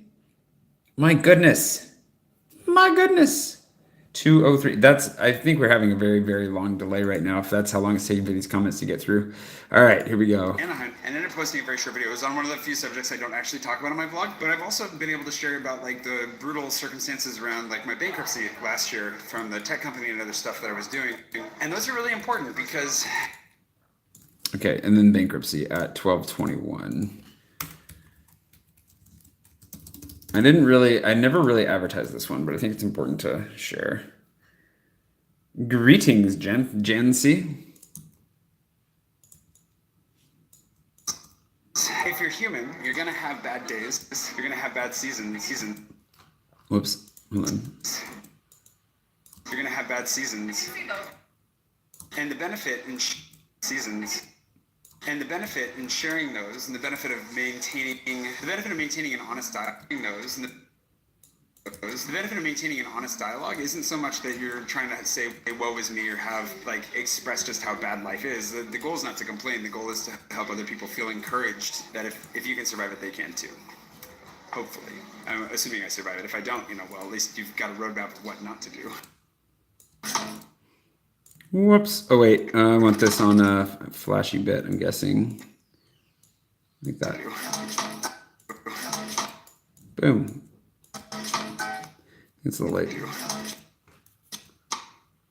My goodness. My goodness. 2:03. I think we're having a very, very long delay right now, if that's how long it's taking for these comments to get through. All right, here we go. Anaheim, and ended up posting a very short video. It was on one of the few subjects I don't actually talk about on my vlog, but I've also been able to share about like the brutal circumstances around like my bankruptcy last year from the tech company and other stuff that I was doing. And those are really important because... Okay, and then bankruptcy at 12:21. I never really advertised this one, but I think it's important to share. Greetings, Jancy. If you're human, you're gonna have bad days. You're gonna have bad seasons. Whoops, hold on. You're gonna have bad seasons. And the benefit in seasons. And the benefit in sharing those, and the benefit of maintaining an honest dialogue, the benefit of maintaining an honest dialogue isn't so much that you're trying to say, hey, woe is me, or have like express just how bad life is. The goal is not to complain. The goal is to help other people feel encouraged that if you can survive it, they can too. Hopefully, I'm assuming I survive it. If I don't, well, at least you've got a roadmap of what not to do. Whoops. Oh, wait. I want this on a flashy bit, I'm guessing. Like that. Boom. It's a little late.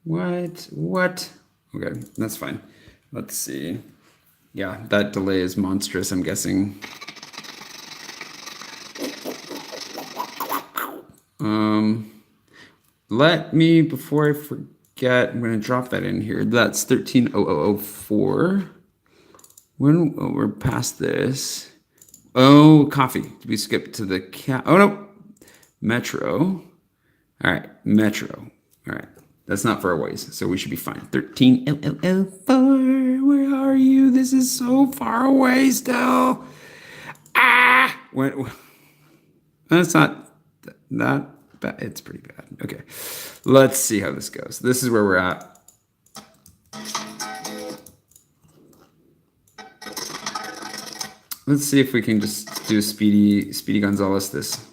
What? Okay, that's fine. Let's see. Yeah, that delay is monstrous, I'm guessing. Let me, before I forget, I'm going to drop that in here. That's 130004. When we're past this. Oh, coffee. Did we skip to the oh, no. Metro. All right, Metro. All right, that's not far away, so we should be fine. 13004. Where are you? This is so far away still. Ah! That's not that bad. It's pretty bad. Okay, let's see how this goes. This is where we're at. Let's see if we can just do Speedy Gonzalez this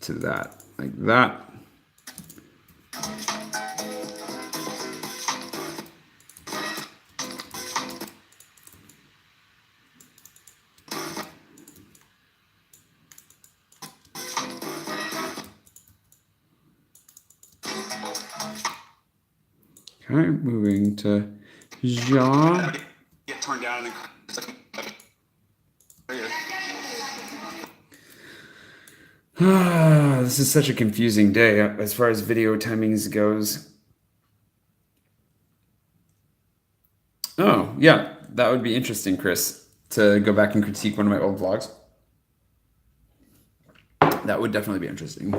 to that, like that. Okay, moving to Ja. Get torn down and this is such a confusing day as far as video timings goes. Oh, yeah, that would be interesting, Chris, to go back and critique one of my old vlogs. That would definitely be interesting.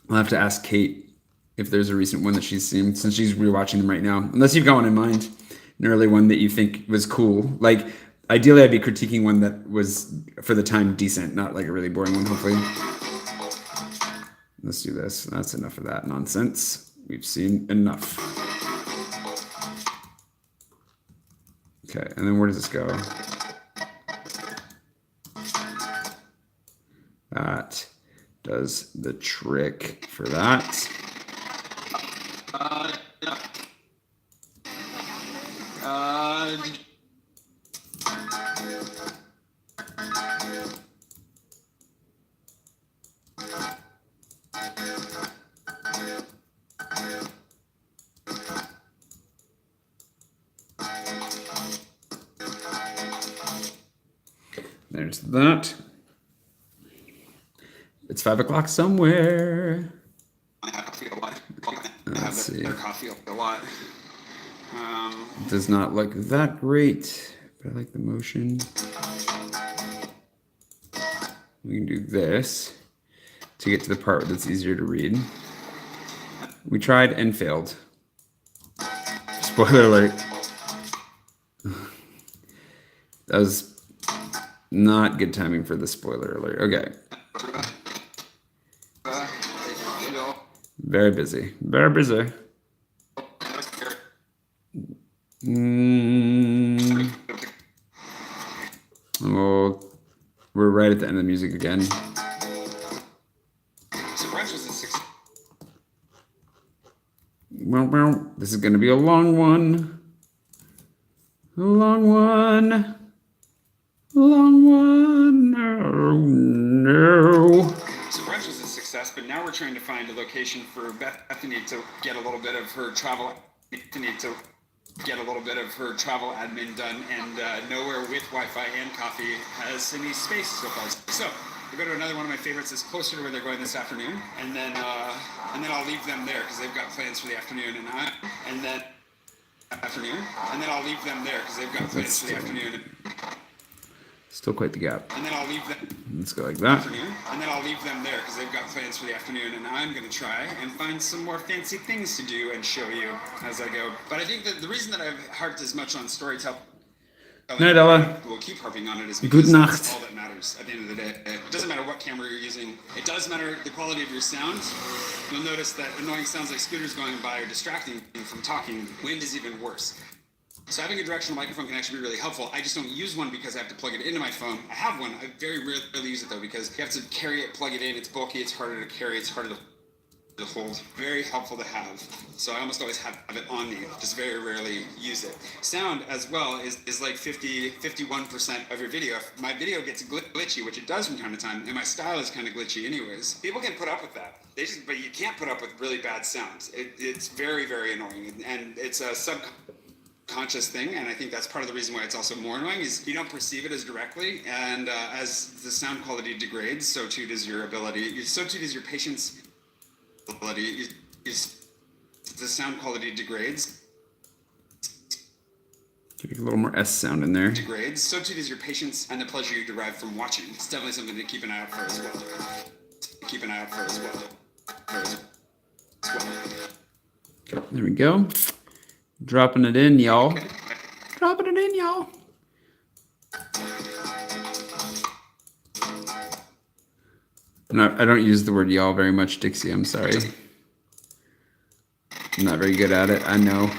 I'll have to ask Kate if there's a recent one that she's seen, since she's rewatching them right now. Unless you've got one in mind, an early one that you think was cool. Like, ideally, I'd be critiquing one that was, for the time, decent, not like a really boring one, hopefully. Let's do this. That's enough of that nonsense. We've seen enough. Okay, and then where does this go? That does the trick for that. There's that. It's 5 o'clock somewhere. Let's see. Coffee a lot. It does not look that great, but I like the motion. We can do this to get to the part that's easier to read. We tried and failed. Spoiler alert. That was not good timing for the spoiler alert. Okay. Very busy. Very busy. Oh, we're right at the end of the music again. Well, this is going to be a long one. A long one. Long one. Oh, no. So brunch was a success, but now we're trying to find a location for Bethany to get a little bit of her travel. Admin done, and nowhere with Wi-Fi and coffee has any space so far. So we'll go to another one of my favorites that's closer to where they're going this afternoon, and then I'll leave them there because they've got plans for the afternoon, and then I'll leave them there because they've got plans for the afternoon. Still quite the gap. And then I'll leave them. Let's go like that. And then I'll leave them there because they've got plans for the afternoon, and I'm going to try and find some more fancy things to do and show you as I go. But I think that the reason that I've harped as much on storytelling, Night, Ella. we'll keep harping on it, is because Good night. that's all that matters at the end of the day. It doesn't matter what camera you're using. It does matter the quality of your sound. You'll notice that annoying sounds like scooters going by are distracting from talking. Wind is even worse. So having a directional microphone can actually be really helpful. I just don't use one because I have to plug it into my phone. I have one. I very rarely use it though because you have to carry it, plug it in. It's bulky. It's harder to carry. It's harder to hold. Very helpful to have. So I almost always have it on me. Just very rarely use it. Sound as well is like 51% of your video. If my video gets glitchy, which it does from time to time, and my style is kind of glitchy anyways, people can put up with that. but you can't put up with really bad sounds. It's very, very annoying, and it's a subconscious thing. And I think that's part of the reason why it's also more annoying is you don't perceive it as directly. And as the sound quality degrades, so too does your ability. So too does your patience ability. The sound quality degrades. Give a little more S sound in there. Degrades. So too does your patience and the pleasure you derive from watching. It's definitely something to keep an eye out for as well. Keep an eye out for as well. There we go. Dropping it in, y'all. Dropping it in, y'all. I don't use the word y'all very much, Dixie. I'm sorry. I'm not very good at it. I know.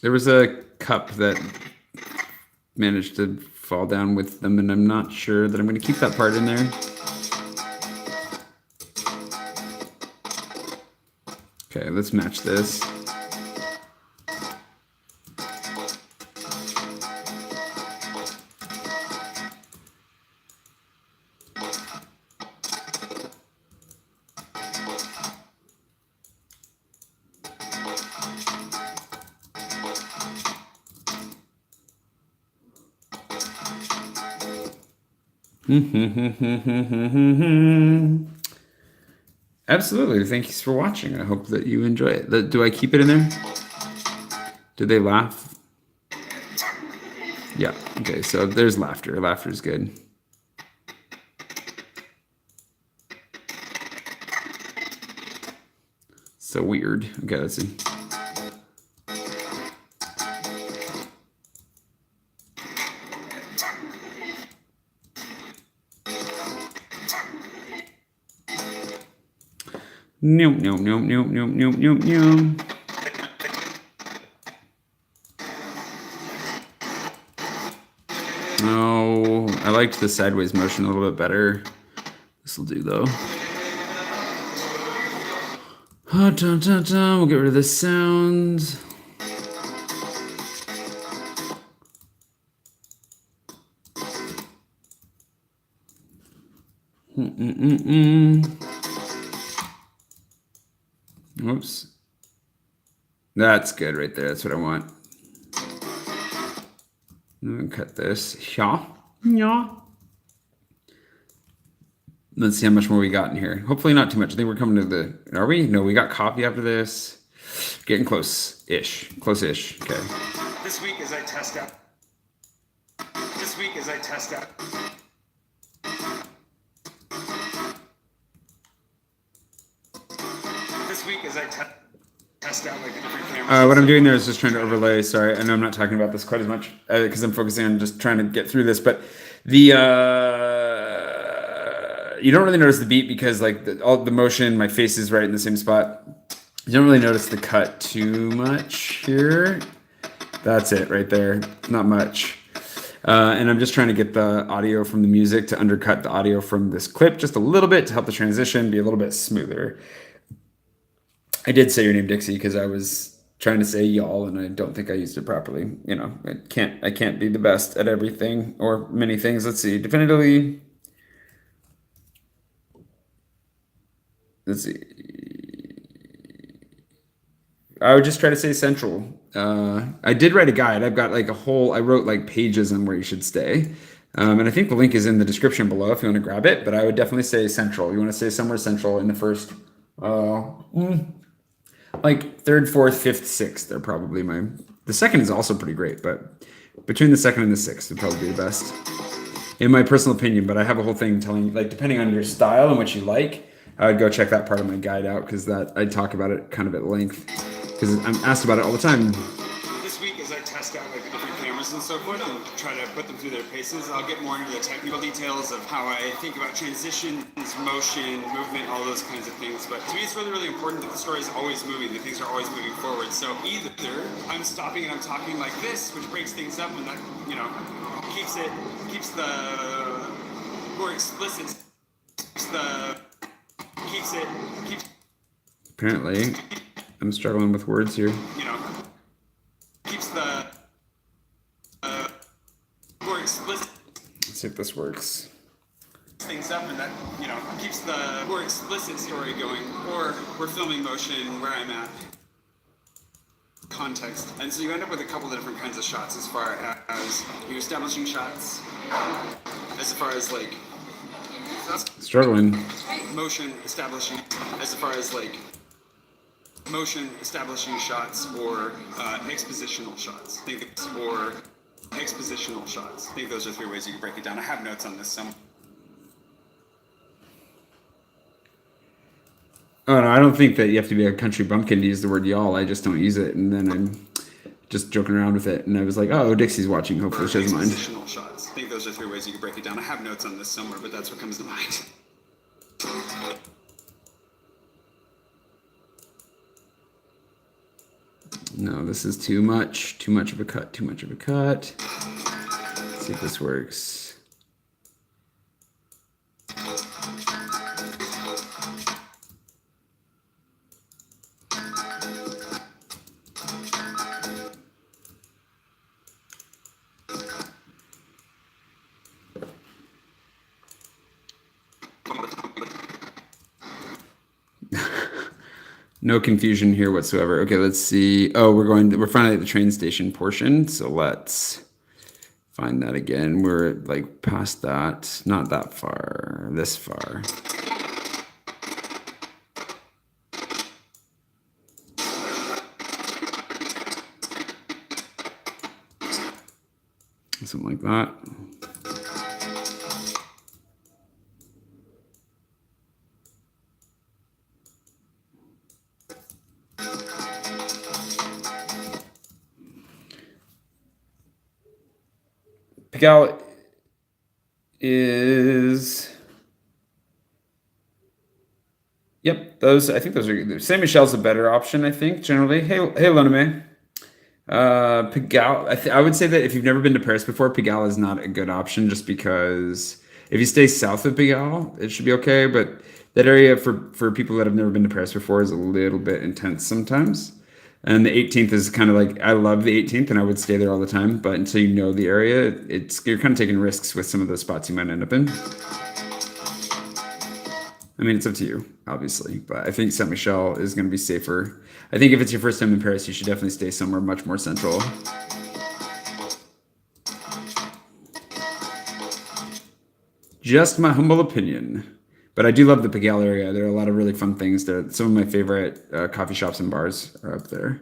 There was a cup that managed to fall down with them, and I'm not sure that I'm going to keep that part in there. Okay, let's match this. Absolutely. Thank you for watching. I hope that you enjoy it. Do I keep it in there? Do they laugh? Yeah. Okay. So there's laughter. Laughter's good. So weird. Okay. Let's see. Nope, nope, nope, nope, nope, nope, nope, nope. Oh, I liked the sideways motion a little bit better. This will do though. Oh, dun, dun, dun. We'll get rid of the sound. Oops. That's good right there. That's what I want. I'm gonna cut this. Yeah. Yeah. Let's see how much more we got in here. Hopefully not too much. I think we're coming to the... Are we? No, we got coffee after this. Getting close-ish. Close-ish. Okay. This week as I test out. This week as I test out. This week as I test out like the different cameras. What I'm doing there is just trying to overlay. Sorry, I know I'm not talking about this quite as much because I'm focusing on just trying to get through this. But the you don't really notice the beat because like all the motion, my face is right in the same spot. You don't really notice the cut too much here. That's it right there. Not much. And I'm just trying to get the audio from the music to undercut the audio from this clip just a little bit to help the transition be a little bit smoother. I did say your name, Dixie, because I was trying to say y'all, and I don't think I used it properly. You know, I can't be the best at everything or many things. Let's see. Definitively. Let's see. I would just try to say central. I did write a guide. I've got like I wrote like pages on where you should stay. And I think the link is in the description below if you want to grab it. But I would definitely say central. You want to say somewhere central in the first, like third, fourth, fifth, sixth. They're probably the second is also pretty great. But between the second and the sixth would probably be the best, in my personal opinion. But I have a whole thing telling you, like, depending on your style and what you like, I would go check that part of my guide out because I talk about it kind of at length. Because I'm asked about it all the time. This week, as I test out like the different cameras and so forth and try to put them through their paces, I'll get more into the technical details of how I think about transitions, motion, movement, all those kinds of things. But to me, it's really, really important that the story is always moving, that things are always moving forward. So either I'm stopping and I'm talking like this, which breaks things up, and that, you know, keeps the more explicit, Apparently, I'm struggling with words here. You know, keeps the more explicit. Let's see if this works. things up, and that, you know, keeps the more explicit story going. Or we're filming motion where I'm at, context, and so you end up with a couple of different kinds of shots as far as you establishing shots, as far as like Struggling. motion establishing, as far as like motion establishing shots or expositional shots. I think expositional shots. I think those are 3 ways you can break it down. I have notes on this some. Oh no, I don't think that you have to be a country bumpkin to use the word y'all. I just don't use it, and then I'm just joking around with it. And I was like, oh, Dixie's watching. Hopefully she doesn't mind. Expositional shots. I think those are 3 ways you can break it down. I have notes on this somewhere, but that's what comes to mind. No, this is too much. Too much of a cut. Too much of a cut. Let's see if this works. No confusion here whatsoever. Okay, let's see. Oh, we're finally at the train station portion. So let's find that again. We're like past that, not that far, this far. Something like that. Pigalle is, yep, those, I think those are, Saint Michel's a better option, I think, generally. Hey, Loname. Pigalle, I would say that if you've never been to Paris before, Pigalle is not a good option just because if you stay south of Pigalle, it should be okay, but that area for people that have never been to Paris before is a little bit intense sometimes. And the 18th is kind of like, I love the 18th and I would stay there all the time, but until you know the area, you're kind of taking risks with some of the spots you might end up in. I mean, it's up to you, obviously, but I think Saint Michel is going to be safer. I think if it's your first time in Paris, you should definitely stay somewhere much more central. Just my humble opinion. But I do love the Pigalle area. There are a lot of really fun things there. Some of my favorite coffee shops and bars are up there.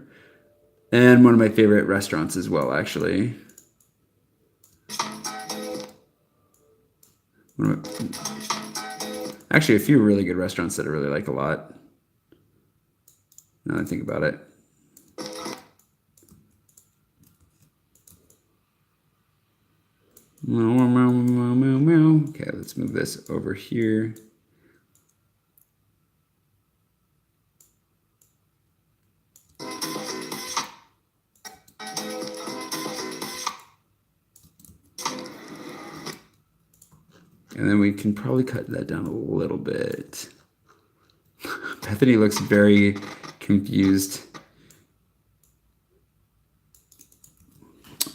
And one of my favorite restaurants as well, actually. Actually, a few really good restaurants that I really like a lot. Now that I think about it. Okay, let's move this over here. And then we can probably cut that down a little bit. Bethany looks very confused.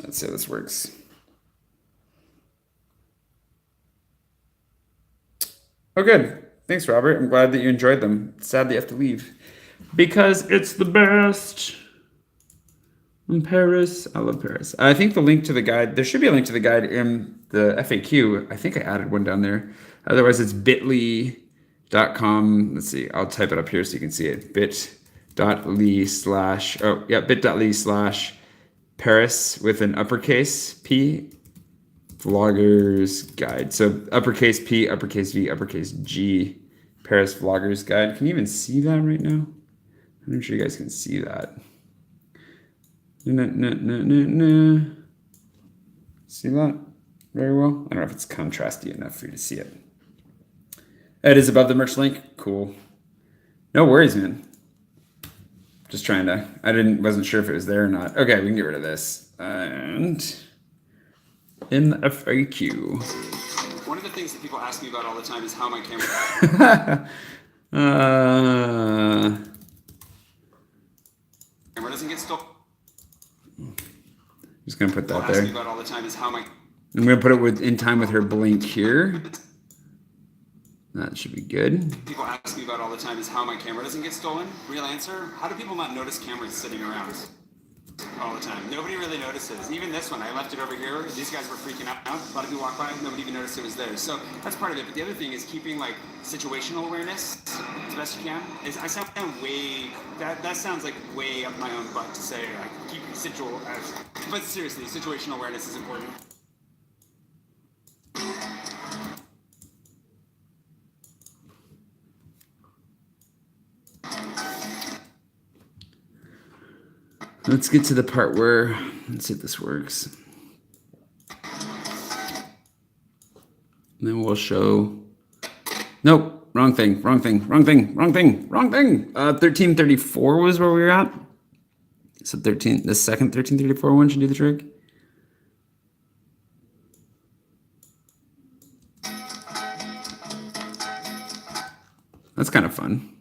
Let's see how this works. Oh, good. Thanks, Robert. I'm glad that you enjoyed them. It's sad that you have to leave. Because it's the best. In Paris. I love Paris. I think the link to the guide, there should be a link to the guide in the FAQ. I think I added one down there. Otherwise, it's bit.ly.com. Let's see. I'll type it up here so you can see it. bit.ly/Paris with an uppercase P vloggers guide. So uppercase P, uppercase V, uppercase G, Paris vloggers guide. Can you even see that right now? I'm not sure you guys can see that. See that very well? I don't know if it's contrasty enough for you to see it. It is above the merch link. Cool. No worries, man. Just trying to, wasn't sure if it was there or not. Okay, we can get rid of this. And in the FAQ. One of the things that people ask me about all the time is how my camera camera doesn't get stolen. Just gonna put that people there. ask me about all the time is how my I'm gonna put it in time with her blink here. That should be good. People ask me about all the time is how my camera doesn't get stolen. Real answer, how do people not notice cameras sitting around all the time? Nobody really notices. Even this one, I left it over here. These guys were freaking out. A lot of people walk by, nobody even noticed it was there. So that's part of it. But the other thing is keeping like situational awareness as best you can. I sound way, that sounds like way up my own butt to say like keep but seriously, situational awareness is important. Let's get to the part where, let's see if this works. And then we'll show, nope, wrong thing. 1334 was where we were at. So the second 1334 one should do the trick. That's kind of fun.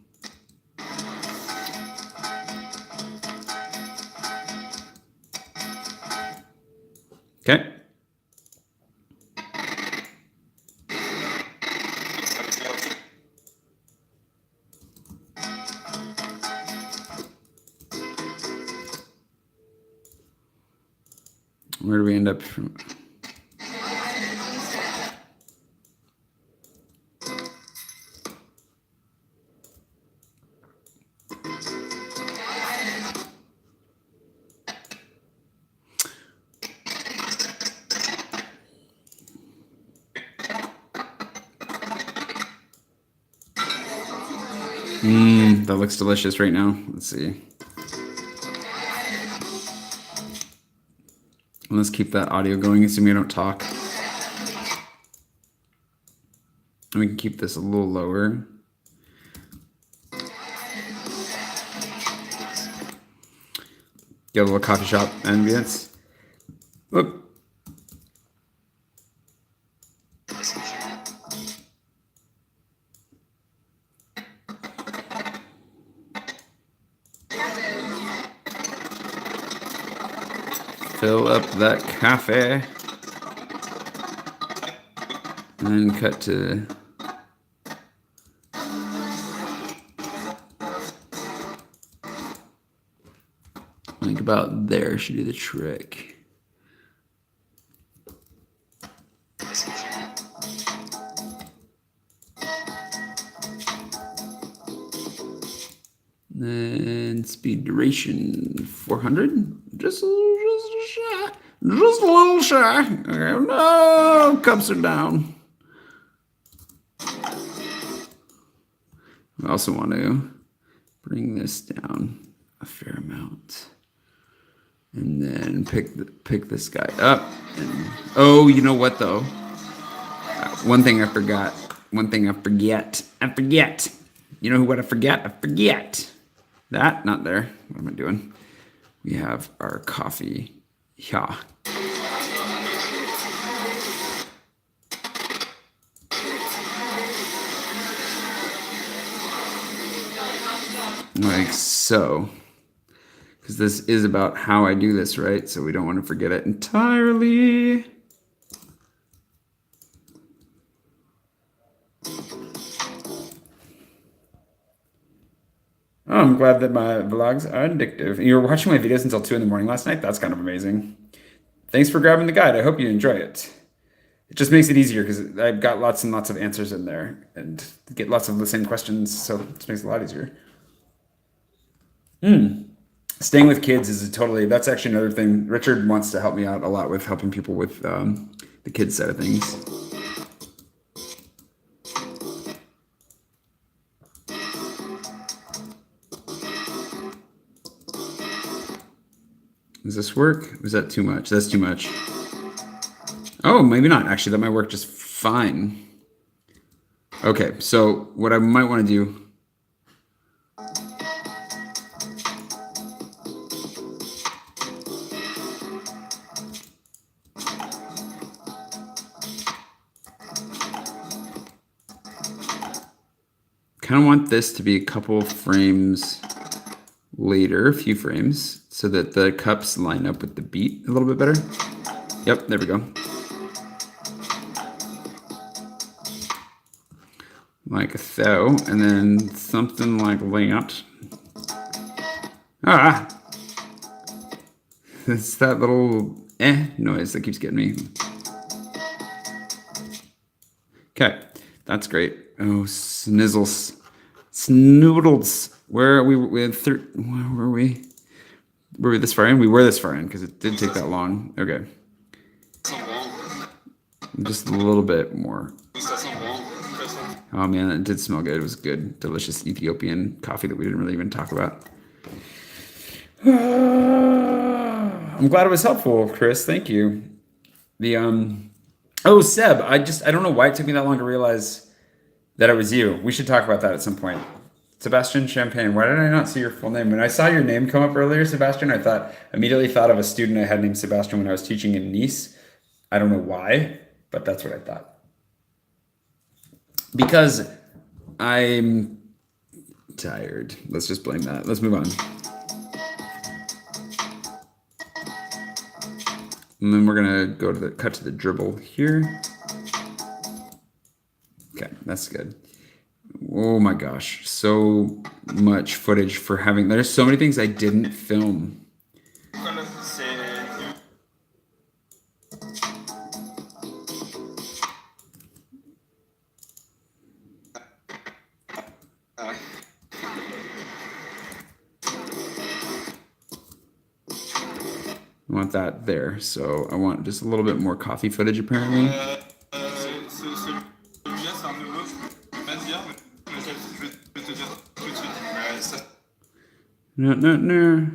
Okay. Where do we end up from? That looks delicious right now. Let's see. Let's keep that audio going, assuming I don't talk. And we can keep this a little lower. Get a little coffee shop ambience. Whoop. Fill up that cafe. And cut to like about there should do the trick. Then speed duration 400. Just a little shy. Okay, no, cups are down. I also want to bring this down a fair amount, and then pick this guy up. And oh, you know what though? One thing I forgot. One thing I forget. You know what I forget? I forget. That, not there. What am I doing? We have our coffee. Yeah. Like so. Because this is about how I do this, right? So we don't want to forget it entirely. Oh, I'm glad that my vlogs are addictive. You were watching my videos until 2 in the morning last night? That's kind of amazing. Thanks for grabbing the guide. I hope you enjoy it. It just makes it easier because I've got lots and lots of answers in there and get lots of the same questions, so it just makes it a lot easier. Staying with kids is that's actually another thing. Richard wants to help me out a lot with helping people with the kids side of things. Does this work? Was that too much? That's too much. Oh, maybe not. Actually, that might work just fine. Okay, so what I might want to do. Kind of want this to be a couple frames later, a few frames, so that the cups line up with the beat a little bit better. Yep, there we go. like so, and then something like that. Ah! It's that little noise that keeps getting me. Okay, that's great. Oh, snizzles. Snoodles. Where are we? Where were we? Were we this far in? We were this far in because it did take that long. Okay. Just a little bit more. Oh man, it did smell good. It was good, delicious Ethiopian coffee that we didn't really even talk about. I'm glad it was helpful, Chris. Thank you. Oh, Seb, I don't know why it took me that long to realize that it was you. We should talk about that at some point. Sebastian Champagne. Why did I not see your full name? When I saw your name come up earlier, Sebastian, I immediately thought of a student I had named Sebastian when I was teaching in Nice. I don't know why, but that's what I thought. Because I'm tired. Let's just blame that. Let's move on. And then we're gonna go to cut to the dribble here. Okay, that's good. Oh my gosh, so much footage for having. There's so many things I didn't film. I want that there, so I want just a little bit more coffee footage apparently. No.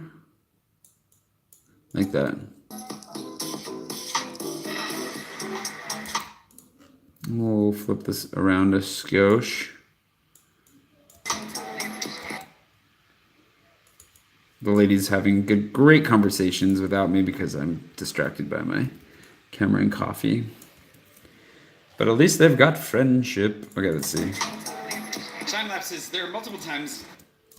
Like that. We'll flip this around a skosh. The ladies having great conversations without me because I'm distracted by my camera and coffee. But at least they've got friendship. Okay, let's see. Time lapses, there are multiple times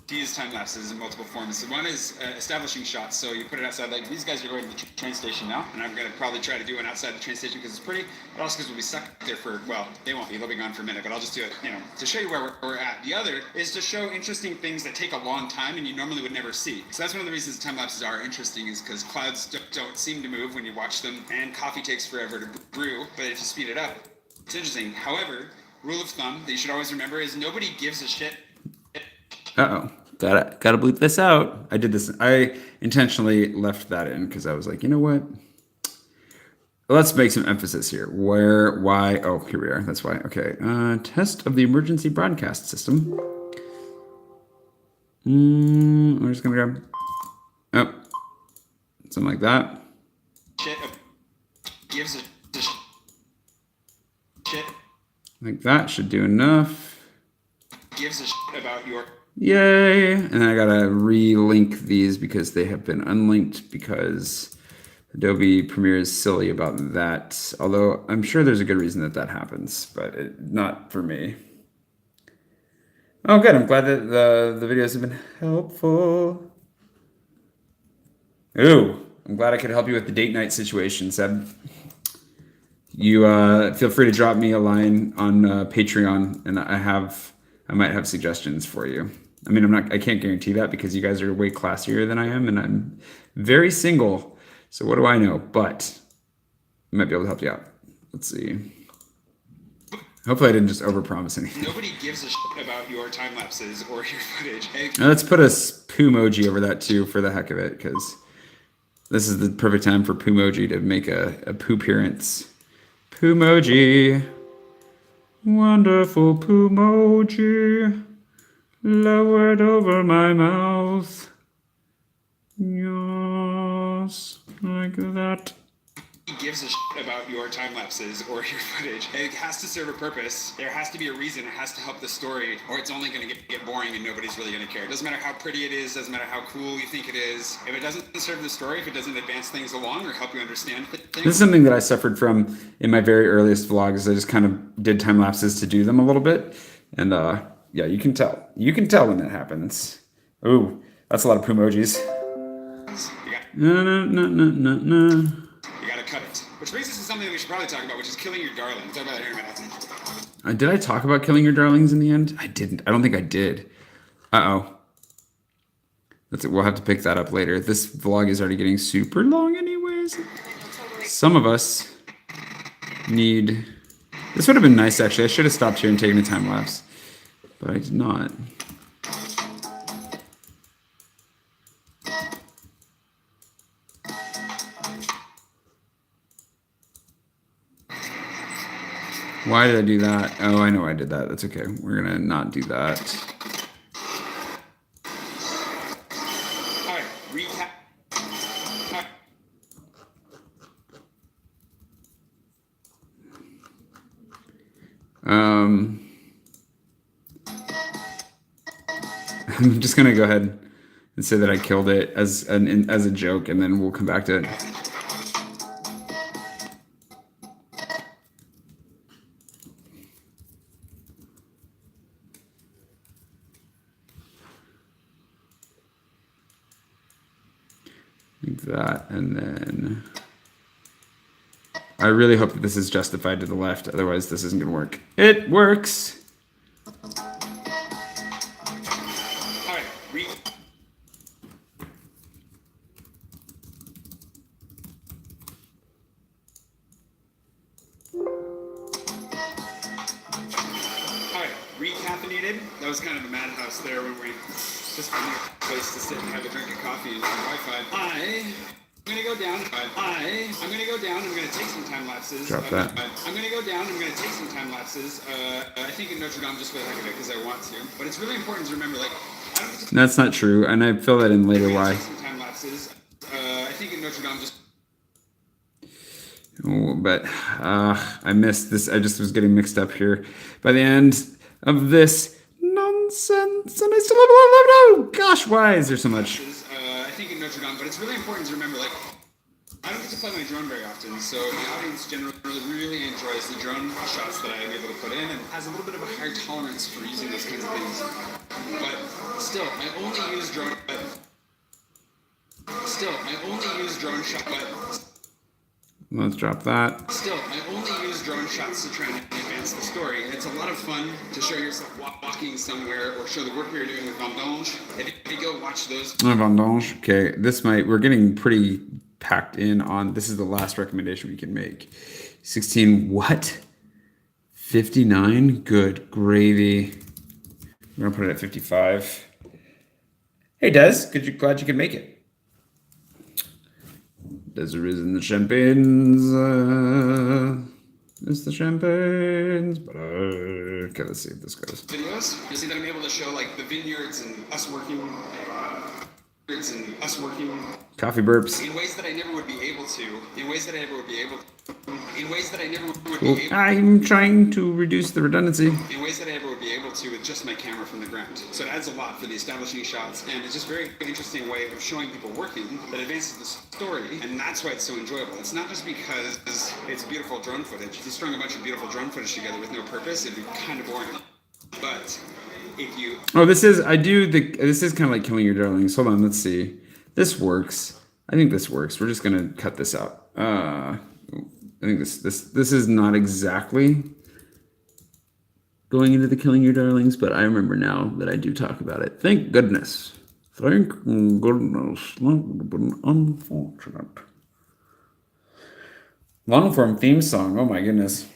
to use time lapses in multiple forms. So one is establishing shots. So you put it outside, like these guys are going to the train station now, and I'm going to probably try to do one outside the train station because it's pretty, but also because we'll be stuck there for, well, they won't be, they'll be gone for a minute, but I'll just do it, to show you where we're at. The other is to show interesting things that take a long time and you normally would never see. So that's one of the reasons time lapses are interesting, is because clouds don't seem to move when you watch them, and coffee takes forever to brew, but if you speed it up, it's interesting. However, rule of thumb that you should always remember is nobody gives a shit. Uh-oh. Gotta bleep this out. I did this. I intentionally left that in because I was like, you know what? Let's make some emphasis here. Where, why? Oh, here we are. That's why. Okay. Test of the emergency broadcast system. We're just gonna grab. Oh, something like that. Shit gives a shit. Like that should do enough. Gives a shit about your. Yay! And then I gotta relink these because they have been unlinked because Adobe Premiere is silly about that. Although I'm sure there's a good reason that happens, but not for me. Oh, good. I'm glad that the videos have been helpful. Ooh, I'm glad I could help you with the date night situation, Seb. You feel free to drop me a line on Patreon, and I might have suggestions for you. I mean, I can't guarantee that because you guys are way classier than I am, and I'm very single. So what do I know? But I might be able to help you out. Let's see. Hopefully I didn't just overpromise anything. Nobody gives a shit about your time lapses or your footage. Now let's put a poo-moji over that too for the heck of it, because this is the perfect time for poo-moji to make a poo appearance. Poo-moji. Wonderful poo-moji. Lowered over my mouth. Yes, like that. He gives a shit about your time lapses or your footage. It has to serve a purpose. There has to be a reason. It has to help the story, or it's only going to get boring and nobody's really going to care. It doesn't matter how pretty it is. Doesn't matter how cool you think it is. If it doesn't serve the story, if it doesn't advance things along or help you understand things. This is something that I suffered from in my very earliest vlogs. I just kind of did time lapses to do them a little bit, and yeah, you can tell. You can tell when that happens. Ooh, that's a lot of poo-mojis. No. You gotta cut it. Which brings us to something that we should probably talk about, which is killing your darling. Talk about that here in a minute. Did I talk about killing your darlings in the end? I didn't. I don't think I did. Uh-oh. That's it. We'll have to pick that up later. This vlog is already getting super long anyways. Some of us need... This would have been nice, actually. I should have stopped here and taken a time lapse. But I did not. Why did I do that? Oh, I know I did that. That's okay. We're going to not do that. All right, recap. I'm just going to go ahead and say that I killed it as a joke, and then we'll come back to it. Like that, and then I really hope that this is justified to the left, otherwise this isn't going to work. It works! Recaffeinated. That was kind of a madhouse there when we just found a place to sit and have a drink of coffee and Wi-Fi. I'm gonna go down. I'm gonna go down. I'm gonna take some time lapses. Drop that. I'm gonna go down. I'm gonna take some time lapses. I think in Notre Dame just for the heck of it because I want to. But it's really important to remember, like, I don't get to That's not true, and I fill that in later why. take some time lapses. I think in Notre Dame just. Oh, but I missed this. I just was getting mixed up here. By the end of this nonsense, and I still have a lot left. Oh gosh, why is there so much? I think in Notre Dame, but it's really important to remember, like, I don't get to play my drone very often, so the audience generally really enjoys the drone shots that I'm able to put in and has a little bit of a higher tolerance for using those kinds of things. But still, I only use drone. Let's drop that. Still, I only use drone shots to try and advance the story, and it's a lot of fun to show yourself walking somewhere or show the work you're doing with Vendange. If you go watch those. Vendange. Okay, we're getting pretty packed in on, this is the last recommendation we can make. 16, what? 59? Good gravy. We're gonna put it at 55. Hey, Des, glad you could make it. Desiree's in the champagnes. It's the champagnes. But okay, let's see if this goes. Videos, you'll see that I'm able to show like the vineyards and us working. Coffee burps. In ways that I never would be able to. I'm trying to reduce the redundancy. In ways that I never would be able to with just my camera from the ground. So it adds a lot for the establishing shots, and it's just a very interesting way of showing people working that advances the story, and that's why it's so enjoyable. It's not just because it's beautiful drone footage. If you strung a bunch of beautiful drone footage together with no purpose, it'd be kind of boring. But if you... Oh, this is kind of like killing your darlings. Hold on, let's see. This works. I think this works. We're just gonna cut this out. I think this is not exactly going into the killing your darlings, but I remember now that I do talk about it. Thank goodness. Thank goodness. That would have been unfortunate. Long form theme song. Oh my goodness.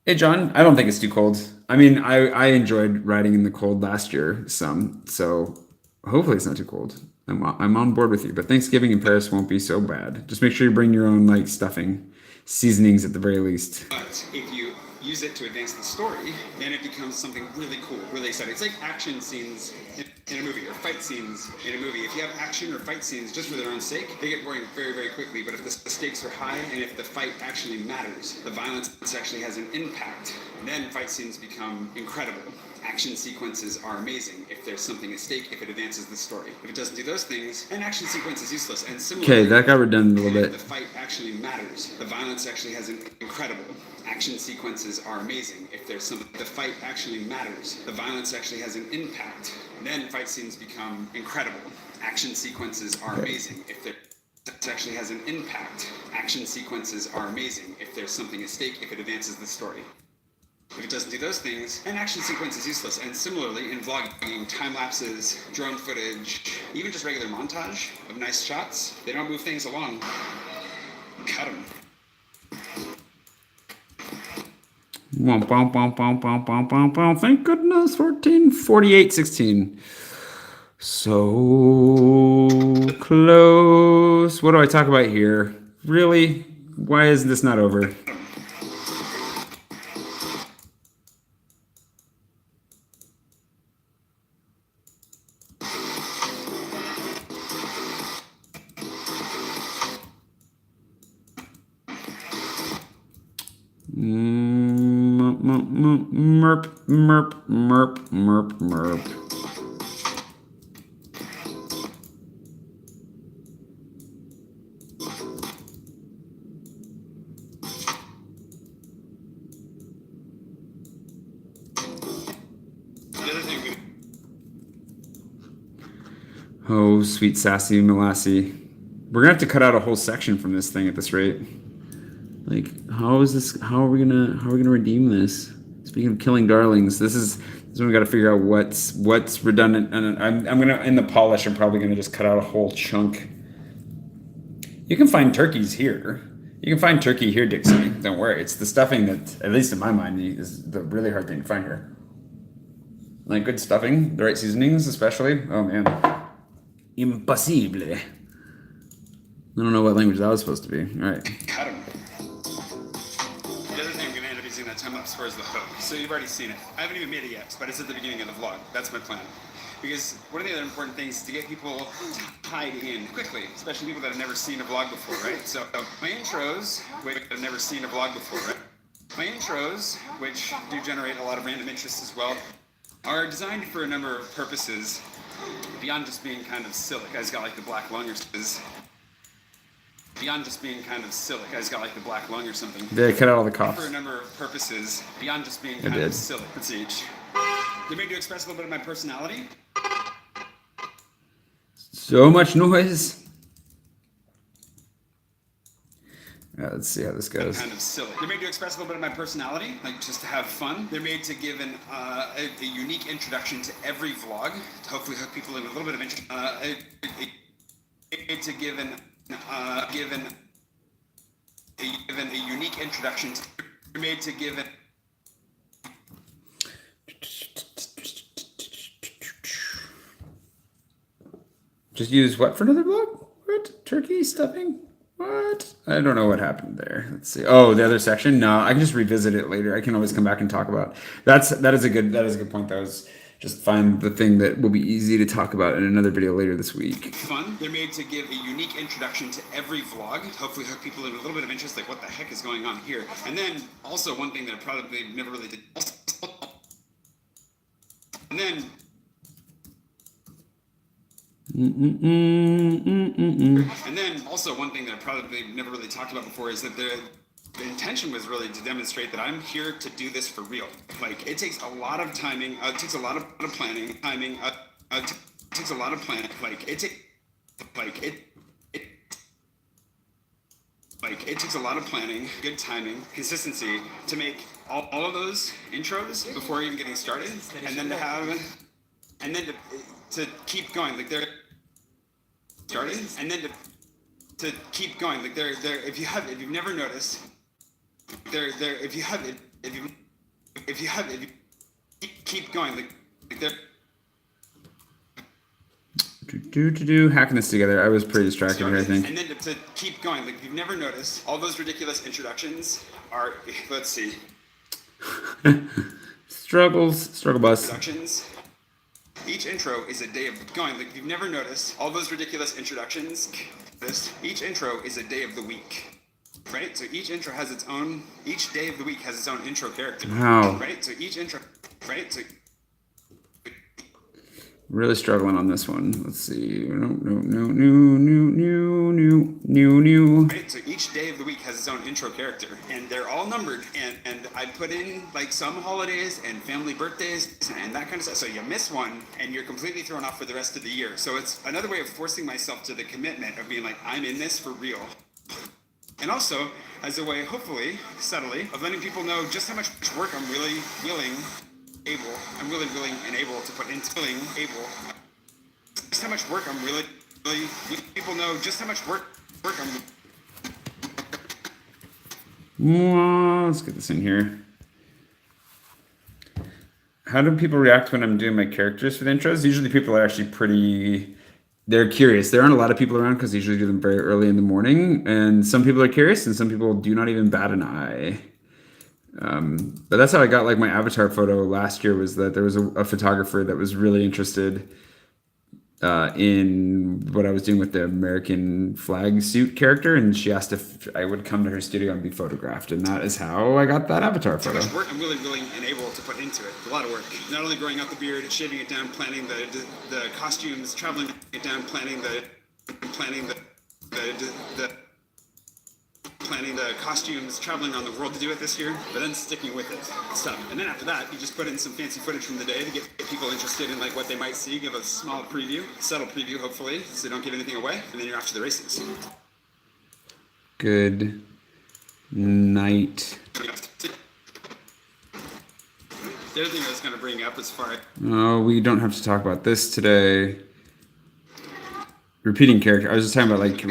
Hey John, I don't think it's too cold. I mean, I enjoyed riding in the cold last year some, so hopefully it's not too cold. I'm on board with you, but Thanksgiving in Paris won't be so bad. Just make sure you bring your own like stuffing, seasonings at the very least. But if you use it to advance the story, then it becomes something really cool, really exciting. It's like action scenes in a movie or fight scenes in a movie. If you have action or fight scenes just for their own sake, they get boring very, very quickly. But if the stakes are high and if the fight actually matters, the violence actually has an impact, then fight scenes become incredible. Action sequences are amazing if there's something at stake, if it advances the story. If it doesn't do those things, an action sequence is useless. And similarly, okay, that got redundant a little bit. The fight actually matters. The violence actually has an incredible. Action sequences are amazing if there's some. The fight actually matters. The violence actually has an impact. Then fight scenes become incredible. Action sequences are amazing if they're. actually has an impact. Action sequences are amazing if there's something at stake, if it advances the story. If it doesn't do those things, an action sequence is useless. And similarly, in vlogging, time lapses, drone footage, even just regular montage of nice shots, they don't move things along. Cut them. Thank goodness, 14:48:16. So close. What do I talk about here? Really? Why is this not over? Merp, merp, merp, merp, merp. Oh, sweet sassy Molassy. We're gonna have to cut out a whole section from this thing at this rate. Like, how are we gonna redeem this? Speaking of killing darlings, this is when we got to figure out what's redundant. And I'm gonna, in the polish, I'm probably gonna just cut out a whole chunk. You can find turkeys here. You can find turkey here, Dixie. Don't worry. It's the stuffing that, at least in my mind, is the really hard thing to find here. Like good stuffing, the right seasonings, especially. Oh man, impossible. I don't know what language that was supposed to be. All right. Cut them. The other thing I'm going to end up using that time lapse for is the hook. So you've already seen it. I haven't even made it yet, but it's at the beginning of the vlog. That's my plan. Because one of the other important things is to get people tied in quickly, especially people that have never seen a vlog before, right? So my intros, which have never seen a vlog before, right? My intros, which do generate a lot of random interest as well, are designed for a number of purposes beyond just being kind of silly. Guys got like the black lung or beyond just being kind of silly. Guys got like the black lung or something. Did I cut out all the coughs? For a number of purposes beyond just being kind of silly. Let's see. They made to express a little bit of my personality. So much noise. Let's see how this goes. Kind of silly. They're made to express a little bit of my personality, like just to have fun. They're made to give a unique introduction to every vlog, to hopefully hook people in with a little bit of interest. To give a unique introduction. They're made to give Just use what for another vlog? What? Turkey stuffing? What? I don't know what happened there. Let's see. Oh, the other section? No, I can just revisit it later. I can always come back and talk about. That is a good point. That was just find the thing that will be easy to talk about in another video later this week. Fun. They're made to give a unique introduction to every vlog, hopefully hook people in with a little bit of interest, like what the heck is going on here. And then also one thing that I probably never really did. And then And then also one thing that I probably never really talked about before is that the intention was really to demonstrate that I'm here to do this for real. Like it takes a lot of timing, it takes a lot of planning, it takes a lot of planning. It takes a lot of planning, good timing, consistency to make all of those intros before even getting started, and then to keep going. Like they're started, and then to keep going. Like they're if you've never noticed, if you keep going. Like they're hacking this together. I was pretty distracted here, I think. And then to keep going. Like if you've never noticed, all those ridiculous introductions are, let's see. Struggle bus. Introductions. Each intro is a day of going. Like if you've never noticed, all those ridiculous introductions. Each intro is a day of the week, right? So each intro has its own. Each day of the week has its own intro character. Wow. Right. So each intro. Right. So. Really struggling on this one. Let's see. No. Right? So each day of the week has its own intro character, and they're all numbered. And I put in like some holidays and family birthdays and that kind of stuff. So you miss one, and you're completely thrown off for the rest of the year. So it's another way of forcing myself to the commitment of being like, I'm in this for real. And also as a way, hopefully, subtly, of letting people know just how much work I'm really willing and able to put into just how much work I'm really people know just how much work I'm. Let's get this in here. How do people react when I'm doing my characters for the intros? Usually people are actually they're curious. There aren't a lot of people around because I usually do them very early in the morning, and some people are curious and some people do not even bat an eye. But that's how I got like my avatar photo last year, was that there was a photographer that was really interested in what I was doing with the American flag suit character, and she asked if I would come to her studio and be photographed, and that is how I got that avatar photo. How much work I'm really willing and able to put into it. A lot of work. Not only growing out the beard, shaving it down, planning the costumes, traveling it down, planning the costumes, traveling around the world to do it this year, but then sticking with it. Stuff. And then after that, you just put in some fancy footage from the day to get people interested in like what they might see, give a small preview, subtle preview hopefully, so they don't give anything away, and then you're off to the races. Good night. The other thing I was going to bring up as far as... Oh, we don't have to talk about this today. Repeating character. I was just talking about like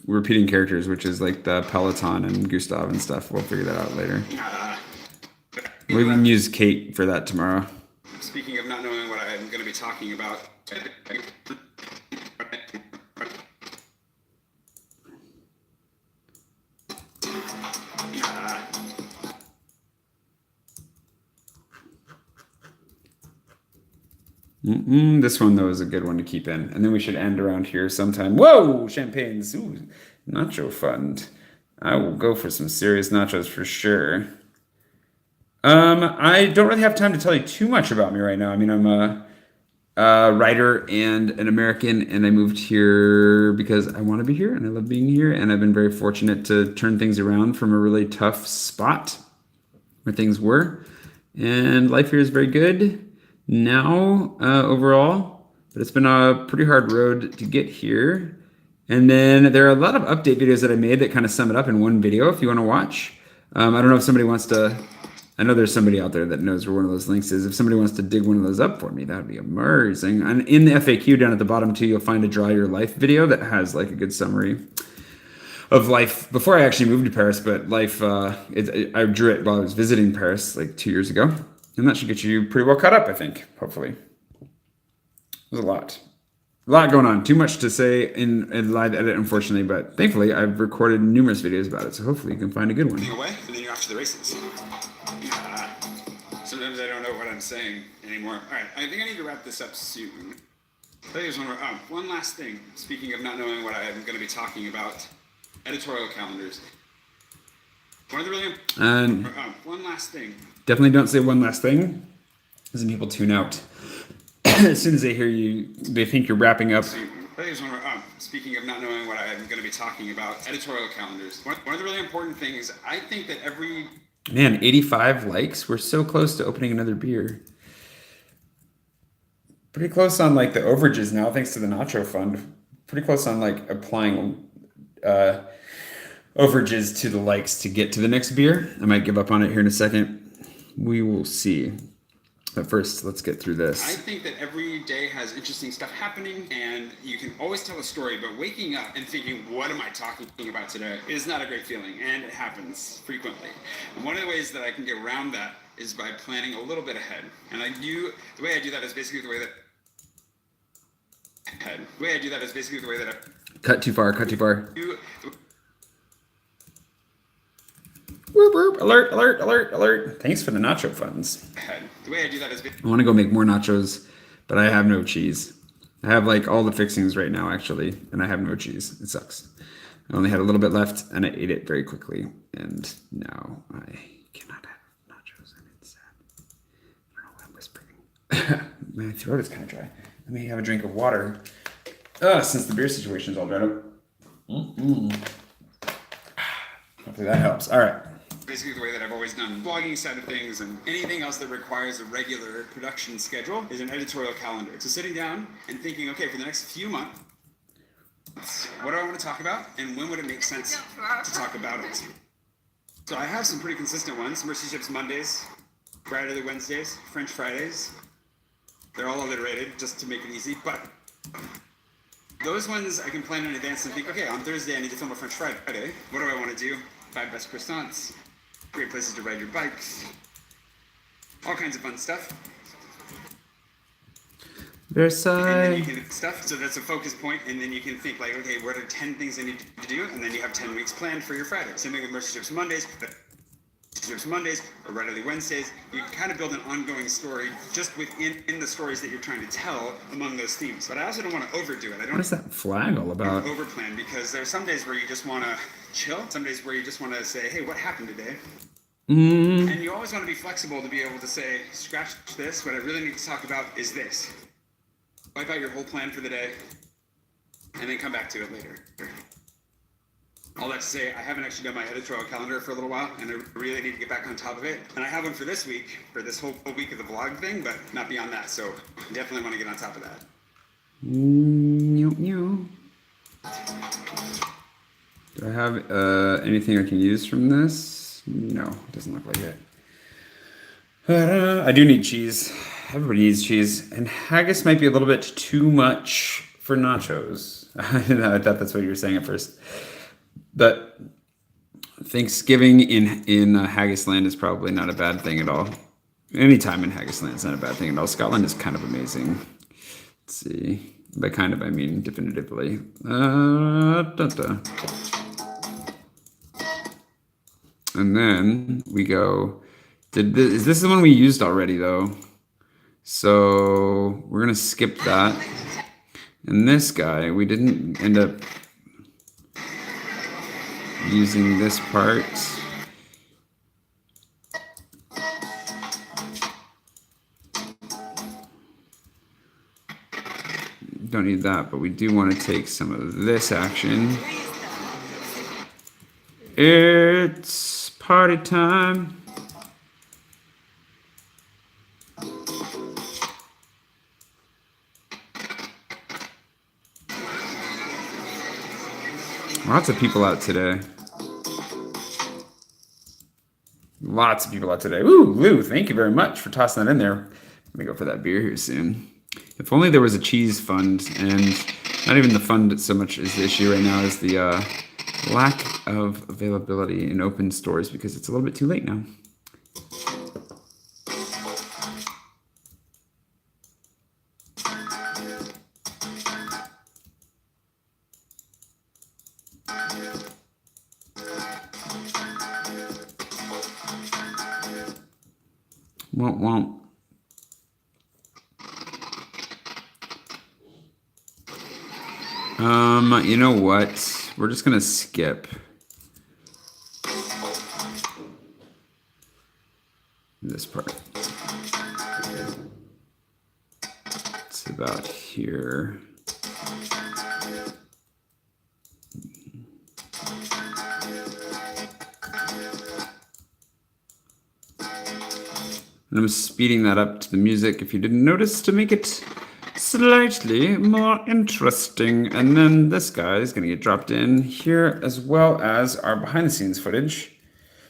repeating characters, which is like the Peloton and Gustav and stuff. We'll figure that out later. We can use Kate for that tomorrow. Speaking of not knowing what I'm going to be talking about. This one, though, is a good one to keep in. And then we should end around here sometime. Whoa! Champagnes. Ooh, nacho fund. I will go for some serious nachos for sure. I don't really have time to tell you too much about me right now. I mean, I'm a writer and an American, and I moved here because I want to be here, and I love being here. And I've been very fortunate to turn things around from a really tough spot where things were. And life here is very good now overall, but it's been a pretty hard road to get here. And then there are a lot of update videos that I made that kind of sum it up in one video if you want to watch. I don't know if somebody wants to, I know there's somebody out there that knows where one of those links is. If somebody wants to dig one of those up for me, that would be amazing. And in the FAQ down at the bottom too, you'll find a Draw Your Life video that has like a good summary of life before I actually moved to Paris, but life, I drew it while I was visiting Paris like 2 years ago. And that should get you pretty well caught up, I think, hopefully. There's a lot going on. Too much to say in live edit, unfortunately, but thankfully I've recorded numerous videos about it, so hopefully you can find a good one. Away, and then you're off to the races. Sometimes I don't know what I'm saying anymore. All right, I think I need to wrap this up soon. There's one last thing. Speaking of not knowing what I'm going to be talking about, editorial calendars. One last thing. Definitely don't say one last thing, because then people tune out. As soon as they hear you, they think you're wrapping up. Speaking of not knowing what I'm going to be talking about, editorial calendars. One of the really important things, I think that every... Man, 85 likes? We're so close to opening another beer. Pretty close on like the overages now, thanks to the Nacho Fund. Pretty close on like applying overages to the likes to get to the next beer. I might give up on it here in a second. We will see. But first, let's get through this. I think that every day has interesting stuff happening, and you can always tell a story, but waking up and thinking, what am I talking about today, is not a great feeling, and it happens frequently. And one of the ways that I can get around that is by planning a little bit ahead. And the way I do that is basically the way that Cut too far. Whoop, whoop, alert. Thanks for the nacho funds. The way I do that is... I want to go make more nachos, but I have no cheese. I have like all the fixings right now, actually, and I have no cheese. It sucks. I only had a little bit left, and I ate it very quickly, and now I cannot have nachos, and it's sad. I don't know why I'm whispering. My throat is kind of dry. Let me have a drink of water. Since the beer situation's all dried up. Hopefully that helps. All right. Basically the way that I've always done blogging side of things, and anything else that requires a regular production schedule is an editorial calendar. So sitting down and thinking, okay, for the next few months, what do I want to talk about, and when would it make sense to talk about it? So I have some pretty consistent ones. Mercy Ships Mondays, Friday Wednesdays, French Fridays. They're all alliterated just to make it easy, but those ones I can plan in advance and think, okay, on Thursday I need to film a French Friday. What do I want to do? 5 best croissants, great places to ride your bikes, all kinds of fun stuff. Versailles. So that's a focus point, and then you can think like, okay, what are 10 things I need to do, and then you have 10 weeks planned for your Friday. Same thing with Mercy Ships Mondays, or Readily Wednesdays. You can kind of build an ongoing story just within the stories that you're trying to tell among those themes. But I also don't want to overdo it. I don't What is that flag all about? overplan, because there's some days where you just want to chill, some days where you just want to say, hey, what happened today? And you always want to be flexible to be able to say, scratch this, what I really need to talk about is this. Wipe out your whole plan for the day, and then come back to it later. All that to say, I haven't actually done my editorial calendar for a little while, and I really need to get back on top of it. And I have one for this week, for this whole week of the vlog thing, but not beyond that, so definitely want to get on top of that. Do I have anything I can use from this? No, it doesn't look like it. I do need cheese. Everybody needs cheese. And haggis might be a little bit too much for nachos. I thought that's what you were saying at first. But Thanksgiving in haggis land is probably not a bad thing at all. Any time in haggis land is not a bad thing at all. Scotland is kind of amazing. Let's see. By kind of, I mean definitively. And then we go. Is this the one we used already though? So we're gonna skip that. And this guy, we didn't end up using this part. Don't need that, but we do want to take some of this action. It's party time. Lots of people out today. Lots of people out today. Ooh, Lou, thank you very much for tossing that in there. Let me go for that beer here soon. If only there was a cheese fund, and not even the fund so much is the issue right now, is the lack of availability in open stores, because it's a little bit too late now. Won't. You know what? We're just gonna skip this part. It's about here. And I'm speeding that up to the music, if you didn't notice, to make it slightly more interesting. And then this guy is going to get dropped in here, as well as our behind the scenes footage.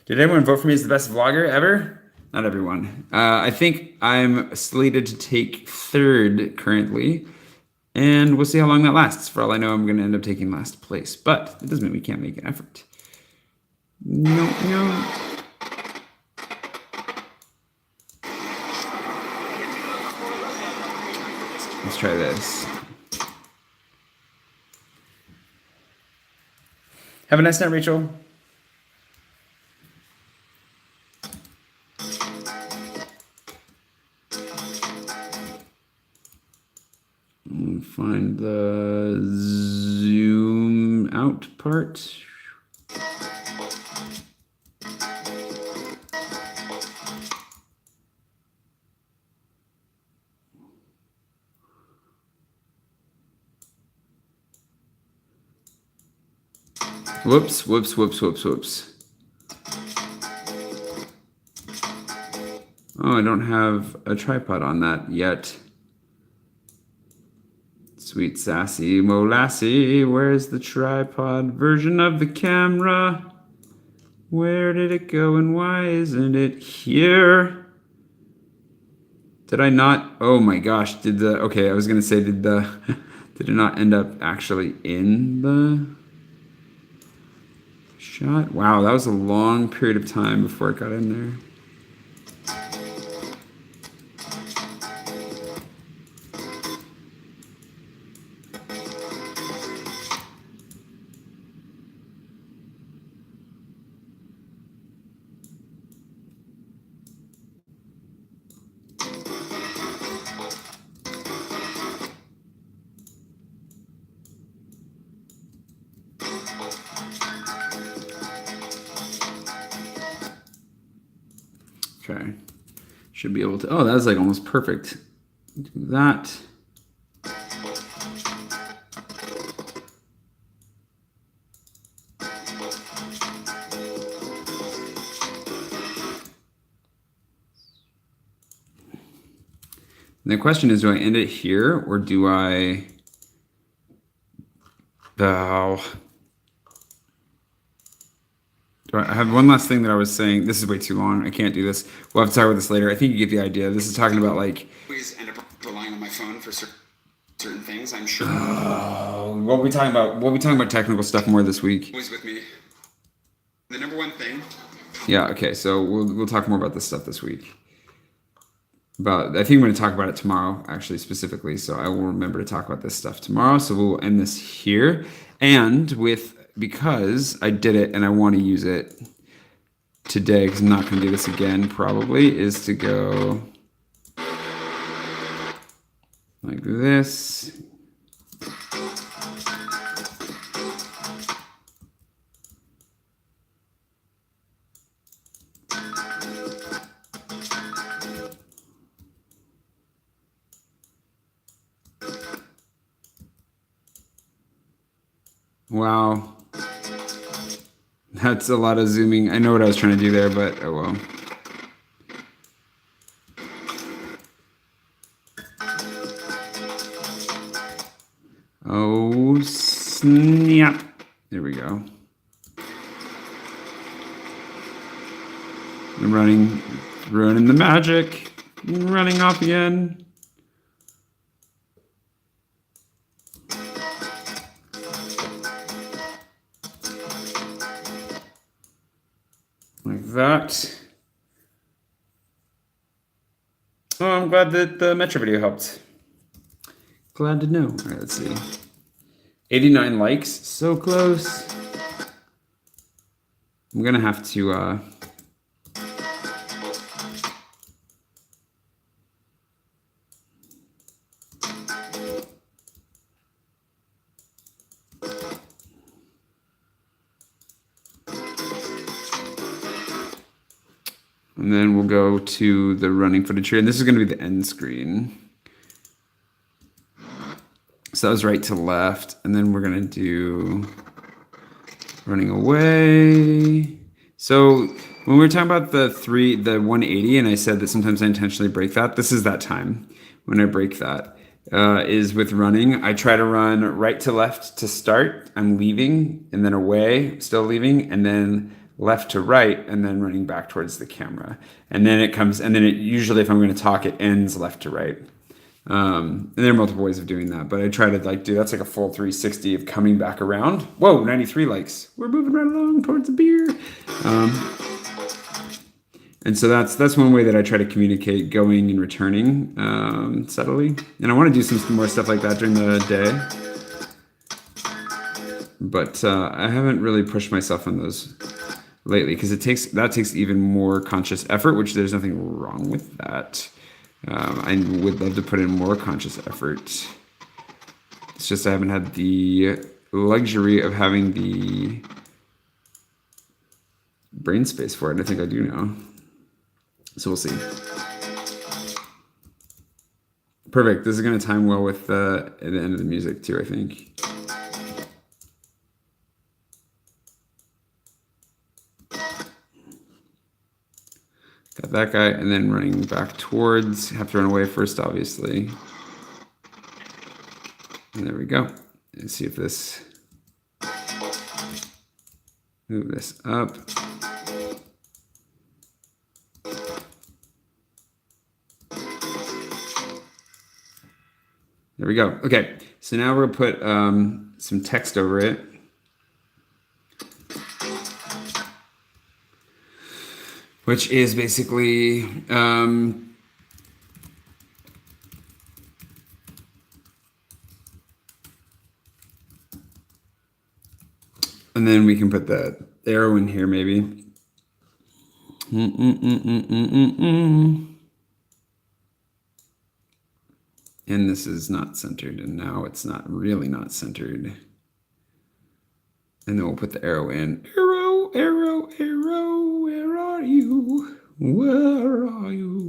Did everyone vote for me as the best vlogger ever? Not everyone. I think I'm slated to take 3rd currently, and we'll see how long that lasts. For all I know, I'm going to end up taking last place, but it doesn't mean we can't make an effort. No. Let's try this. Have a nice night, Rachel. Find the zoom out part. Whoops, whoops, whoops, whoops, whoops. Oh, I don't have a tripod on that yet. Sweet sassy molassie, where's the tripod version of the camera? Where did it go and why isn't it here? Did I not? Oh my gosh, okay, I was gonna say, did it not end up actually in the shot? Wow, that was a long period of time before it got in there. Okay, should be able to, oh, that was like almost perfect. Do that. And the question is, do I end it here or do I, I have one last thing that I was saying. This is way too long. I can't do this. We'll have to talk about this later. I think you get the idea. This is talking about like. Always end up relying on my phone for certain things. I'm sure. What are we talking about? We'll be talking about technical stuff more this week. Always with me. The number one thing. Yeah. Okay. So we'll talk more about this stuff this week. But I think I'm going to talk about it tomorrow, actually, specifically. So I will remember to talk about this stuff tomorrow. So we'll end this here. And because I did it and I want to use it today, because I'm not going to do this again probably, is to go like this. Wow. That's a lot of zooming. I know what I was trying to do there, but oh well. Oh, snap. There we go. I'm ruining the magic. Running off again. Like that. Oh, I'm glad that the Metro video helped. Glad to know. All right, let's see. 89 likes, so close. I'm gonna have to and then we'll go to the running footage here, and this is going to be the end screen. So that was right to left, and then we're going to do running away. So when we were talking about the 180, and I said that sometimes I intentionally break that, this is that time when I break that, is with running. I try to run right to left to start. I'm leaving, and then away, still leaving, and then left to right, and then running back towards the camera. And then it comes, and then it usually, if I'm going to talk, it ends left to right. And there are multiple ways of doing that, but I try to do, that's like a full 360 of coming back around. Whoa, 93 likes. We're moving right along towards the beer. And so that's one way that I try to communicate going and returning subtly. And I want to do some more stuff like that during the day. But I haven't really pushed myself on those lately, because that takes even more conscious effort, which there's nothing wrong with that. I would love to put in more conscious effort. It's just I haven't had the luxury of having the brain space for it. I think I do now. So we'll see. Perfect. This is going to time well with the end of the music too, I think. that guy, and then running back towards, have to run away first, obviously. And there we go. Let's see if this, move this up. There we go. Okay, so now we're gonna put some text over it. Which is basically and then we can put the arrow in here maybe. And this is not centered, and now it's not really not centered. And then we'll put the arrow in. Arrow, arrow, arrow, where are you? Where are you?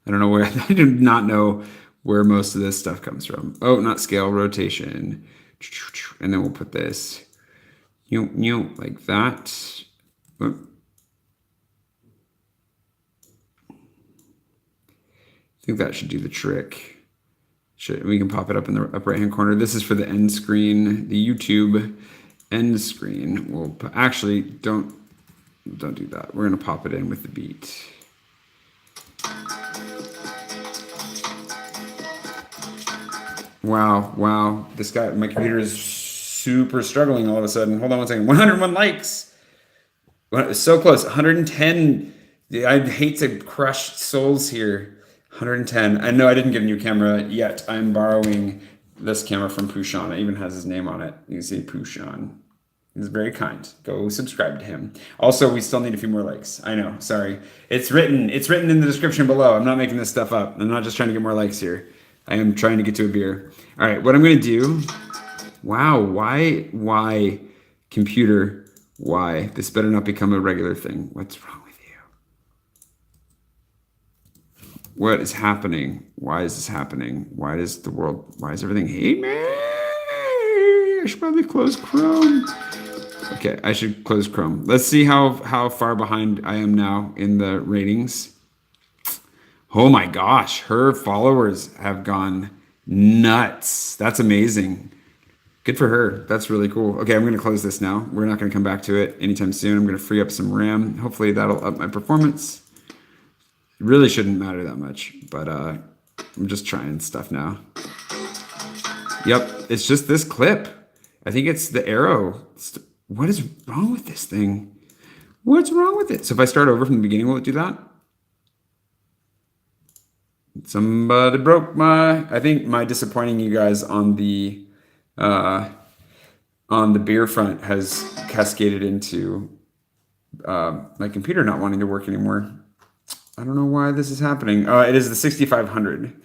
I don't know where, I do not know where most of this stuff comes from. Oh, not scale, rotation. And then we'll put this, like that. I think that should do the trick. We can pop it up in the upper right hand corner. This is for the end screen, the YouTube end screen. We'll actually don't do that. We're gonna pop it in with the beat. Wow. This guy, my computer is super struggling all of a sudden. Hold on one second. 101 likes. So close. 110. I hate to crush souls here. 110. I know I didn't get a new camera yet. I'm borrowing this camera from Pushan. It even has his name on it. You can see Pushan. He's very kind. Go subscribe to him. Also, we still need a few more likes. I know. Sorry. It's written in the description below. I'm not making this stuff up. I'm not just trying to get more likes here. I am trying to get to a beer. All right. What I'm going to do. Wow. Why? Computer. Why? This better not become a regular thing. What's wrong with you? What is happening? Why is this happening? Why is everything hate me? I should probably close Chrome. Okay, I should close Chrome. Let's see how far behind I am now in the ratings. Oh my gosh, her followers have gone nuts. That's amazing. Good for her. That's really cool. Okay, I'm going to close this now. We're not going to come back to it anytime soon. I'm going to free up some RAM. Hopefully that'll up my performance. It really shouldn't matter that much, but I'm just trying stuff now. Yep, it's just this clip. I think it's the arrow. What is wrong with this thing? What's wrong with it? So if I start over from the beginning, will it do that? Somebody broke I think my disappointing you guys on the beer front has cascaded into my computer not wanting to work anymore. I don't know why this is happening. It is the 6500.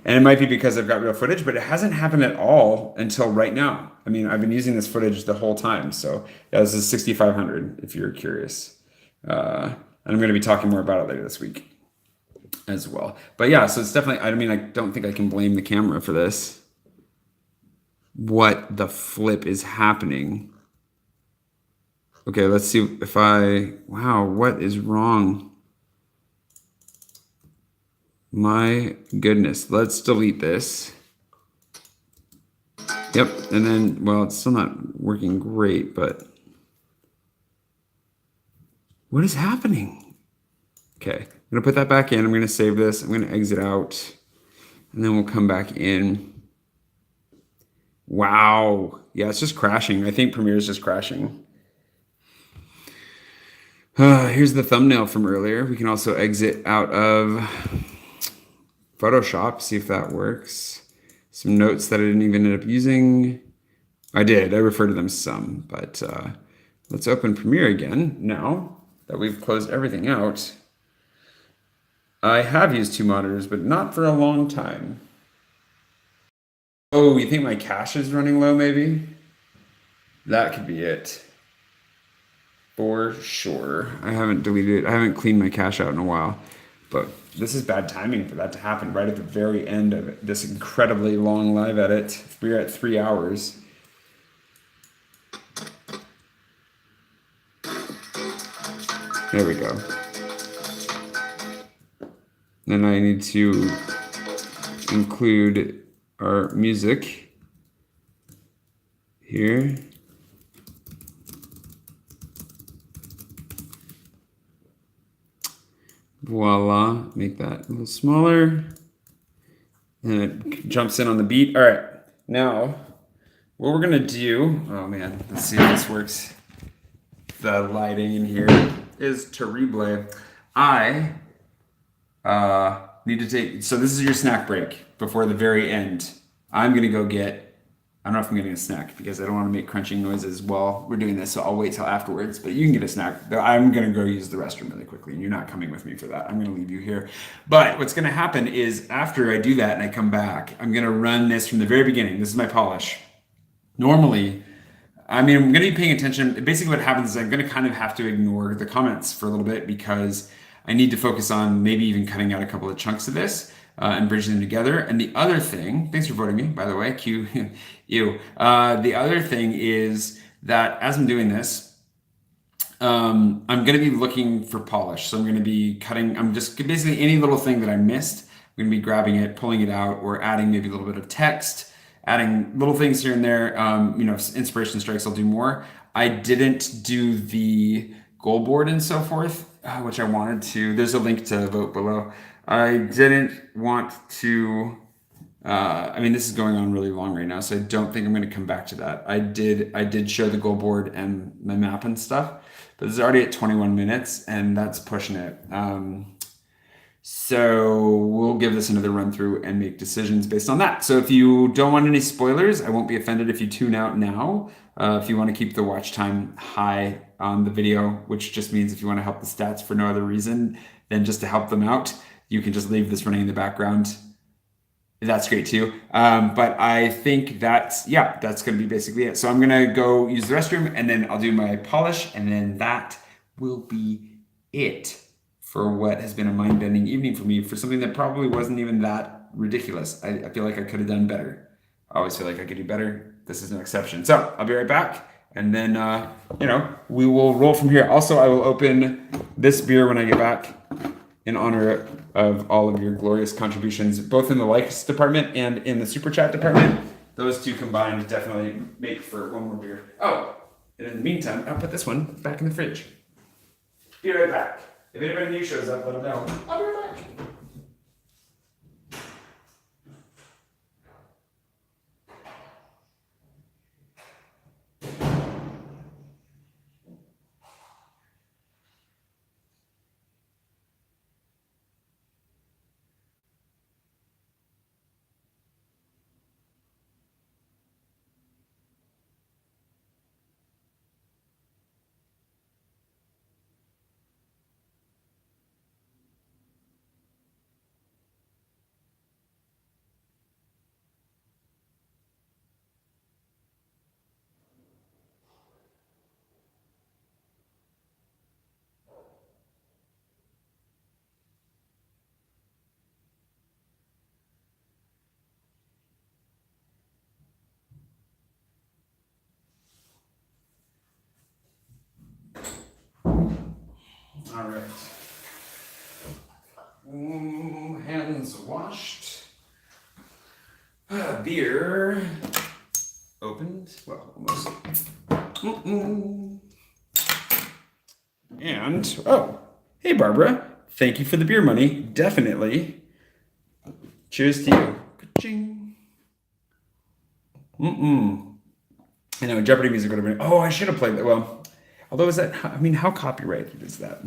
And it might be because I've got real footage, but it hasn't happened at all until right now. I mean, I've been using this footage the whole time. So yeah, this is 6500 if you're curious. And I'm going to be talking more about it later this week as well. But yeah, so it's definitely, I mean, I don't think I can blame the camera for this. What the flip is happening? Okay, let's see if wow, what is wrong? My goodness, let's delete this. Yep, and then, well, it's still not working great, but what is happening? Okay, I'm gonna put that back in. I'm gonna save this. I'm gonna exit out, and then we'll come back in. Wow, yeah, it's just crashing. I think Premiere is just crashing. Here's the thumbnail from earlier. We can also exit out of Photoshop, see if that works. Some notes that I didn't even end up using. I did, I referred to them some, but let's open Premiere again now that we've closed everything out. I have used 2 monitors, but not for a long time. Oh, you think my cache is running low maybe? That could be it. For sure. I haven't deleted it. I haven't cleaned my cache out in a while, but this is bad timing for that to happen right at the very end of this incredibly long live edit. We're at 3 hours. There we go. Then I need to include our music here. Voila, make that a little smaller. And it jumps in on the beat. All right, now what we're gonna do, oh man, let's see if this works. The lighting in here is terrible. I need to take, so this is your snack break before the very end. I'm gonna go get, I don't know if I'm getting a snack because I don't want to make crunching noises while we're doing this, so I'll wait till afterwards, but you can get a snack. I'm gonna go use the restroom really quickly, and you're not coming with me for that. I'm gonna leave you here. But what's gonna happen is after I do that and I come back, I'm gonna run this from the very beginning. This is my polish. Normally, I mean, I'm going to be paying attention. Basically what happens is I'm going to kind of have to ignore the comments for a little bit because I need to focus on maybe even cutting out a couple of chunks of this and bridging them together. And the other thing, thanks for voting me, by the way, Q, you. The other thing is that as I'm doing this, I'm going to be looking for polish. So I'm going to be cutting, I'm just basically any little thing that I missed, I'm going to be grabbing it, pulling it out, or adding maybe a little bit of text, adding little things here and there. You know, if inspiration strikes, I'll do more. I didn't do the goal board and so forth, which I wanted to. There's a link to vote below. I didn't want to, I mean, this is going on really long right now, so I don't think I'm going to come back to that. I did show the goal board and my map and stuff, but this is already at 21 minutes and that's pushing it. So we'll give this another run through and make decisions based on that. So if you don't want any spoilers, I won't be offended if you tune out now. If you want to keep the watch time high on the video, which just means if you want to help the stats for no other reason than just to help them out, you can just leave this running in the background. That's great too. But I think that's going to be basically it. So I'm going to go use the restroom and then I'll do my polish and then that will be it for what has been a mind-bending evening for me for something that probably wasn't even that ridiculous. I feel like I could have done better. I always feel like I could do better. This is no exception. So I'll be right back. And then, you know, we will roll from here. Also, I will open this beer when I get back in honor of all of your glorious contributions, both in the likes department and in the super chat department. Those two combined definitely make for one more beer. Oh, and in the meantime, I'll put this one back in the fridge. Be right back. If anybody new shows up, let them know. I'll be right back. All right. Hands washed. Beer opened. Well, almost. And, oh, hey, Barbara. Thank you for the beer money. Definitely. Cheers to you. Ka-ching. I know, Jeopardy music would have been, oh, I should have played that. Well, although is that, I mean, how copyrighted is that?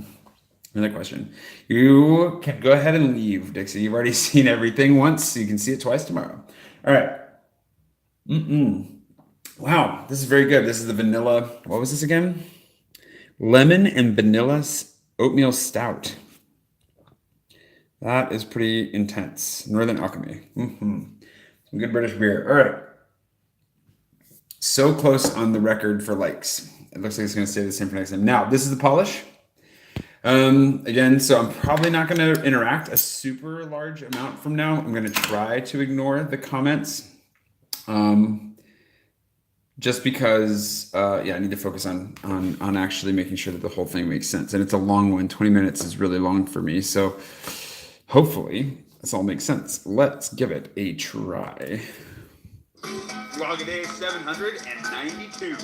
Another question. You can go ahead and leave, Dixie. You've already seen everything once, so you can see it twice tomorrow. All right. Wow, this is very good. This is the vanilla, what was this again? Lemon and vanilla oatmeal stout. That is pretty intense. Northern Alchemy. Some good British beer. All right. So close on the record for likes. It looks like it's going to stay the same for next time. Now, this is the polish. Again, so I'm probably not going to interact a super large amount from now. I'm going to try to ignore the comments. Just because, I need to focus on actually making sure that the whole thing makes sense. And it's a long one. 20 minutes is really long for me. So Hopefully, this all makes sense. Let's give it a try. Vlog day 792.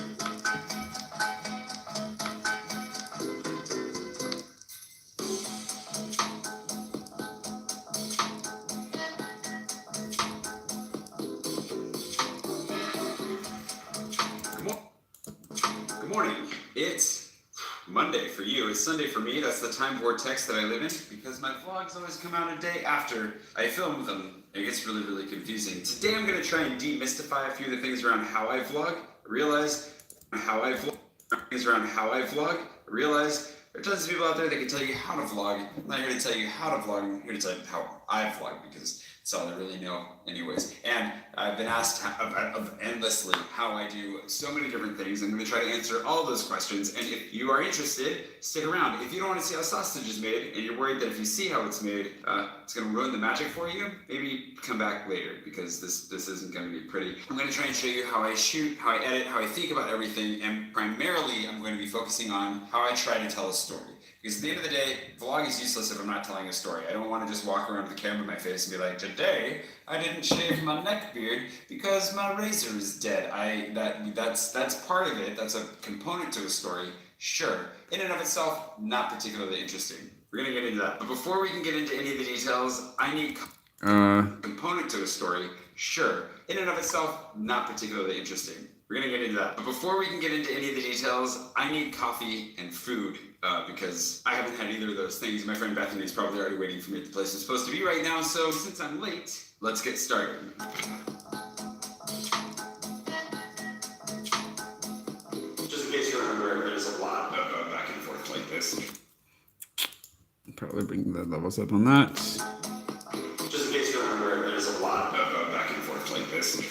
Good morning. It's Monday for you. It's Sunday for me. That's the time vortex that I live in because my vlogs always come out a day after I film them. It gets really, really confusing. Today I'm going to try and demystify a few of the things around how I vlog. I realize there are tons of people out there that can tell you how to vlog. I'm not here to tell you how to vlog. I'm here to tell you how I vlog because it's all I really know anyways. And I've been asked endlessly how I do so many different things. I'm going to try to answer all of those questions. And if you are interested, stick around. If you don't want to see how sausage is made and you're worried that if you see how it's made, it's going to ruin the magic for you, maybe come back later because this isn't going to be pretty. I'm going to try and show you how I shoot, how I edit, how I think about everything. And primarily, I'm going to be focusing on how I try to tell a story. Because at the end of the day, vlog is useless if I'm not telling a story. I don't want to just walk around with the camera in my face and be like, today I didn't shave my neck beard because my razor is dead. That's part of it. That's a component to a story. Sure. In and of itself, not particularly interesting. We're gonna get into that. But before we can get into any of the details, I need component to a story. Sure. In and of itself, not particularly interesting. We're gonna get into that. But before we can get into any of the details, I need coffee and food because I haven't had either of those things. My friend Bethany is probably already waiting for me at the place I'm supposed to be right now. So since I'm late, let's get started. Just in case you remember, there's a lot of back and forth like this. Probably bring the levels up on that. Just in case you remember, there's a lot of back and forth like this.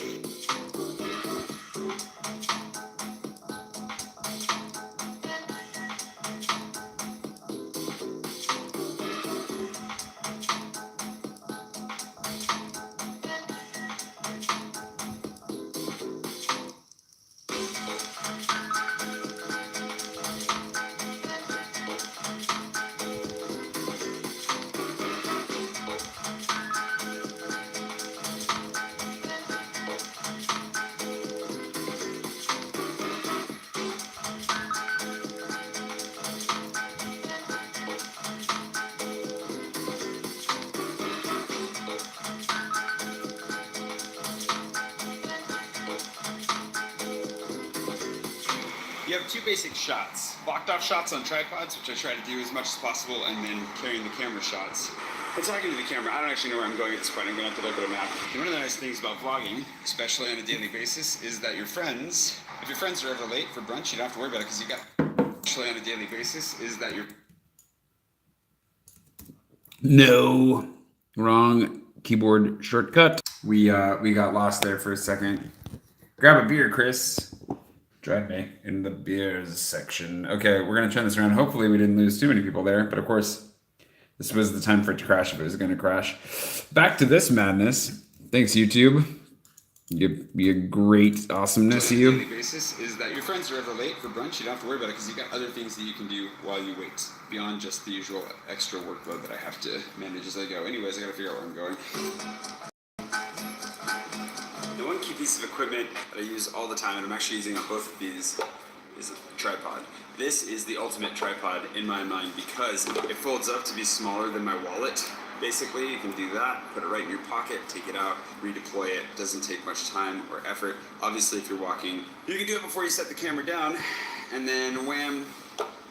You have two basic shots. Blocked off shots on tripods, which I try to do as much as possible, and then carrying the camera shots. I'm talking to the camera. I don't actually know where I'm going at this point. I'm going to have to look at a map. And one of the nice things about vlogging, especially on a daily basis, is that your friends, if your friends are ever late for brunch, you don't have to worry about it because you got, especially on a daily basis, is that your... No, wrong keyboard shortcut. We got lost there for a second. Grab a beer, Chris. Drive me in the beers section. Okay, we're gonna turn this around. Hopefully we didn't lose too many people there, but of course, this was the time for it to crash if it was gonna crash. Back to this madness. Thanks, YouTube. You great awesomeness, you. On a daily basis is that your friends are ever late for brunch, you don't have to worry about it because you got other things that you can do while you wait, beyond just the usual extra workload that I have to manage as I go. Anyways, I gotta figure out where I'm going. The one key piece of equipment that I use all the time, and I'm actually using on both of these, is a tripod. This is the ultimate tripod in my mind because it folds up to be smaller than my wallet. Basically, you can do that, put it right in your pocket, take it out, redeploy it. Doesn't take much time or effort. Obviously, if you're walking, you can do it before you set the camera down, and then wham,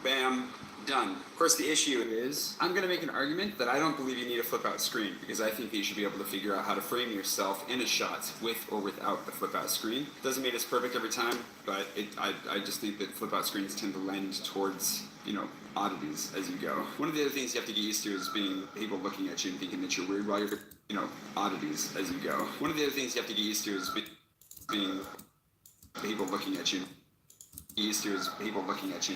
bam, done. Of course, the issue is, I'm gonna make an argument that I don't believe you need a flip-out screen because I think that you should be able to figure out how to frame yourself in a shot with or without the flip-out screen. Doesn't mean it's perfect every time, but I just think that flip-out screens tend to lend towards, you know, oddities as you go. One of the other things you have to get used to is being people looking at you and thinking that you're weird while you're, you know, oddities as you go. One of the other things you have to get used to is being people looking at you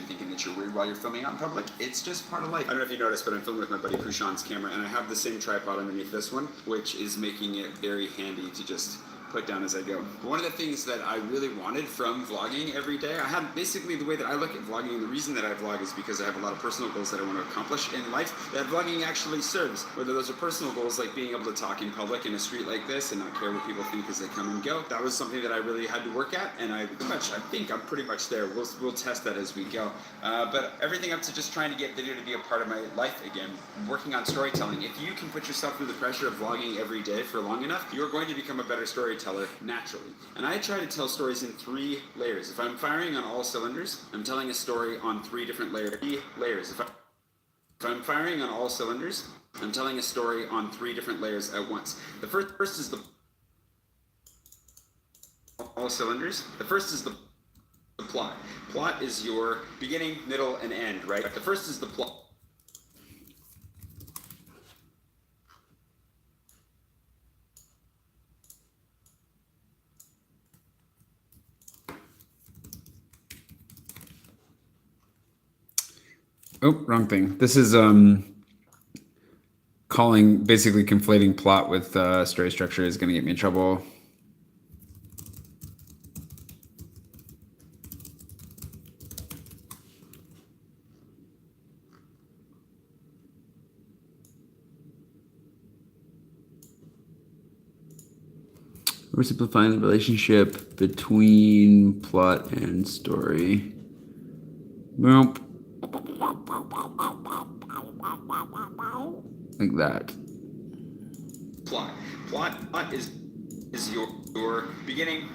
and thinking that you're weird while you're filming out in public. It's just part of life. I don't know if you noticed, but I'm filming with my buddy Prushan's camera, and I have the same tripod underneath this one, which is making it very handy to just put down as I go. One of the things that I really wanted from vlogging every day, I have basically the way that I look at vlogging, and the reason that I vlog is because I have a lot of personal goals that I want to accomplish in life that vlogging actually serves. Whether those are personal goals like being able to talk in public in a street like this and not care what people think as they come and go. That was something that I really had to work at, and I think I'm pretty much there. We'll test that as we go. But everything up to just trying to get video to be a part of my life again. Working on storytelling. If you can put yourself through the pressure of vlogging every day for long enough, you're going to become a better storyteller naturally. And I try to tell stories in 3 layers. If I'm firing on all cylinders, I'm telling a story on 3 different layers. If I'm firing on all cylinders, I'm telling a story on 3 different layers at once. The first is the all cylinders. The first is the plot. Plot is your beginning, middle, and end, right? The first is the plot. Oh, wrong thing. This is basically conflating plot with story structure is going to get me in trouble. We're simplifying the relationship between plot and story. Well, like that. Plot is your beginning.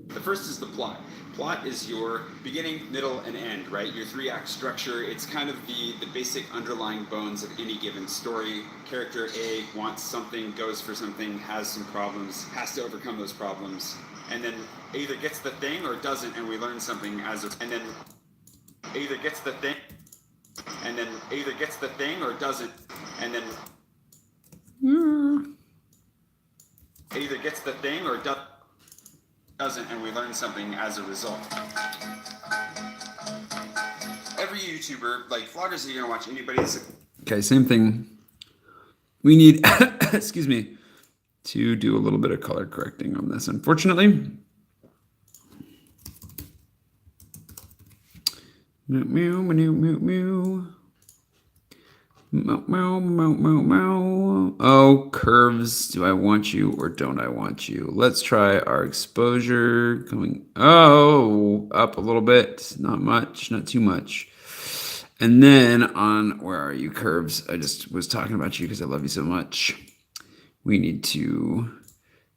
The first is the plot. Plot is your beginning, middle, and end, right? Your 3-act structure. It's kind of the basic underlying bones of any given story. Character A wants something, goes for something, has some problems, has to overcome those problems, and then either gets the thing or doesn't, and we learn something and then either gets the thing or doesn't, and then either gets the thing or doesn't, and we learn something as a result. Every YouTuber, like vloggers, are gonna watch anybody's. Okay, same thing. We need, excuse me, to do a little bit of color correcting on this, unfortunately. Meow, meow, meow, meow, meow. Meow, meow, meow, meow, meow. Oh, curves. Do I want you or don't I want you? Let's try our exposure going, up a little bit. Not much, not too much. And then on, where are you, curves? I just was talking about you because I love you so much. We need to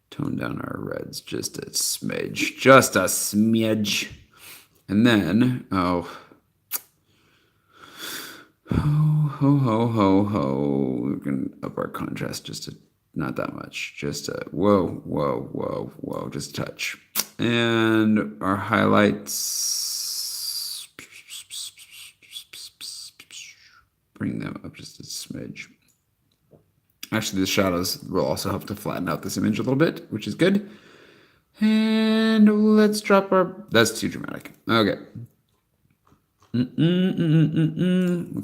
tone down our reds just a smidge. Just a smidge. And then, ho, ho. We're going to up our contrast just a, not that much. Just a, whoa. Just a touch. And our highlights, bring them up just a smidge. Actually, the shadows will also help to flatten out this image a little bit, which is good. And let's drop our, that's too dramatic. Okay. Looks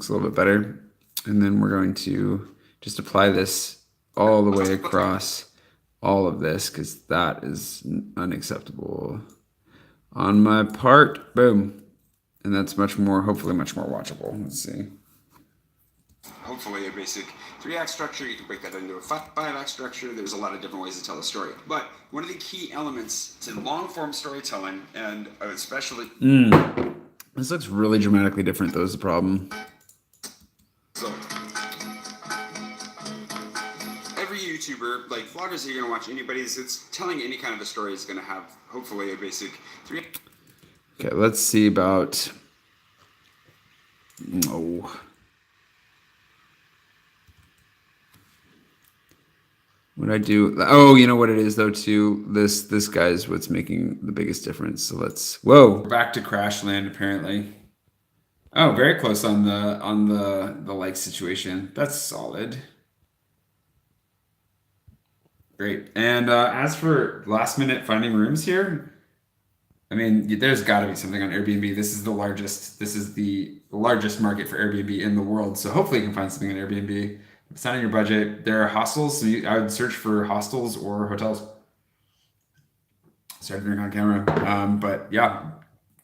a little bit better. And then we're going to just apply this all the way across all of this, because that is unacceptable on my part. Boom. And that's much more, hopefully much more watchable. Let's see. Hopefully a basic 3-act structure. You can break that into a 5-act structure. There's a lot of different ways to tell a story. But one of the key elements to long-form storytelling, and especially... This looks really dramatically different, though, is the problem. So, every YouTuber, like vloggers are going to watch anybody's, it's telling any kind of a story is going to have, hopefully, a basic 3... Okay, let's see about... Oh. What I do? Oh, you know what it is though too. This guy's what's making the biggest difference. So let's. Whoa, we're back to crash land apparently. Oh, very close on the like situation. That's solid. Great. And as for last minute finding rooms here, I mean, there's got to be something on Airbnb. This is the largest market for Airbnb in the world. So hopefully you can find something on Airbnb. If it's not in your budget, there are hostels. So I would search for hostels or hotels. started doing on camera. But yeah,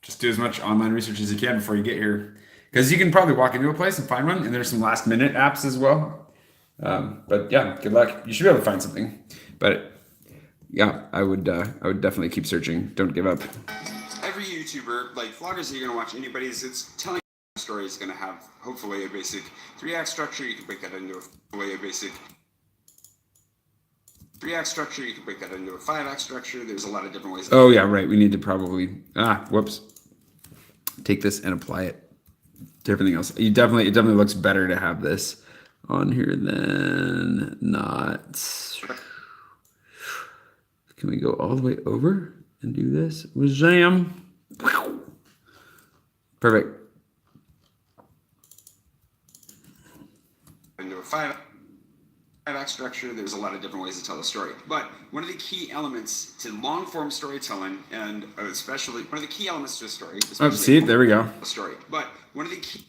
just do as much online research as you can before you get here, because you can probably walk into a place and find one, and there's some last minute apps as well. But yeah, good luck. You should be able to find something. But yeah, I would definitely keep searching. Don't give up. Every YouTuber, like vloggers that you're gonna watch, it's telling a story is gonna have hopefully a basic 3-act structure. You can break that into a basic 3-act structure. You can break that into a 5-act structure. There's a lot of different ways. Oh yeah, right. We need to probably whoops. Take this and apply it to everything else. It definitely looks better to have this on here than not. Can we go all the way over and do this? Wazam. Perfect. Into a 5-act structure. There's a lot of different ways to tell a story. But one of the key elements to long form storytelling, and especially one of the key elements to a story. Oh, see, there we go. But one of the key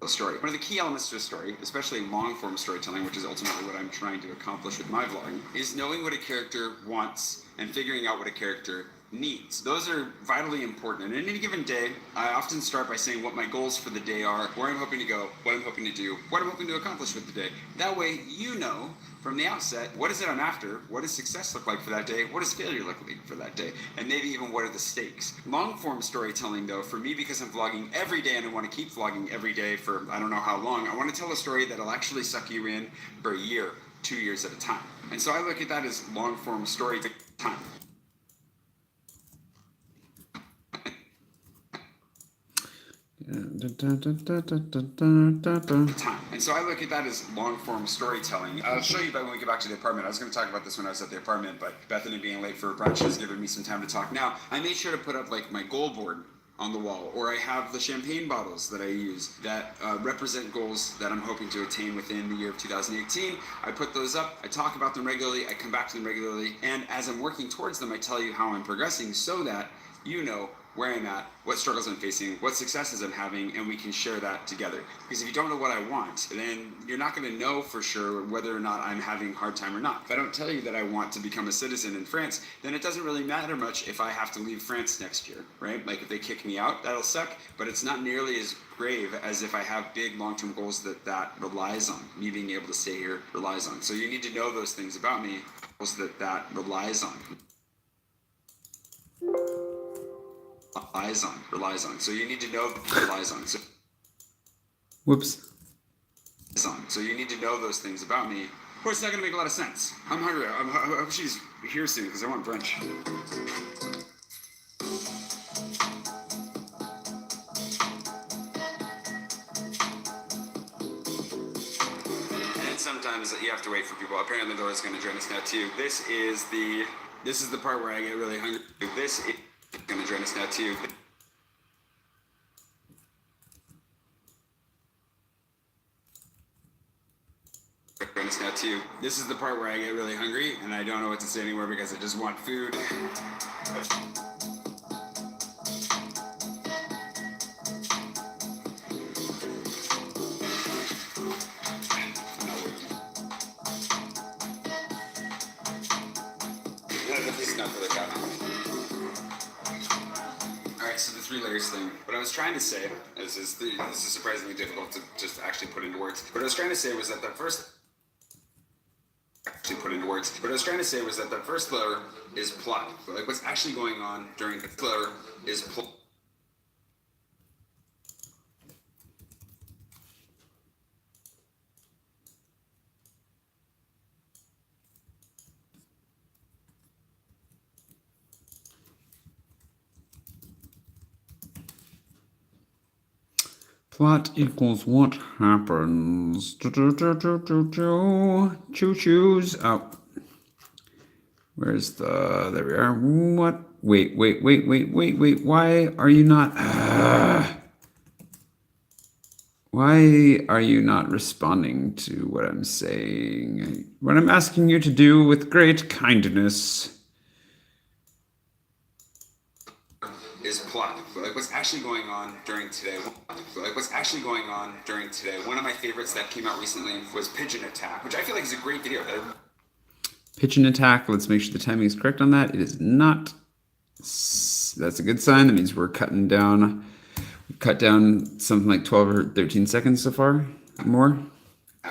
One of the key elements to a story, especially long form storytelling, which is ultimately what I'm trying to accomplish with my vlogging, is knowing what a character wants and figuring out what a character needs. Those are vitally important. And in any given day, I often start by saying what my goals for the day are, where I'm hoping to go, what I'm hoping to do, what I'm hoping to accomplish with the day. That way, you know from the outset, what is it I'm after? What does success look like for that day? What does failure look like for that day? And maybe even what are the stakes? Long form storytelling, though, for me, because I'm vlogging every day and I want to keep vlogging every day for I don't know how long, I want to tell a story that'll actually suck you in for a year, 2 years at a time. And so I look at that as long form story time. And so I look at that as long form storytelling. I'll show you when we get back to the apartment. I was going to talk about this when I was at the apartment, but Bethany being late for brunch has given me some time to talk. Now, I made sure to put up like my goal board on the wall, or I have the champagne bottles that I use that represent goals that I'm hoping to attain within the year of 2018. I put those up, I talk about them regularly, I come back to them regularly, and as I'm working towards them, I tell you how I'm progressing so that you know where I'm at, what struggles I'm facing, what successes I'm having, and we can share that together. Because if you don't know what I want, then you're not going to know for sure whether or not I'm having a hard time or not. If I don't tell you that I want to become a citizen in France, then it doesn't really matter much if I have to leave France next year, right? Like if they kick me out, that'll suck, but it's not nearly as grave as if I have big long-term goals that relies on. Me being able to stay here relies on. So you need to know those things about me, goals that relies on. Relies on. So you need to know relies on. So, whoops. So you need to know those things about me. Of course, it's not going to make a lot of sense. I'm hungry. I hope she's here soon because I want brunch. And sometimes you have to wait for people. Apparently, Laura's going to join us now too. This is the part where I get really hungry. This is going to join us now too. This is the part where I get really hungry and I don't know what to say anymore because I just want food. This is not for the cat. Alright, so the 3 layers thing. What I was trying to say, this is surprisingly difficult to just actually put into words. What I was trying to say was that the first layer is plot. Like what's actually going on during the layer is plot. Plot equals what happens. Choo-choos. Oh. Where's the... There we are. What? Wait. Why are you not... Why are you not responding to what I'm saying? What I'm asking you to do with great kindness. Is plot. Like what's actually going on during today. One of my favorites that came out recently was Pigeon Attack, which I feel like is a great video. Pitch and attack. Let's make sure the timing is correct on that. It is not. That's a good sign. That means we're cutting down. Cut down something like 12 or 13 seconds so far. More.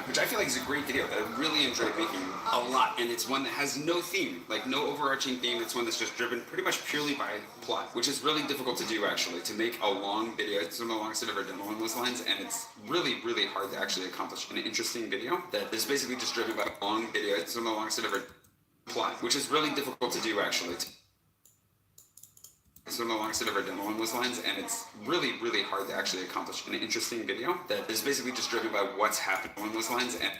Which I feel like is a great video that I really enjoyed making a lot, and it's one that has no theme, like no overarching theme. It's one that's just driven pretty much purely by plot, which is really difficult to do actually, to make a long video. It's one of the longest I've ever done along those lines, and it's really, really hard to actually accomplish an interesting video that is basically just driven by a long video. It's one of the longest I've ever plot, which is really difficult to do actually. It's one of the longest I've ever done along those lines, and it's really, really hard to actually accomplish an interesting video that is basically just driven by what's happened along those lines, and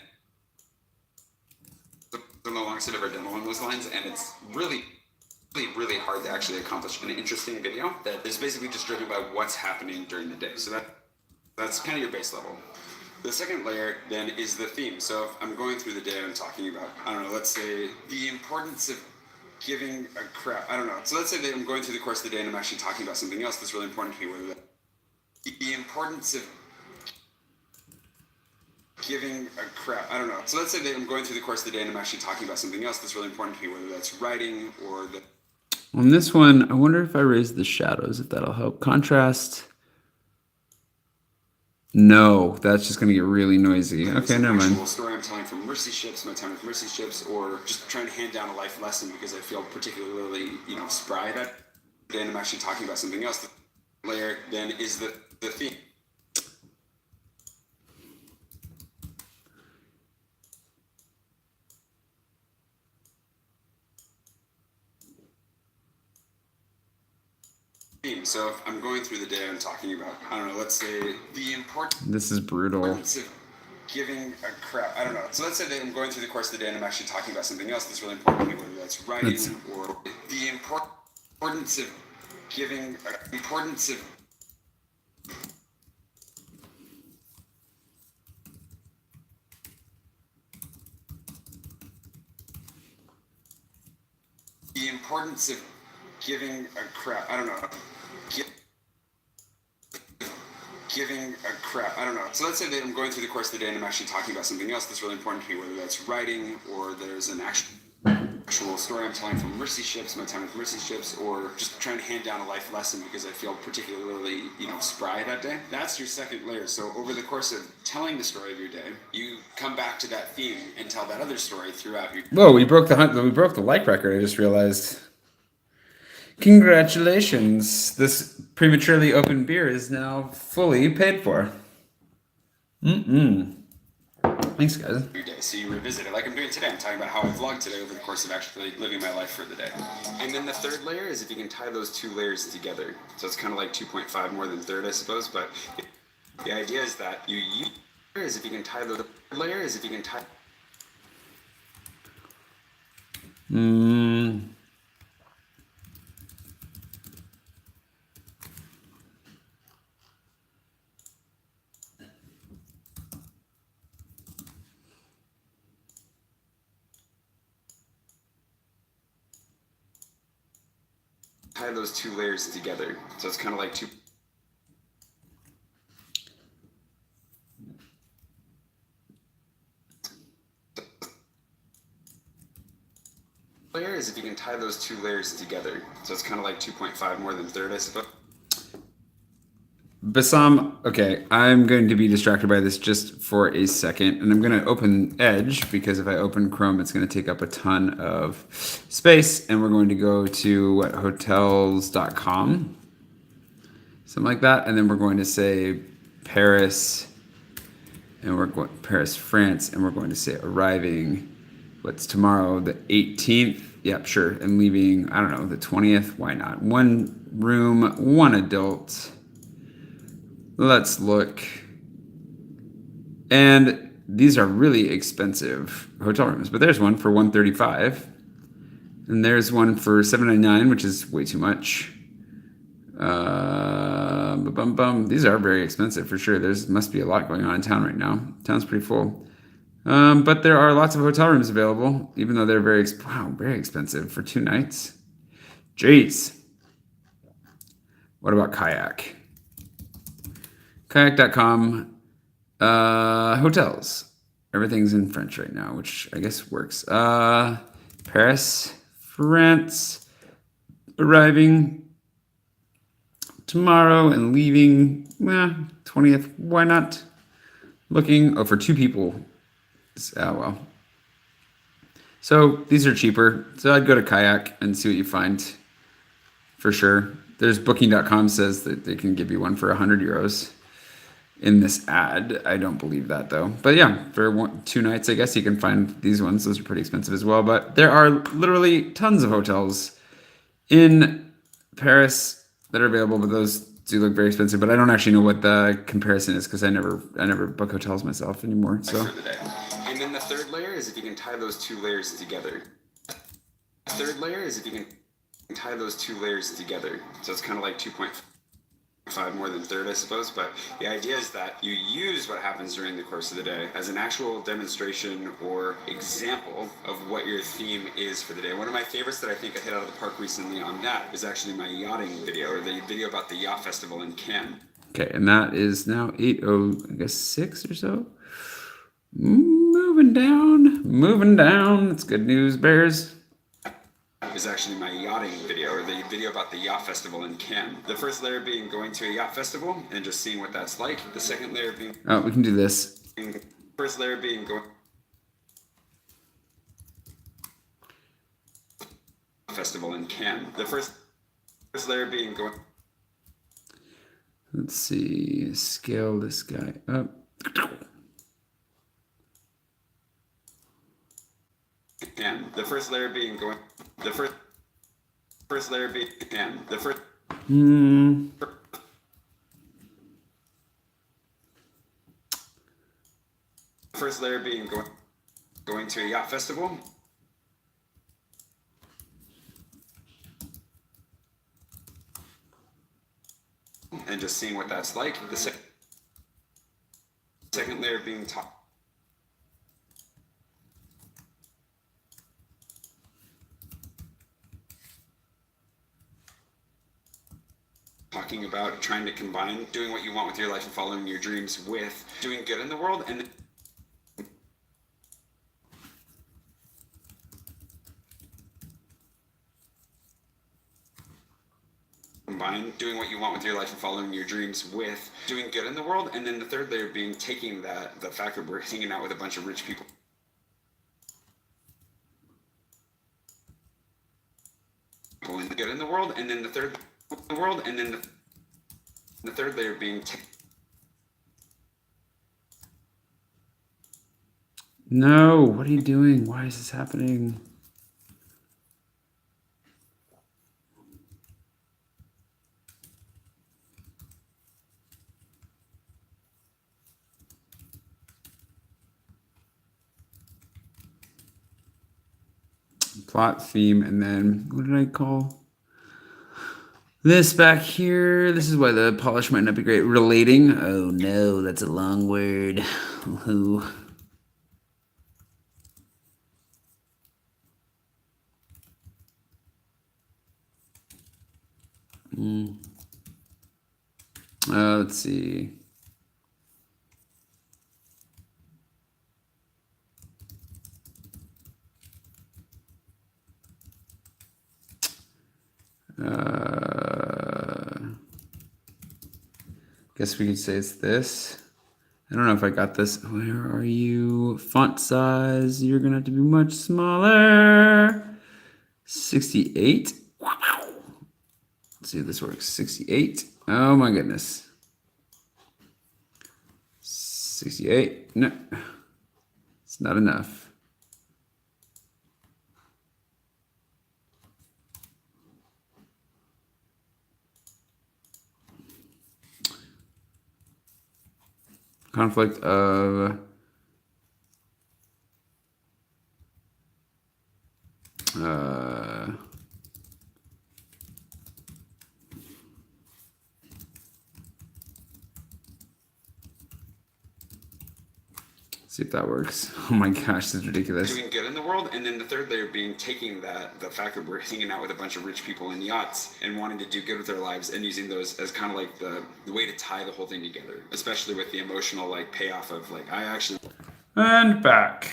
one of the longest I've ever done along those lines, and it's really, really, really hard to actually accomplish an interesting video that is basically just driven by what's happening during the day. So that's kind of your base level. The second layer then is the theme. So if I'm going through the day and I'm talking about, I don't know, let's say the importance of giving a crap. I don't know. So let's say that I'm going through the course of the day and I'm actually talking about something else that's really important to me, whether that the importance of giving a crap. I don't know. So let's say that I'm going through the course of the day and I'm actually talking about something else that's really important to me, whether that's writing or the... On this one, I wonder if I raise the shadows, if that'll help. Contrast. No, that's just going to get really noisy. Okay, never mind. Story I'm telling from mercy ships, my time with mercy ships, or just trying to hand down a life lesson because I feel particularly, spry that day and I'm actually talking about something else. The layer then is the theme. So if I'm going through the day and I'm talking about, I don't know, let's say the importance... This is brutal. Of giving a crap. I don't know. So let's say that I'm going through the course of the day and I'm actually talking about something else that's really important to me, whether that's writing or the importance of giving a... Importance of... The importance of giving a crap. I don't know. Giving a crap. I don't know. So let's say that I'm going through the course of the day and I'm actually talking about something else that's really important to me, whether that's writing or there's an actual story I'm telling from mercy ships, my time with mercy ships, or just trying to hand down a life lesson because I feel particularly, spry that day. That's your second layer. So over the course of telling the story of your day, you come back to that theme and tell that other story throughout your... Whoa, we broke the like record, I just realized. Congratulations. This prematurely opened beer is now fully paid for. Thanks, guys. Your day, so you revisit it like I'm doing today. I'm talking about how I vlogged today over the course of actually living my life for the day. And then the third layer is if you can tie those two layers together. So it's kind of like 2.5 more than third, I suppose. But the idea is that you use if you can tie the layer is if you can tie... tie those two layers together. So it's kind of like two layers if you can tie those two layers together. So it's kind of like 2.5 more than third, I suppose. Bassam, okay, I'm going to be distracted by this just for a second, and I'm going to open Edge, because if I open Chrome, it's going to take up a ton of space, and we're going to go to hotels.com, something like that, and then we're going to say Paris, and we're going Paris, France, and we're going to say arriving, what's tomorrow, the 18th? Yep, sure, and leaving, I don't know, the 20th, why not? One room, one adult. Let's look. And these are really expensive hotel rooms, but there's one for $135. And there's one for $799, which is way too much. These are very expensive for sure. There's must be a lot going on in town right now. Town's pretty full. But there are lots of hotel rooms available, even though they're very expensive for 2 nights. Jeez. What about Kayak? Kayak.com, hotels. Everything's in French right now, which I guess works. Paris, France, arriving tomorrow and leaving 20th. Why not? Looking for 2 people. Oh well. So these are cheaper. So I'd go to Kayak and see what you find. For sure. There's booking.com says that they can give you one for 100 euros in this ad. I don't believe that though. But yeah, for 2 nights, I guess you can find these ones. Those are pretty expensive as well. But there are literally tons of hotels in Paris that are available, but those do look very expensive. But I don't actually know what the comparison is because I never book hotels myself anymore. So. For the day. And then the third layer is if you can tie those 2 layers together. The third layer is if you can tie those 2 layers together. So it's kind of like 2.5 more than third, I suppose. But the idea is that you use what happens during the course of the day as an actual demonstration or example of what your theme is for the day. One of my favorites that I think I hit out of the park recently on that is actually my yachting video, or the video about the yacht festival in Cannes. Okay, and that is now 8:06 or so. Moving down. It's good news, Bears. Is actually my yachting video, or the video about the yacht festival in Cannes. The first layer being going to a yacht festival and just seeing what that's like. The second layer being... Oh, we can do this. First layer being going... festival in Cannes. The first layer being going... Let's see. Scale this guy up. And the first layer being going... The first layer being... And the first... First layer being going to a yacht festival. And just seeing what that's like. The second layer being talking about trying to combine doing what you want with your life and following your dreams with doing good in the world, and combine doing what you want with your life and following your dreams with doing good in the world. And then the third layer being taking that, the fact that we're hanging out with a bunch of rich people and good in the world, and then the third layer being No, what are you doing? Why is this happening? Plot, theme, and then what did I call this back here? This is why the polish might not be great. Relating. Oh no, that's a long word. Who? Let's see. Guess we could say it's this. I don't know if I got this. Where are you? Font size. You're gonna have to be much smaller. 68. Let's see if this works. 68. Oh my goodness. 68. No, it's not enough. Conflict of see if that works. Oh my gosh, this is ridiculous. Doing good in the world, and then the third layer being taking that, the fact that we're hanging out with a bunch of rich people in yachts and wanting to do good with their lives and using those as kind of like the way to tie the whole thing together, especially with the emotional like payoff of like I actually. And back.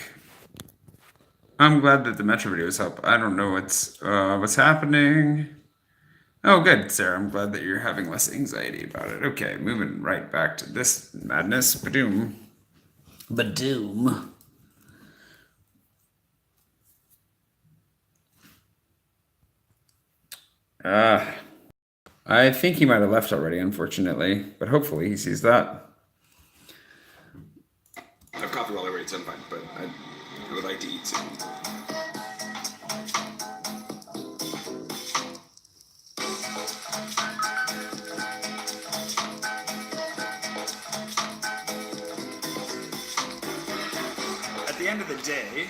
I'm glad that the Metro video is up. I don't know what's happening. Oh, good, Sarah. I'm glad that you're having less anxiety about it. Okay, moving right back to this madness. Badoom. Badoom. I think he might have left already, unfortunately, but hopefully he sees that. I have coffee while I wait, so I'm fine, but I would like to eat soon. At the end of the day,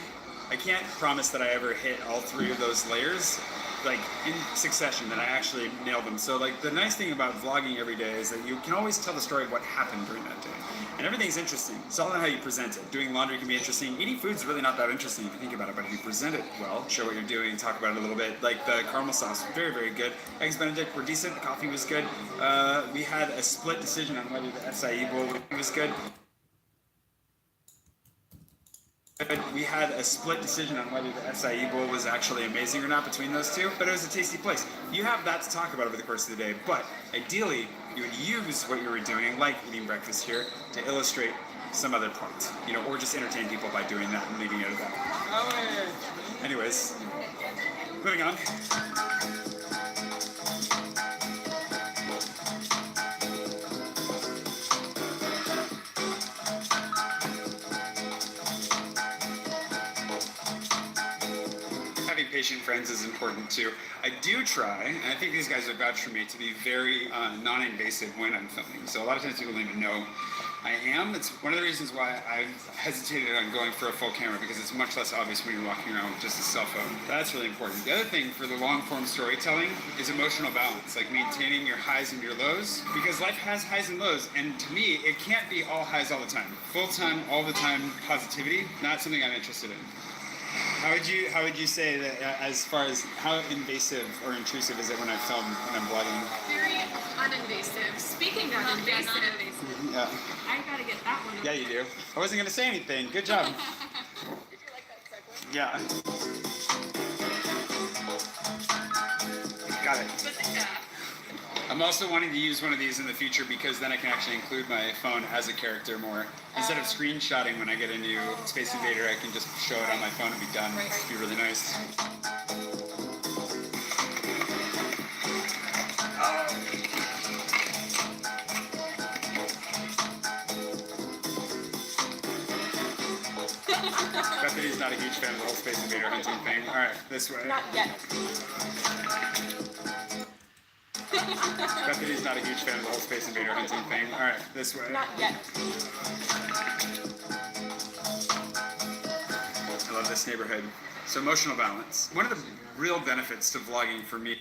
I can't promise that I ever hit all 3 of those layers like in succession, that I actually nailed them. So like the nice thing about vlogging every day is that you can always tell the story of what happened during that day. And everything's interesting. It's all in how you present it. Doing laundry can be interesting. Eating food's really not that interesting if you think about it, but if you present it well, show what you're doing, talk about it a little bit. Like the caramel sauce, very, very good. Eggs Benedict were decent. The coffee was good. We had a split decision on whether the acai bowl was good. We had a split decision on whether the acai bowl was actually amazing or not between those two, but it was a tasty place. You have that to talk about over the course of the day, but ideally, you would use what you were doing, like eating breakfast here, to illustrate some other point, or just entertain people by doing that and leaving it at that. Anyways, moving on. Patient friends is important too. I do try, and I think these guys have vouched for me, to be very non-invasive when I'm filming. So a lot of times people don't even know I am. It's one of the reasons why I've hesitated on going for a full camera, because it's much less obvious when you're walking around with just a cell phone. That's really important. The other thing for the long-form storytelling is emotional balance, like maintaining your highs and your lows, because life has highs and lows, and to me, it can't be all highs all the time. Full-time, all the time positivity, not something I'm interested in. How would you say that as far as how invasive or intrusive is it when I film, when I'm vlogging? Very uninvasive. Speaking of invasive, Yeah. I gotta get that one. Yeah, you do. I wasn't gonna say anything. Good job. Did you like that segue? Yeah. Got it. But yeah. I'm also wanting to use one of these in the future, because then I can actually include my phone as a character more. Instead of screenshotting when I get a new Space Invader, I can just show it on my phone and be done. It'd be really nice. Bethany's not a huge fan of the whole Space Invader hunting thing. Alright, this way. Not yet. Bethany's not a huge fan of the whole Space Invader hunting thing. Alright, this way. Not yet. I love this neighborhood. So emotional balance. One of the real benefits to vlogging for me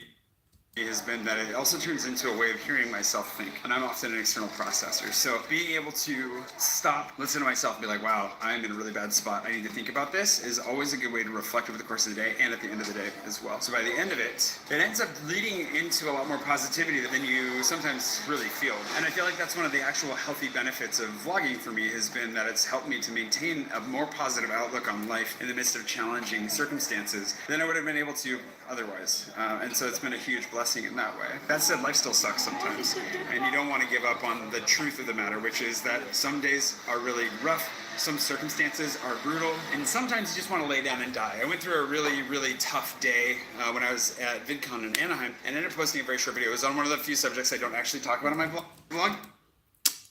has been that it also turns into a way of hearing myself think, and I'm often an external processor. So being able to stop, listen to myself, and be like, wow, I'm in a really bad spot, I need to think about this, is always a good way to reflect over the course of the day and at the end of the day as well. So by the end of it, it ends up leading into a lot more positivity than you sometimes really feel. And I feel like that's one of the actual healthy benefits of vlogging for me, has been that it's helped me to maintain a more positive outlook on life in the midst of challenging circumstances than I would have been able to otherwise. And so it's been a huge blessing in that way. That said, life still sucks sometimes, and you don't want to give up on the truth of the matter, which is that some days are really rough, some circumstances are brutal, and sometimes you just want to lay down and die. I went through a really, really tough day when I was at VidCon in Anaheim, and ended up posting a very short video. It was on one of the few subjects I don't actually talk about in my vlog.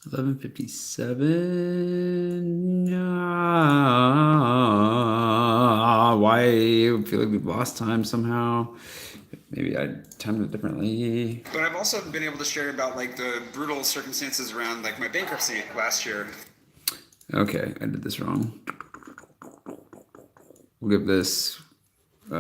11:57. Why I feel like we've lost time somehow. Maybe I timed it differently. But I've also been able to share about like the brutal circumstances around like my bankruptcy last year. Okay, I did this wrong. We'll give this, we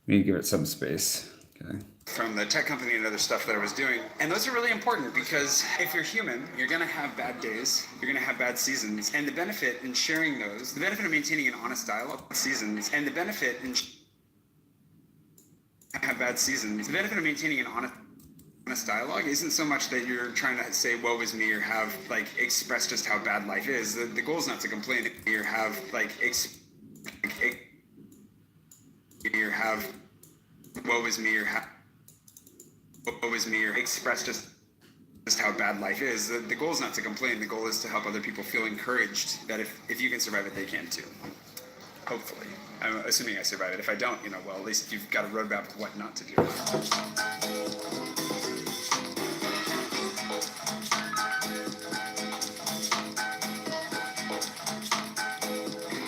need to give it some space. Okay. From the tech company and other stuff that I was doing. And those are really important, because if you're human, you're gonna have bad days, you're gonna have bad seasons. And the benefit in sharing those, the benefit of maintaining an honest dialogue with seasons, and the benefit in have bad seasons, the benefit of maintaining an honest dialogue isn't so much that you're trying to say woe is me or have like express just how bad life is. The goal is not to complain, or have like or have woe is me or have woe is me or express just how bad life is. The goal is not to complain. The goal is to help other people feel encouraged that if you can survive it, they can too. Hopefully. I'm assuming I survive it. If I don't, well, at least you've got a roadmap of what not to do.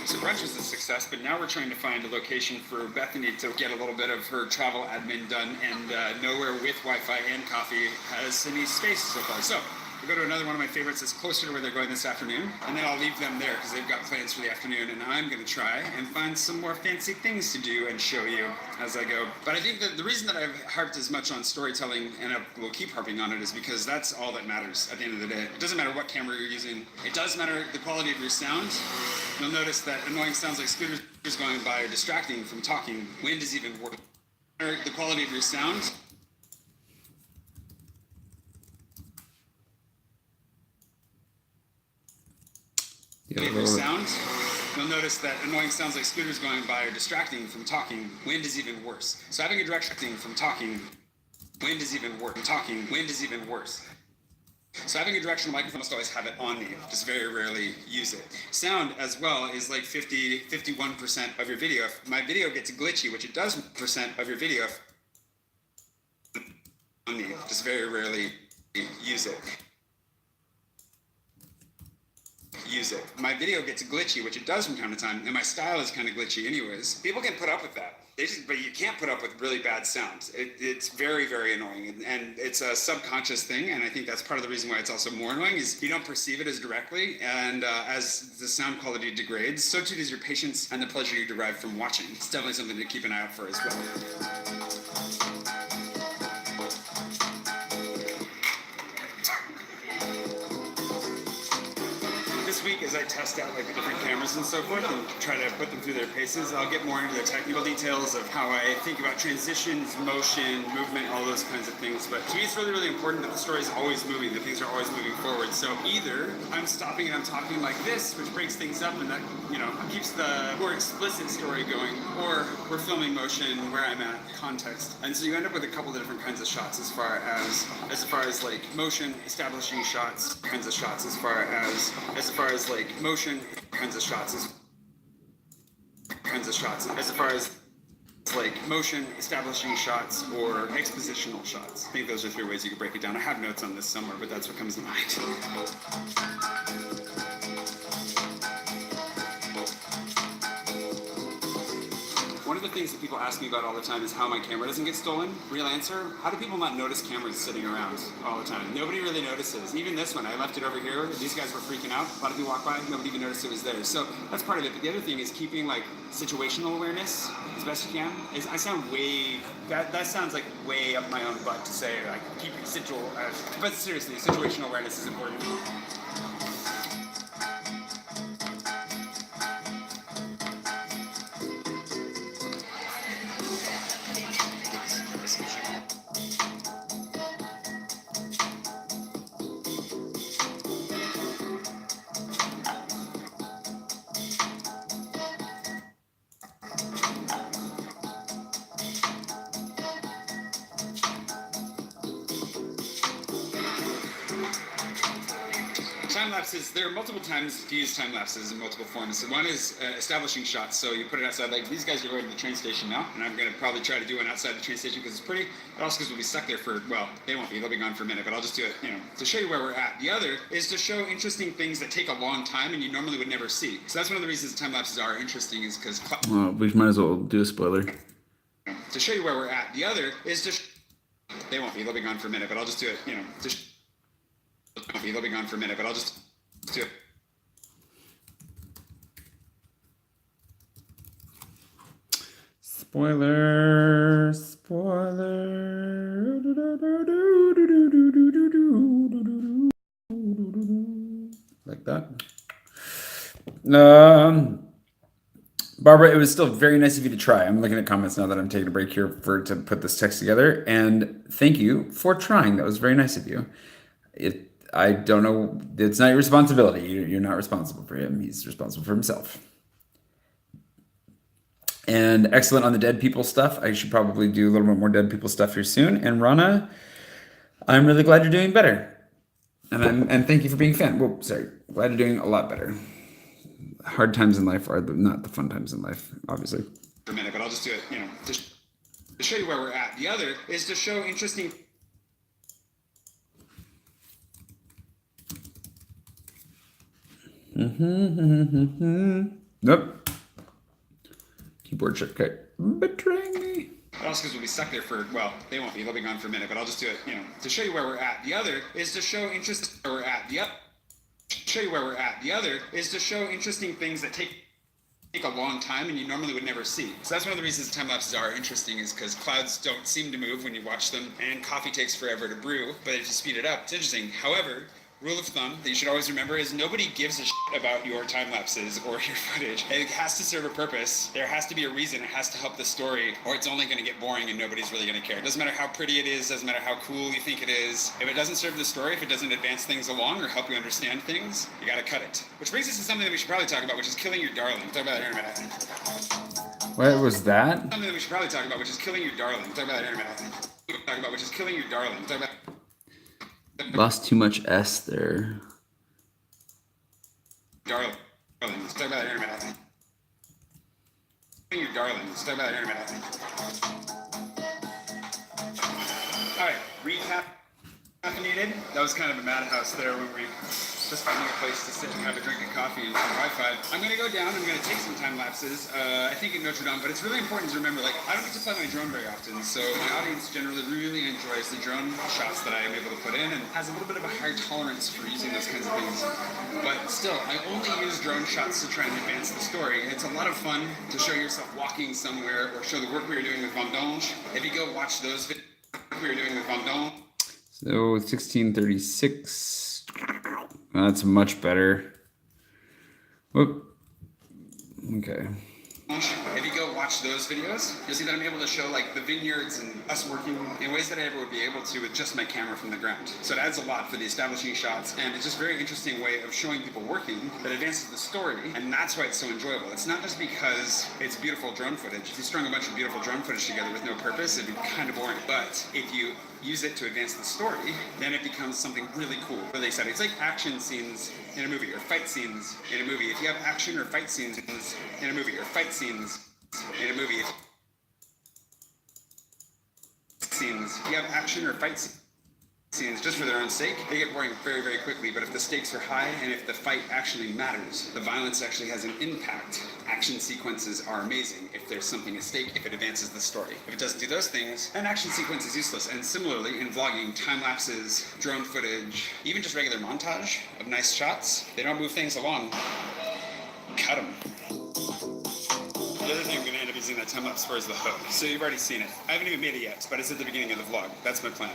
So brunch is a success, but now we're trying to find a location for Bethany to get a little bit of her travel admin done, and nowhere with Wi-Fi and coffee has any space so far. So we'll go to another one of my favorites that's closer to where they're going this afternoon, and then I'll leave them there because they've got plans for the afternoon, and I'm going to try and find some more fancy things to do and show you as I go. But I think that the reason that I've harped as much on storytelling, and I will keep harping on it, is because that's all that matters at the end of the day. It doesn't matter what camera you're using. It does matter the quality of your sound. You'll notice that annoying sounds like scooters going by are distracting from talking. Wind is even worse. The quality of your sound. Sound. You'll notice that annoying sounds like scooters going by are distracting from talking. Wind is even worse. So having a direction from talking, wind is even worse. Talking, wind is even worse. So having a directional microphone, I must always have it on me. Just very rarely use it. Sound as well is like 51% of your video. If my video gets glitchy, which it does percent of your video on me. Just very rarely use it. My video gets glitchy, which it does from time to time, and my style is kind of glitchy anyways. People can put up with that. But you can't put up with really bad sound. It's very, very annoying, and it's a subconscious thing, and I think that's part of the reason why it's also more annoying is you don't perceive it as directly, and as the sound quality degrades, so too does your patience and the pleasure you derive from watching. It's definitely something to keep an eye out for as well. This week, as I test out like the different cameras and so forth and try to put them through their paces, I'll get more into the technical details of how I think about transitions, motion, movement, all those kinds of things. But to me, it's really, really important that the story is always moving, that things are always moving forward. So either I'm stopping and I'm talking like this, which breaks things up and that, keeps the more explicit story going, or we're filming motion, where I'm at, context. And so you end up with a couple of different kinds of shots as far as like motion, establishing shots, kinds of shots, as far as like motion, kinds of shots, as far as like motion, establishing shots, or expositional shots. I think those are three ways you could break it down. I have notes on this somewhere, but that's what comes to mind. One of the things that people ask me about all the time is how my camera doesn't get stolen. Real answer, how do people not notice cameras sitting around all the time? Nobody really notices. Even this one, I left it over here. These guys were freaking out. A lot of people walk by, nobody even noticed it was there. So that's part of it. But the other thing is keeping like situational awareness as best you can. I sound way, that sounds like way up my own butt to say like keeping but seriously, situational awareness is important. Time lapses, there are multiple times to use time lapses in multiple forms. So one is establishing shots. So you put it outside, like these guys are going to the train station now, and I'm going to probably try to do one outside the train station because it's pretty, but also because we'll be stuck there for, well, they won't be, they'll be gone for a minute, but I'll just do it, to show you where we're at. The other is to show interesting things that take a long time and you normally would never see. So that's one of the reasons time lapses are interesting is because... we might as well do a spoiler. To show you where we're at. The other is to... They won't be, they'll be gone for a minute, but I'll just do it, they'll be gone for a minute, but I'll just do it. Spoiler. Like that. Barbara, it was still very nice of you to try. I'm looking at comments now that I'm taking a break here to put this text together. And thank you for trying. That was very nice of you. I don't know. It's not your responsibility. You're not responsible for him. He's responsible for himself. And excellent on the dead people stuff. I should probably do a little bit more dead people stuff here soon. And Rana, I'm really glad you're doing better. And thank you for being a fan. Whoa, sorry. Glad you're doing a lot better. Hard times in life are not the fun times in life, obviously. For a minute, but I'll just do it, to show you where we're at. The other is to show interesting. Nope. Keyboard shortcut betraying me. Oscars will be stuck there for, well, they won't be. They'll be gone for a minute, but I'll just do it, to show you where we're at. The other is to show where we're at. Show you where we're at. The other is to show interesting things that take a long time and you normally would never see. So that's one of the reasons time lapses are interesting, is because clouds don't seem to move when you watch them, and coffee takes forever to brew. But if you speed it up, it's interesting. However, rule of thumb that you should always remember is nobody gives a shit about your time lapses or your footage. It has to serve a purpose. There has to be a reason. It has to help the story, or it's only going to get boring and nobody's really going to care. It doesn't matter how pretty it is, doesn't matter how cool you think it is. If it doesn't serve the story, if it doesn't advance things along or help you understand things, you got to cut it. Which brings us to something that we should probably talk about, which is killing your darling. Talk about that here in a minute. What was that? Something that we should probably talk about, which is killing your darling. Talk about that here in a minute. Talk about which is killing your darling. Talk about. Lost too much S there. Darling. Let's talk about that here in a minute. Your darling. Let's talk about that here in a minute. All right, recap. Caffeinated. That was kind of a madhouse there when we just finding a place to sit and have a drink of coffee and some Wi-Fi. I'm going to go down. I'm going to take some time lapses. I think at Notre Dame, but it's really important to remember, I don't get to fly my drone very often, so my audience generally really enjoys the drone shots that I am able to put in and has a little bit of a higher tolerance for using those kinds of things. But still, I only use drone shots to try and advance the story. It's a lot of fun to show yourself walking somewhere or show the work we were doing with Vendange. If you go watch those videos we were doing with Vendange. So 1636. That's much better. Whoop. Okay. If you go watch those videos, you'll see that I'm able to show the vineyards and us working in ways that I never would be able to with just my camera from the ground. So it adds a lot for the establishing shots, and it's just a very interesting way of showing people working that advances the story, and that's why it's so enjoyable. It's not just because it's beautiful drone footage. If you strung a bunch of beautiful drone footage together with no purpose, it'd be kind of boring. But if you use it to advance the story, then it becomes something really cool, really exciting. It's like action scenes in a movie or fight scenes in a movie. If you have action or fight scenes in a movie or fight scenes in a movie, you have action or fight scenes just for their own sake, they get boring very, very quickly. But if the stakes are high and if the fight actually matters, the violence actually has an impact, action sequences are amazing if there's something at stake, if it advances the story. If it doesn't do those things, an action sequence is useless. And similarly, in vlogging, time lapses, drone footage, even just regular montage of nice shots, they don't move things along. Cut them. The other thing I'm going to end up using that time lapse for is the hook. So you've already seen it. I haven't even made it yet, but it's at the beginning of the vlog. That's my plan.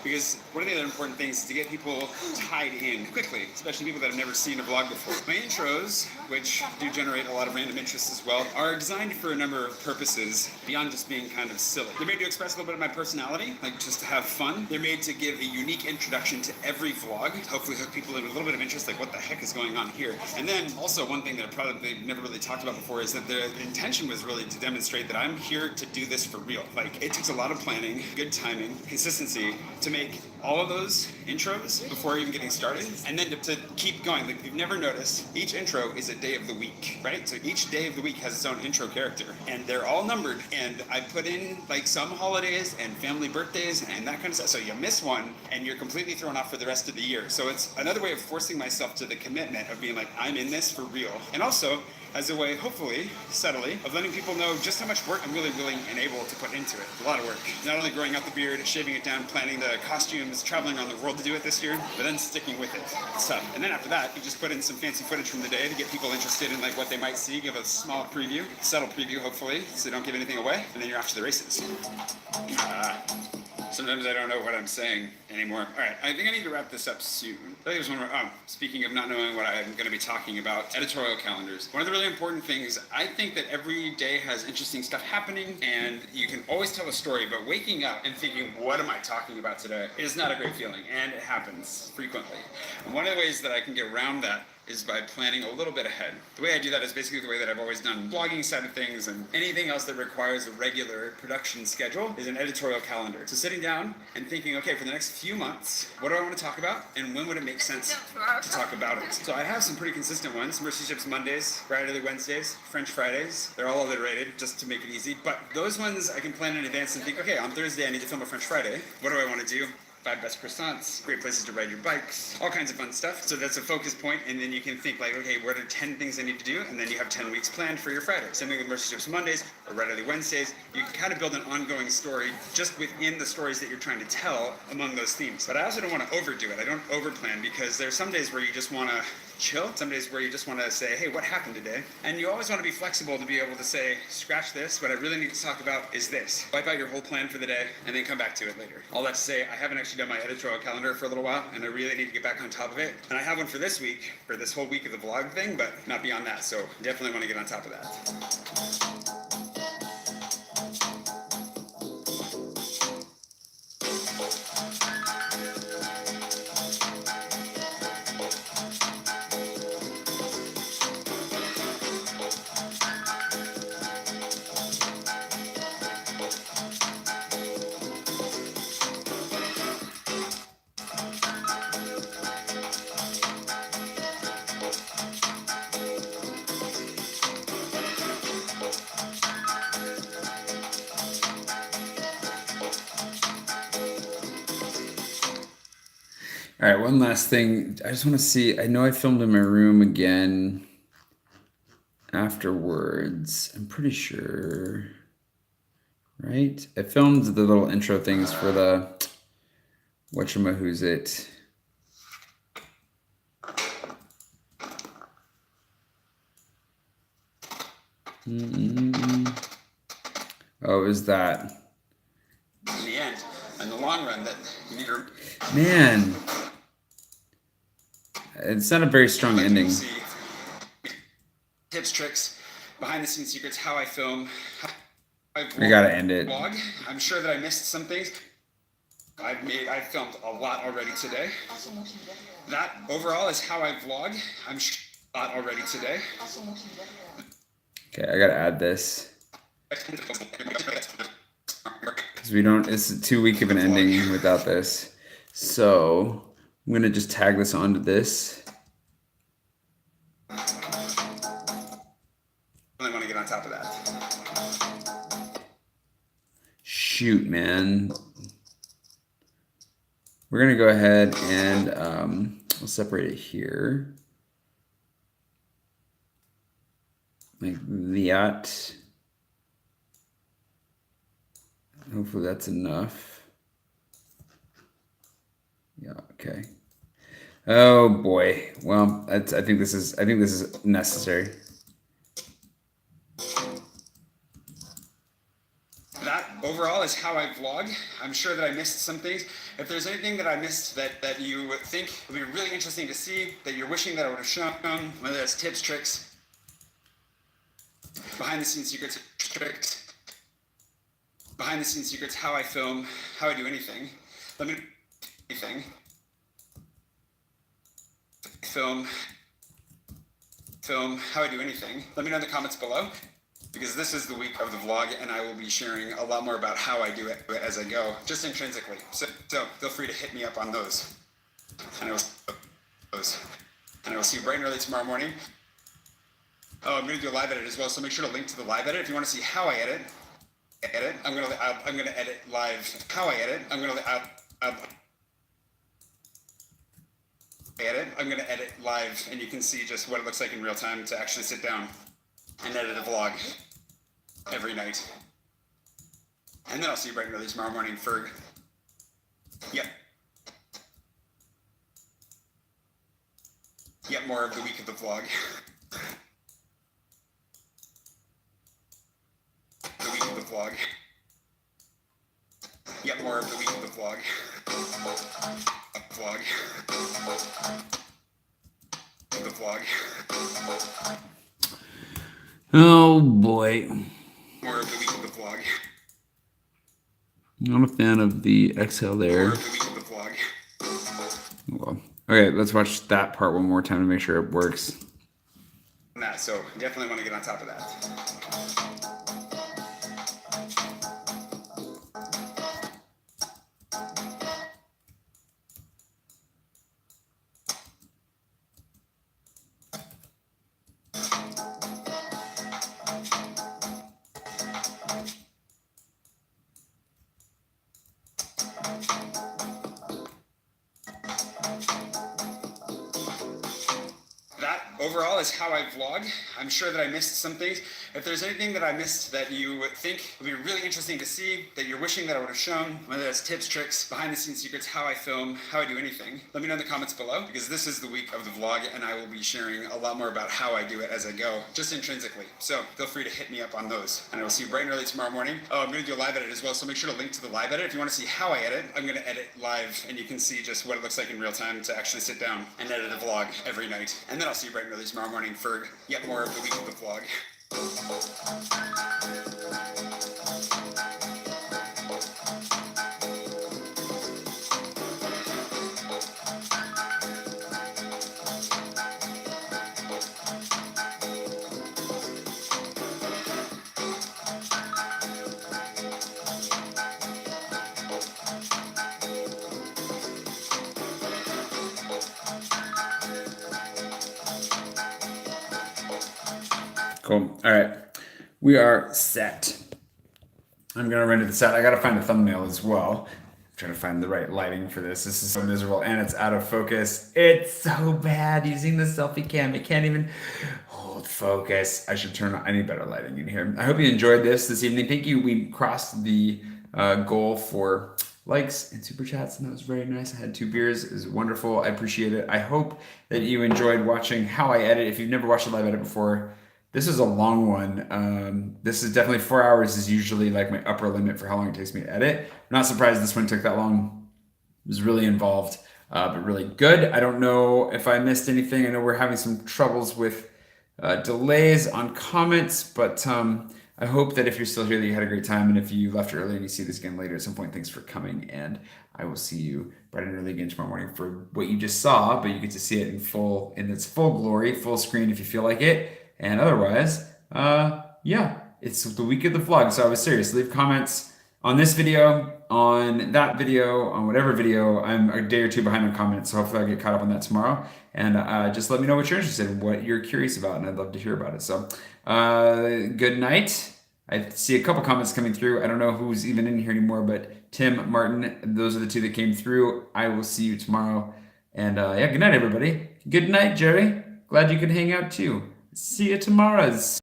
Because one of the other important things is to get people tied in quickly, especially people that have never seen a vlog before. My intros, which do generate a lot of random interest as well, are designed for a number of purposes beyond just being kind of silly. They're made to express a little bit of my personality, just to have fun. They're made to give a unique introduction to every vlog, hopefully hook people in with a little bit of interest, what the heck is going on here? And then also one thing that they've never really talked about before is that the intention was really to demonstrate that I'm here to do this for real. It takes a lot of planning, good timing, consistency to make all of those intros before even getting started, and then to keep going. If you've never noticed, each intro is a day of the week, right? So each day of the week has its own intro character, and they're all numbered, and I put in some holidays and family birthdays and that kind of stuff, so you miss one and you're completely thrown off for the rest of the year. So it's another way of forcing myself to the commitment of being I'm in this for real, and also as a way, hopefully, subtly, of letting people know just how much work I'm really willing and able to put into it. A lot of work. Not only growing out the beard, shaving it down, planning the costumes, traveling around the world to do it this year, but then sticking with it. It's tough. And then after that, you just put in some fancy footage from the day to get people interested in what they might see, give a small preview, subtle preview hopefully, so they don't give anything away, and then you're off to the races. Sometimes I don't know what I'm saying anymore. All right, I think I need to wrap this up soon. I think there's one more. Speaking of not knowing what I'm going to be talking about, editorial calendars. One of the really important things, I think that every day has interesting stuff happening, and you can always tell a story, but waking up and thinking, what am I talking about today, is not a great feeling, and it happens frequently. And one of the ways that I can get around that is by planning a little bit ahead. The way I do that is basically the way that I've always done blogging side of things, and anything else that requires a regular production schedule is an editorial calendar. So sitting down and thinking, okay, for the next few months, what do I want to talk about, and when would it make sense to talk about it? So I have some pretty consistent ones: Mercy Ships Mondays, Friday Wednesdays, French Fridays. They're all alliterated just to make it easy, but those ones I can plan in advance and think, okay, on Thursday I need to film a French Friday. What do I want to do? 5 best croissants, great places to ride your bikes, all kinds of fun stuff. So that's a focus point, and then you can think like, okay, what are 10 things I need to do? And then you have 10 weeks planned for your Friday. Same thing with Mercy Ships Mondays or Readily Wednesdays. You can kind of build an ongoing story just within the stories that you're trying to tell among those themes. But I also don't want to overdo it. I don't overplan, because there's some days where you just want to chill, some days where you just want to say, hey, what happened today? And you always want to be flexible to be able to say, scratch this, what I really need to talk about is this. Wipe out your whole plan for the day and then come back to it later. All that to say, I haven't actually done my editorial calendar for a little while, and I really need to get back on top of it. And I have one for this week, for this whole week of the vlog thing, but not beyond that, so definitely want to get on top of that. All right, one last thing. I just want to see. I know I filmed in my room again afterwards. I'm pretty sure, right? I filmed the little intro things for the whatchamahoo's it. Oh, is that? In the end, in the long run, that you need to... Man, it's not a very strong ending. See tips, tricks, behind the scenes secrets, how I film, how I vlog. We gotta end it. I'm sure that I missed some things. I've filmed a lot already today. That overall is how I vlog. I'm sure a lot already today. Okay, I gotta add this. Because we don't, it's too weak of an ending without this. So I'm gonna just tag this onto this. I really want to get on top of that. Shoot, man. We're gonna go ahead and we'll separate it here. Like that. Hopefully that's enough. Yeah, okay. Oh boy. Well, I think this is necessary. That overall is how I vlog. I'm sure that I missed some things. If there's anything that I missed that you think would be really interesting to see, that you're wishing that I would have shown, whether that's tips, tricks, behind the scenes secrets, tricks, behind the scenes secrets, how I film, how I do anything. Let me know anything. Film, how I do anything. Let me know in the comments below, because this is the week of the vlog, and I will be sharing a lot more about how I do it as I go, just intrinsically. So feel free to hit me up on those. And I will see you bright and early tomorrow morning. Oh, I'm going to do a live edit as well, so make sure to link to the live edit if you want to see how I edit. I'm going to edit live how I edit. I'm going to edit live, and you can see just what it looks like in real time to actually sit down and edit a vlog every night. And then I'll see you bright and early tomorrow morning for yet more of the week of the vlog. The week of the vlog. Yet more of the week of the vlog. The vlog. Oh boy. More of the week of the vlog. I'm not a fan of the exhale there. More of the week of the vlog. Well. Okay, let's watch that part one more time to make sure it works. That, so definitely want to get on top of that. That overall is how I vlog. I'm sure that I missed some things. If there's anything that I missed that you think would be really interesting to see, that you're wishing that I would have shown, whether that's tips, tricks, behind the scenes secrets, how I film, how I do anything, let me know in the comments below, because this is the week of the vlog and I will be sharing a lot more about how I do it as I go, just intrinsically. So feel free to hit me up on those. And I will see you bright and early tomorrow morning. Oh, I'm going to do a live edit as well, so make sure to link to the live edit. If you want to see how I edit, I'm going to edit live and you can see just what it looks like in real time to actually sit down and edit a vlog every night. And then I'll see you bright and early tomorrow morning for yet more of the week of the vlog. Cool. All right. We are set. I'm going to render the set. I got to find a thumbnail as well. I'm trying to find the right lighting for this. This is so miserable and it's out of focus. It's so bad using the selfie cam. It can't even hold focus. I should turn on any better lighting in here. I hope you enjoyed this evening. Thank you. We crossed the goal for likes and super chats, and that was very nice. I had 2 beers. It was wonderful. I appreciate it. I hope that you enjoyed watching how I edit. If you've never watched a live edit before, this is a long one. This is definitely 4 hours is usually like my upper limit for how long it takes me to edit. I'm not surprised this one took that long. It was really involved, but really good. I don't know if I missed anything. I know we're having some troubles with delays on comments, but I hope that if you're still here that you had a great time, and if you left early and you see this again later at some point, thanks for coming, and I will see you bright and early again tomorrow morning for what you just saw, but you get to see it in its full glory, full screen if you feel like it. And otherwise, yeah, it's the week of the vlog. So I was serious. Leave comments on this video, on that video, on whatever video. I'm a day or 2 behind on comments, so hopefully I'll get caught up on that tomorrow. And just let me know what you're interested in, what you're curious about, and I'd love to hear about it. So good night. I see a couple comments coming through. I don't know who's even in here anymore, but Tim, Martin, those are the 2 that came through. I will see you tomorrow. And yeah, good night, everybody. Good night, Jerry. Glad you could hang out too. See you tomorrow.